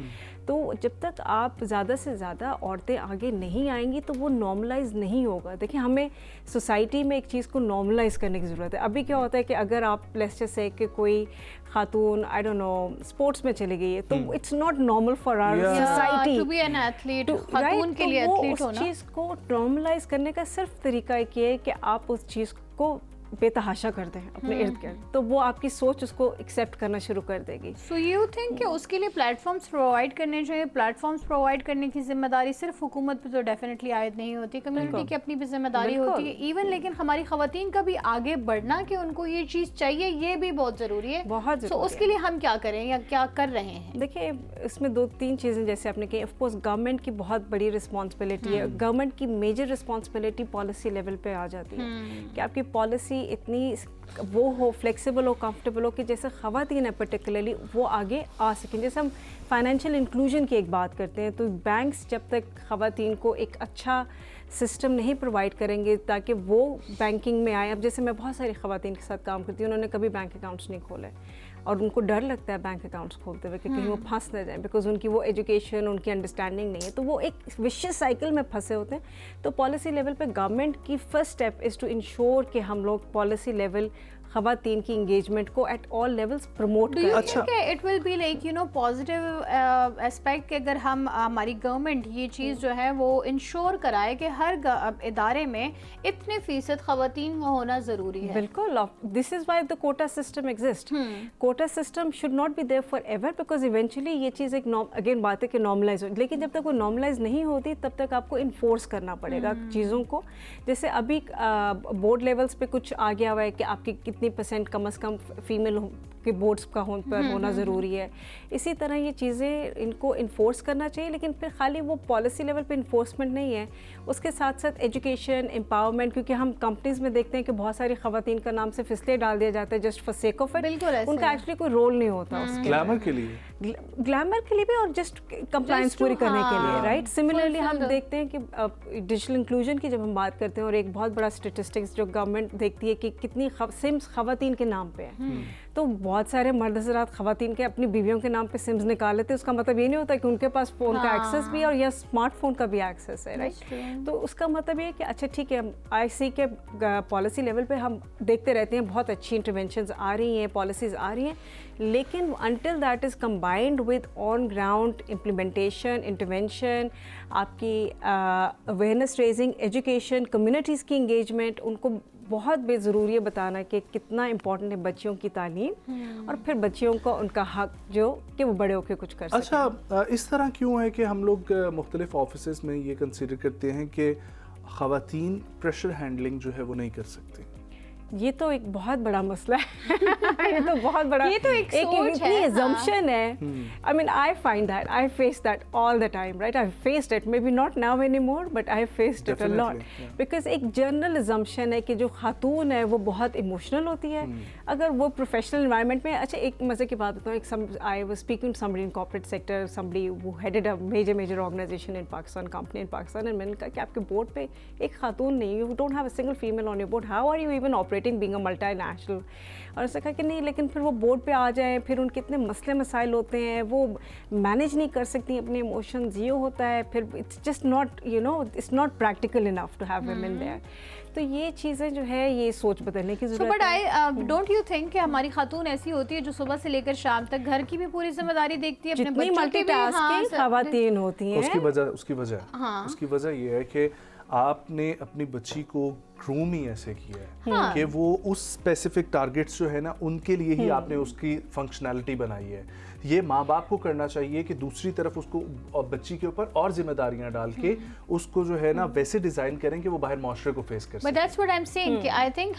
तो जब तक आप ज़्यादा से ज़्यादा औरतें आगे नहीं आएंगी तो वो नॉर्मलाइज नहीं होगा। देखिए, हमें सोसाइटी में एक चीज़ को नॉर्मलाइज करने की ज़रूरत है. अभी क्या होता है कि अगर आप लेट्स जस्ट से कि कोई खातून आई डोंट नो स्पोर्ट्स में चली गई है तो it's not normal for our society to be an athlete, खातून के लिए एथलीट होना. उस चीज़ को नॉर्मलाइज करने का सिर्फ तरीका एक ये है कि आप उस चीज़ को बेतहाशा कर दें अपने इर्द गिर्द, तो वो आपकी सोच उसको एक्सेप्ट करना शुरू कर देगी. सो यू थिंक कि उसके लिए प्लेटफॉर्म्स प्रोवाइड करने चाहिए. प्लेटफॉर्म्स प्रोवाइड करने की जिम्मेदारी सिर्फ हुकूमत पे तो डेफिनेटली आयद नहीं होती, कम्युनिटी की अपनी भी जिम्मेदारी होती है इवन. लेकिन हमारी खवातीन का भी आगे बढ़ना कि उनको ये चीज़ चाहिए, ये भी बहुत ज़रूरी है. बहुत सो उसके लिए हम क्या करें या क्या कर रहे हैं? देखिए इसमें 2-3 चीज़ें जैसे आपने कही, ऑफ कोर्स गवर्नमेंट की बहुत बड़ी रिस्पॉन्सिबिलिटी है. गवर्नमेंट की मेजर रिस्पॉन्सिबिलिटी पॉलिसी लेवल पे आ जाती है कि आपकी पॉलिसी इतनी वो हो, फ्लेक्सिबल हो, कंफर्टेबल हो कि जैसे ख़वातीन है पर्टिकुलरली वो आगे आ सकें. जैसे हम फाइनेंशियल इंक्लूजन की एक बात करते हैं तो बैंक्स जब तक ख़वातीन को एक अच्छा सिस्टम नहीं प्रोवाइड करेंगे ताकि वो बैंकिंग में आए. अब जैसे मैं बहुत सारी ख़वातीन के साथ काम करती हूँ, उन्होंने कभी बैंक अकाउंट्स नहीं खोले और उनको डर लगता है बैंक अकाउंट्स खोलते हुए कि कहीं वो फंस ना जाए बिकॉज उनकी वो एजुकेशन, उनकी अंडरस्टैंडिंग नहीं है, तो वो एक विशियस साइकिल में फंसे होते हैं. तो पॉलिसी लेवल पे गवर्नमेंट की first step is to ensure कि हम लोग पॉलिसी लेवल ख़वातीन की इंगेजमेंट को एट ऑल लेवल्स प्रमोट करें. अच्छा, it will be like you know positive aspect कि अगर हम हमारी गवर्नमेंट ये चीज़ जो है वो इंश्योर कराए कि हर इदारे में इतने फीसद ख़वातीन का होना ज़रूरी है. बिल्कुल. This is why the quota system exist. Quota system should not be there forever because eventually ये चीज़ एक अगेन बात है कि नॉर्मलाइज हो, लेकिन जब तक वो नॉर्मलाइज नहीं होती तब तक आपको इन्फोर्स करना पड़ेगा चीज़ों को. जैसे अभी बोर्ड लेवल्स पे कुछ आ गया हुआ है कि आपकी कितनी % कम से कम फीमेल के बोर्ड्स का होना ज़रूरी है. इसी तरह ये चीज़ें इनको इन्फोर्स करना चाहिए, लेकिन फिर खाली वो पॉलिसी लेवल पे इन्फोर्समेंट नहीं है, उसके साथ साथ एजुकेशन, एम्पावरमेंट. क्योंकि हम कंपनीज़ में देखते हैं कि बहुत सारी ख़वातीन का नाम से फिसले डाल दिया जाता है just for sake of it. उनका एक्चुअली कोई रोल नहीं होता उसके ग्लैमर के लिए भी और जस्ट कंप्लायंस पूरी करने के लिए. राइट. सिमिलरली हम देखते हैं कि डिजिटल इंक्लूजन की जब हम बात करते हैं और एक बहुत बड़ा स्टेटिस्टिक्स जो गवर्नमेंट देखती है कि कितनी सिम्स ख़वातीन के नाम पे है, तो बहुत सारे मर्द हज़रात ख़वातीन के अपनी बीवियों के नाम पे सिम्स निकाल लेते हैं. उसका मतलब ये नहीं होता कि उनके पास फ़ोन का एक्सेस भी है और या स्मार्टफोन का भी एक्सेस है. राइट. तो उसका मतलब ये है कि अच्छा ठीक है, आई सी के पॉलिसी लेवल पे हम देखते रहते हैं बहुत अच्छी इंटरवेंशंस आ रही हैं, पॉलिसीज़ आ रही हैं, लेकिन until that is combined with on ground implementation, intervention, आपकी awareness raising, education, communities की engagement, उनको बहुत बेज़रूरी है बताना कि कितना इम्पोर्टेंट है बच्चियों की तालीम और फिर बच्चियों को उनका हक जो कि वो बड़े होकर कुछ कर सकें. अच्छा, इस तरह क्यों है कि हम लोग मुख्तलिफ ऑफिसेज़ में ये कंसिडर करते हैं कि ख़वातीन प्रेशर हैंडलिंग जो है वो नहीं कर सकती? ये तो एक बहुत बड़ा मसला है. ये तो बहुत बड़ा, ये तो एक सोच इतनी है. assumption है. I mean, I find that I face that all the time, right? I've faced it, maybe not now anymore, but I've faced it a lot. Because एक general assumption है कि जो खातून है वो बहुत emotional होती है. अगर वो professional environment में, अच्छा एक मज़े की बात बताऊँ, I was speaking to somebody in corporate sector, somebody who headed a major organization in Pakistan, company in Pakistan, and मैंने कहा कि आपके board पे एक खातून नहीं, you don't have a single female on your board, how are you even operating being a multinational? और उसने कहा कि नहीं, लेकिन फिर वो बोर्ड पे आ जाए, फिर उनके इतने मसले मसाइल होते हैं, वो मैनेज नहीं कर सकती अपने इमोशंस, ये होता है, फिर it's just not you know it's not practical enough to have women there. तो ये चीज़ें जो है ये सोच बदलने की ज़रूरत है. But I don't you think कि हमारी खातून ऐसी होती है जो सुबह से लेकर शाम तक घर की भी पूरी जिम्मेदारी देखती है, अपने बच्चों की भी. मल्टीटास्किंग ख़वातीन होती हैं. उसकी वजह ये है कि आपने अपनी बच्ची को ग्रूम ही ऐसे किया है कि वो उस स्पेसिफिक टारगेट्स जो है ना उनके लिए ही आपने उसकी फंक्शनैलिटी बनाई है. ये माँ बाप को करना चाहिए कि दूसरी तरफ उसको बच्ची के ऊपर और जिम्मेदारियां डाल के उसको जो है ना वैसे डिजाइन करें कि वो बाहर माशरे को फेस कर सके. But that's what I am saying कि आई थिंक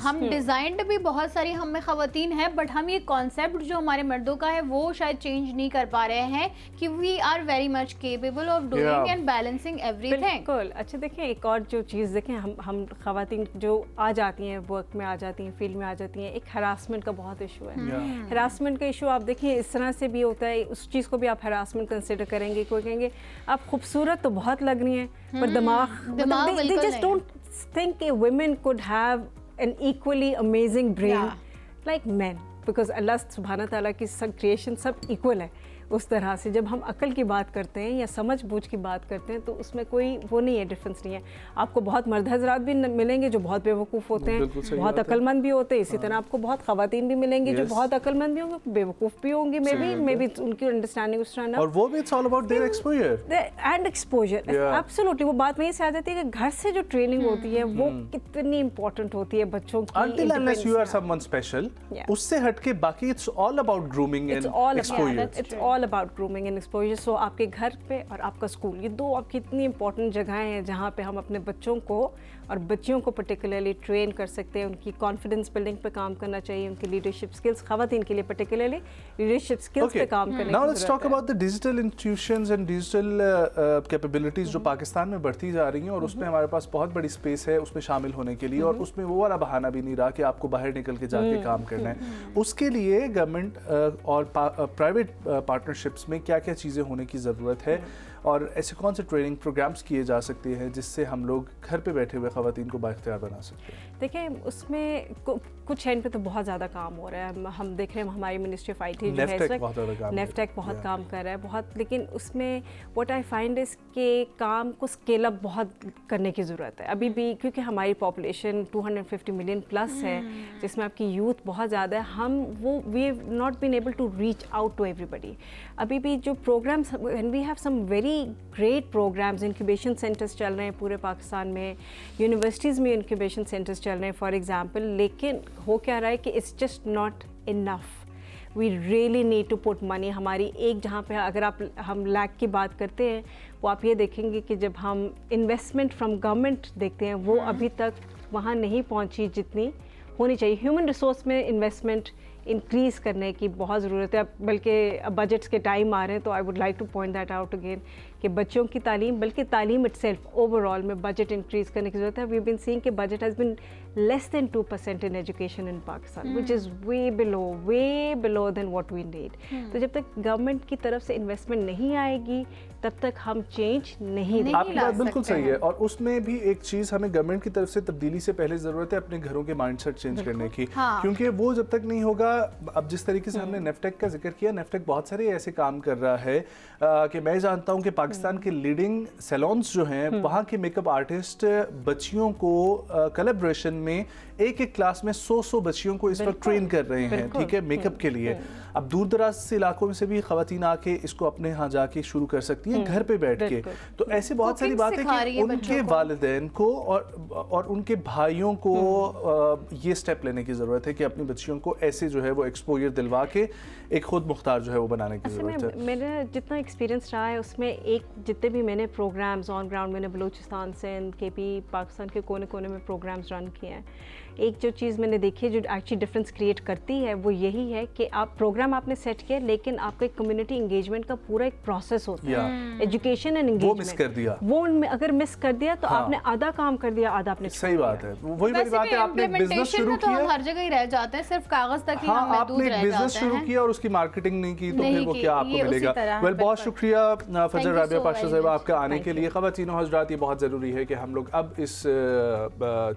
हम डिजाइंड भी बहुत सारी हम में खवातीन है, बट हम ये कॉन्सेप्ट जो हमारे मर्दों का है वो शायद चेंज नहीं कर पा रहे हैं कि we are very much capable of doing and balancing everything. बिल्कुल. अच्छा देखिए एक और जो चीज़ देखें, हम खवातीन जो आ जाती हैं वर्क में आ जाती हैं, फील्ड में आ जाती हैं, एक हरासमेंट का बहुत इशू है. हरासमेंट का इशू आप देखिए इस तरह से भी होता है, उस चीज़ को भी आप हरासमेंट कंसिडर करेंगे. कोई कहेंगे आप खूबसूरत तो बहुत लग रही हैं पर दिमाग they just don't think a women could have an equally amazing brain like men, because अल्लाह सुब्हाना ताला की सब क्रिएशन सब इक्वल है. उस तरह से जब हम अक्ल की बात करते हैं या समझ बूझ की बात करते हैं तो उसमें कोई वो नहीं है, डिफरेंस नहीं है। आपको बहुत मर्द हज़रात भी मिलेंगे जो बहुत बेवकूफ़ होते हैं, बहुत अक्लमंद भी होते हैं, इसी तरह आपको बहुत ख़वातीन भी मिलेंगी जो बहुत अक्लमंद भी होंगे, बेवकूफ़ भी होंगी, मे बी उनकी अंडरस्टैंडिंग उस तरह ना। और वो भी it's all about their exposure and exposure, absolutely. वो बात वहीं से आ जाती है कि घर से जो ट्रेनिंग होती है वो कितनी इंपॉर्टेंट होती है बच्चों की। Until unless you are someone special, उससे हटके बाकी it's all about grooming and exposure. It's all about grooming and exposure. So आपके घर पे और आपका स्कूल, ये दो आपकी इतनी इंपॉर्टेंट जगहें हैं जहाँ पे हम अपने बच्चों को और बच्चियों को पर्टिकुलरली ट्रेन कर सकते हैं। उनकी कॉन्फिडेंस बिल्डिंग पे काम करना चाहिए, उनकी लीडरशिप स्किल्स, ख़वातीन के लिए पर्टिकुलरली लीडरशिप स्किल्स पे काम करने की Now ज़रूरत let's talk about the digital institutions and digital capabilities जो पाकिस्तान में बढ़ती जा रही हैं, और उसमें हमारे पास बहुत बड़ी स्पेस है उसमें शामिल होने के लिए, और उसमें वो वाला बहाना भी नहीं रहा कि आपको बाहर निकल के जाके काम करना है। उसके लिए गवर्नमेंट और प्राइवेट पार्टनरशिप्स में क्या क्या चीज़ें होने की ज़रूरत है, और ऐसे कौन से ट्रेनिंग प्रोग्राम्स किए जा सकते हैं जिससे हम लोग घर पे बैठे हुए ख़वातीन को बाइख्तियार बना सकते हैं? देखिए उसमें कुछ एंड पे तो बहुत ज़्यादा काम हो रहा है। हम देख रहे हैं हमारी मिनिस्ट्री ऑफ IT जो है नेफ्टेक बहुत काम कर रहा है बहुत, लेकिन उसमें व्हाट आई फाइंड इज़ के काम को स्केल अप बहुत करने की ज़रूरत है अभी भी, क्योंकि हमारी पॉपुलेशन 250 मिलियन प्लस है, जिसमें आपकी यूथ बहुत ज़्यादा है। हम वो we have not been able to reach out to everybody. अभी भी जो programmes, and we have some very great programmes, incubation centres चल रहे हैं पूरे पाकिस्तान में, यूनिवर्सिटीज़ में इंक्यूबेशन सेंटर्स चल रहे हैं फॉर एग्जांपल, लेकिन हो क्या रहा है कि it's just not enough. We really need to put money. हमारी एक जहाँ पे अगर हम लैक की बात करते हैं, वो आप ये देखेंगे कि जब हम इन्वेस्टमेंट फ्रॉम गवर्नमेंट देखते हैं वो अभी तक वहाँ नहीं पहुँची जितनी होनी चाहिए। ह्यूमन रिसोर्स में इन्वेस्टमेंट इंक्रीज़ करने की बहुत ज़रूरत है, बल्कि बजट्स के टाइम आ रहे हैं, तो I would like two point that out again कि बच्चों की तालीम, बल्कि तालीम इटसेल्फ ओवरऑल में बजट इंक्रीज़ करने की ज़रूरत है। वी बीन सीइंग कि budget has been less than 2% in education in Pakistan, which is way below than what we need. तो जब तक गवर्नमेंट की तरफ से इन्वेस्टमेंट नहीं आएगी तब तक हम चेंज नहीं आपकी बात बिल्कुल सही है, और उसमें भी एक चीज़ हमें गवर्नमेंट की तरफ से तब्दीली से पहले ज़रूरत है अपने घरों के माइंडसेट चेंज करने की, क्योंकि वो जब तक नहीं होगा। अब जिस तरीके से हमने नेफ्टेक का जिक्र किया, नेफ्टेक बहुत सारे ऐसे काम कर रहा है कि मैं जानता हूँ कि पाकिस्तान के लीडिंग सैलून्स जो हैं वहाँ के मेकअप आर्टिस्ट बच्चियों को कोलैबोरेशन में एक क्लास में 100 बच्चियों को इस वक्त ट्रेन कर रहे हैं, ठीक है, मेकअप के लिए। अब दूर दराज से इलाकों में से भी ख़वातीन आके इसको अपने यहाँ जाके शुरू कर सकती हैं घर पे बैठ के। तो ऐसे बहुत सारी बातें कि उनके वालिदैन को और उनके भाइयों को ये स्टेप लेने की ज़रूरत है कि अपनी बच्चियों को ऐसे जो है वो एक्सपोजर दिलवा के एक खुद मुख्तार जो है वो बनाने की ज़रूरत है। मेरा जितना एक्सपीरियंस रहा है उसमें जितने भी मैंने प्रोग्राम्स ऑन ग्राउंड मैंने बलूचिस्तान सिंध KP पाकिस्तान के कोने कोने में प्रोग्राम्स रन किए हैं, एक जो चीज़ मैंने देखी है जो एक्चुअली डिफरेंस क्रिएट करती है वो यही है कि आप प्रोग्राम आपने सेट किया, लेकिन आपका एक कम्युनिटी एंगेजमेंट का पूरा एक प्रोसेस होता है, एजुकेशन एंड एंगेजमेंट। वो मिस कर दिया, वो अगर मिस कर दिया तो आपने आधा काम कर दिया, आधा आपने सही बात है। वही बड़ी बात है, आपने बिजनेस शुरू किया, हम हर जगह ही रह जाते हैं, सिर्फ कागज तक ही हम महदूद रह जाते हैं। आपने बिजनेस शुरू किया और उसकी मार्केटिंग नहीं की, तो फिर वो क्या आपको मिलेगा। वेल, बहुत शुक्रिया फजर राबिया पाशा साहिबा आपका आने के लिए। ख़वातीन हज़रात, ये बहुत ज़रूरी है कि हम लोग अब इस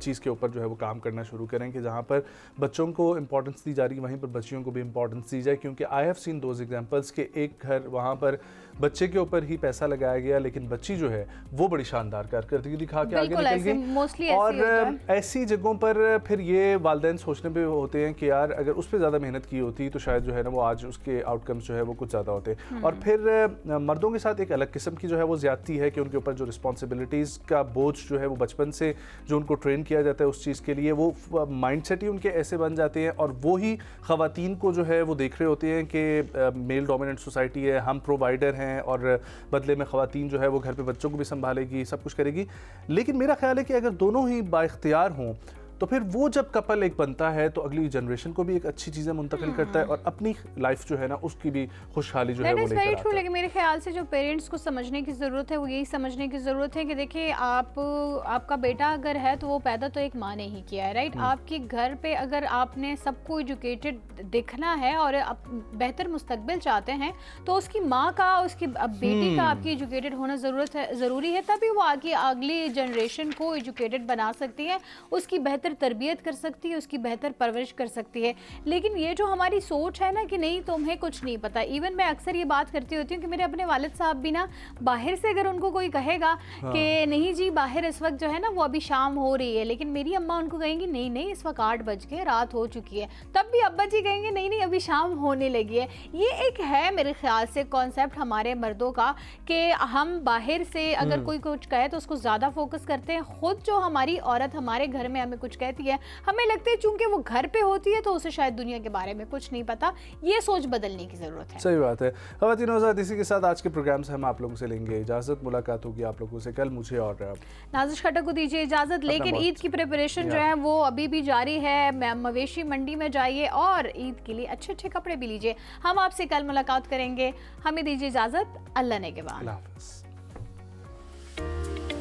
चीज़ के ऊपर जो है वो काम करना शुरू करें कि जहाँ पर बच्चों को इंपॉर्टेंस दी जा रही है वहीं पर बच्चियों को भी इंपॉर्टेंस दी जाए, क्योंकि आई हैव सीन दोज एग्जांपल्स के एक घर वहाँ पर बच्चे के ऊपर ही पैसा लगाया गया, लेकिन बच्ची जो है वो बड़ी शानदार कारकर्दगी दिखा के आगे निकल गई। और ऐसी जगहों पर फिर ये वालिदैन सोचने पे होते हैं कि यार अगर उस पर ज़्यादा मेहनत की होती तो शायद जो है ना वो आज उसके आउटकम्स जो है वो कुछ ज़्यादा होते। और फिर मर्दों के साथ एक अलग किस्म की जो है वो ज़्यादती है कि उनके ऊपर जो रिस्पॉन्सिबिलिटीज़ का बोझ जो है वो बचपन से जो उनको ट्रेन किया जाता है उस चीज़ के लिए, वो माइंडसेट ही उनके ऐसे बन जाते हैं, और वो ही ख़वातीन को जो है वो देख रहे होते हैं कि मेल डोमिनेंट सोसाइटी है, हम प्रोवाइडर हैं और बदले में ख़वातीन जो है वो घर पे बच्चों को भी संभालेगी, सब कुछ करेगी। लेकिन मेरा ख्याल है कि अगर दोनों ही बाइख्तियार हों तो फिर वो जब कपल एक बनता है तो अगली जनरेशन को भी एक अच्छी चीज़ें मुंतकिल करता है और अपनी लाइफ जो है ना उसकी भी खुशहाली जो है वो लेकर आता है। लेकिन मेरे ख्याल से जो पेरेंट्स को समझने की ज़रूरत है वो यही समझने की ज़रूरत है कि देखिए आपका बेटा अगर है तो वो पैदा तो एक माँ ने ही किया है, राइट। आपके घर पे अगर आपने सबको एजुकेटेड दिखना है और बेहतर मुस्तकबिल चाहते हैं तो उसकी माँ का, उसकी बेटी का आपकी एजुकेटेड होना ज़रूरी है, तभी वो आगे अगली जनरेशन को एजुकेटेड बना सकती है, उसकी बेहतर बेहतर तरबियत कर सकती है, उसकी बेहतर परवरिश कर सकती है। लेकिन ये जो हमारी सोच है ना कि नहीं तुम्हें कुछ नहीं पता, इवन मैं अक्सर ये बात करती होती हूँ कि मेरे अपने वालिद साहब भी ना बाहर से अगर उनको कोई कहेगा कि नहीं जी बाहर इस वक्त जो है ना वो अभी शाम हो रही है, लेकिन मेरी अम्मा उनको कहेंगी नहीं नहीं इस वक्त 8 बज के रात हो चुकी है, तब भी अब्बा जी कहेंगे नहीं नहीं अभी शाम होने लगी है। ये एक है मेरे ख्याल से कॉन्सेप्ट हमारे मर्दों का कि हम बाहर से अगर कोई कुछ कहे तो उसको ज़्यादा फोकस करते हैं। खुद जो हमारी औरत हमारे घर में हमें कुछ कहती है, हमें लगता है चूंकि वो घर पे होती है तो उसे शायद दुनिया के बारे में कुछ नहीं पता। ये सोच बदलने की ज़रूरत है। सही बात है। ख़वातीन हज़रात, इसी के साथ आज के प्रोग्राम से हम आप लोगों से लेंगे इजाज़त। मुलाकात होगी आप लोगों से कल। मुझे और नाज़िश खट्टक को दीजिए इजाज़त, लेकिन ईद की प्रिपरेशन जो है वो अभी भी जारी है। मवेशी मंडी में जाइए और ईद के लिए अच्छे अच्छे कपड़े भी लीजिए। हम आपसे कल मुलाकात करेंगे। हमें दीजिए इजाज़त। अल्लाह ने के बाद। अल्लाह हाफ़िज़।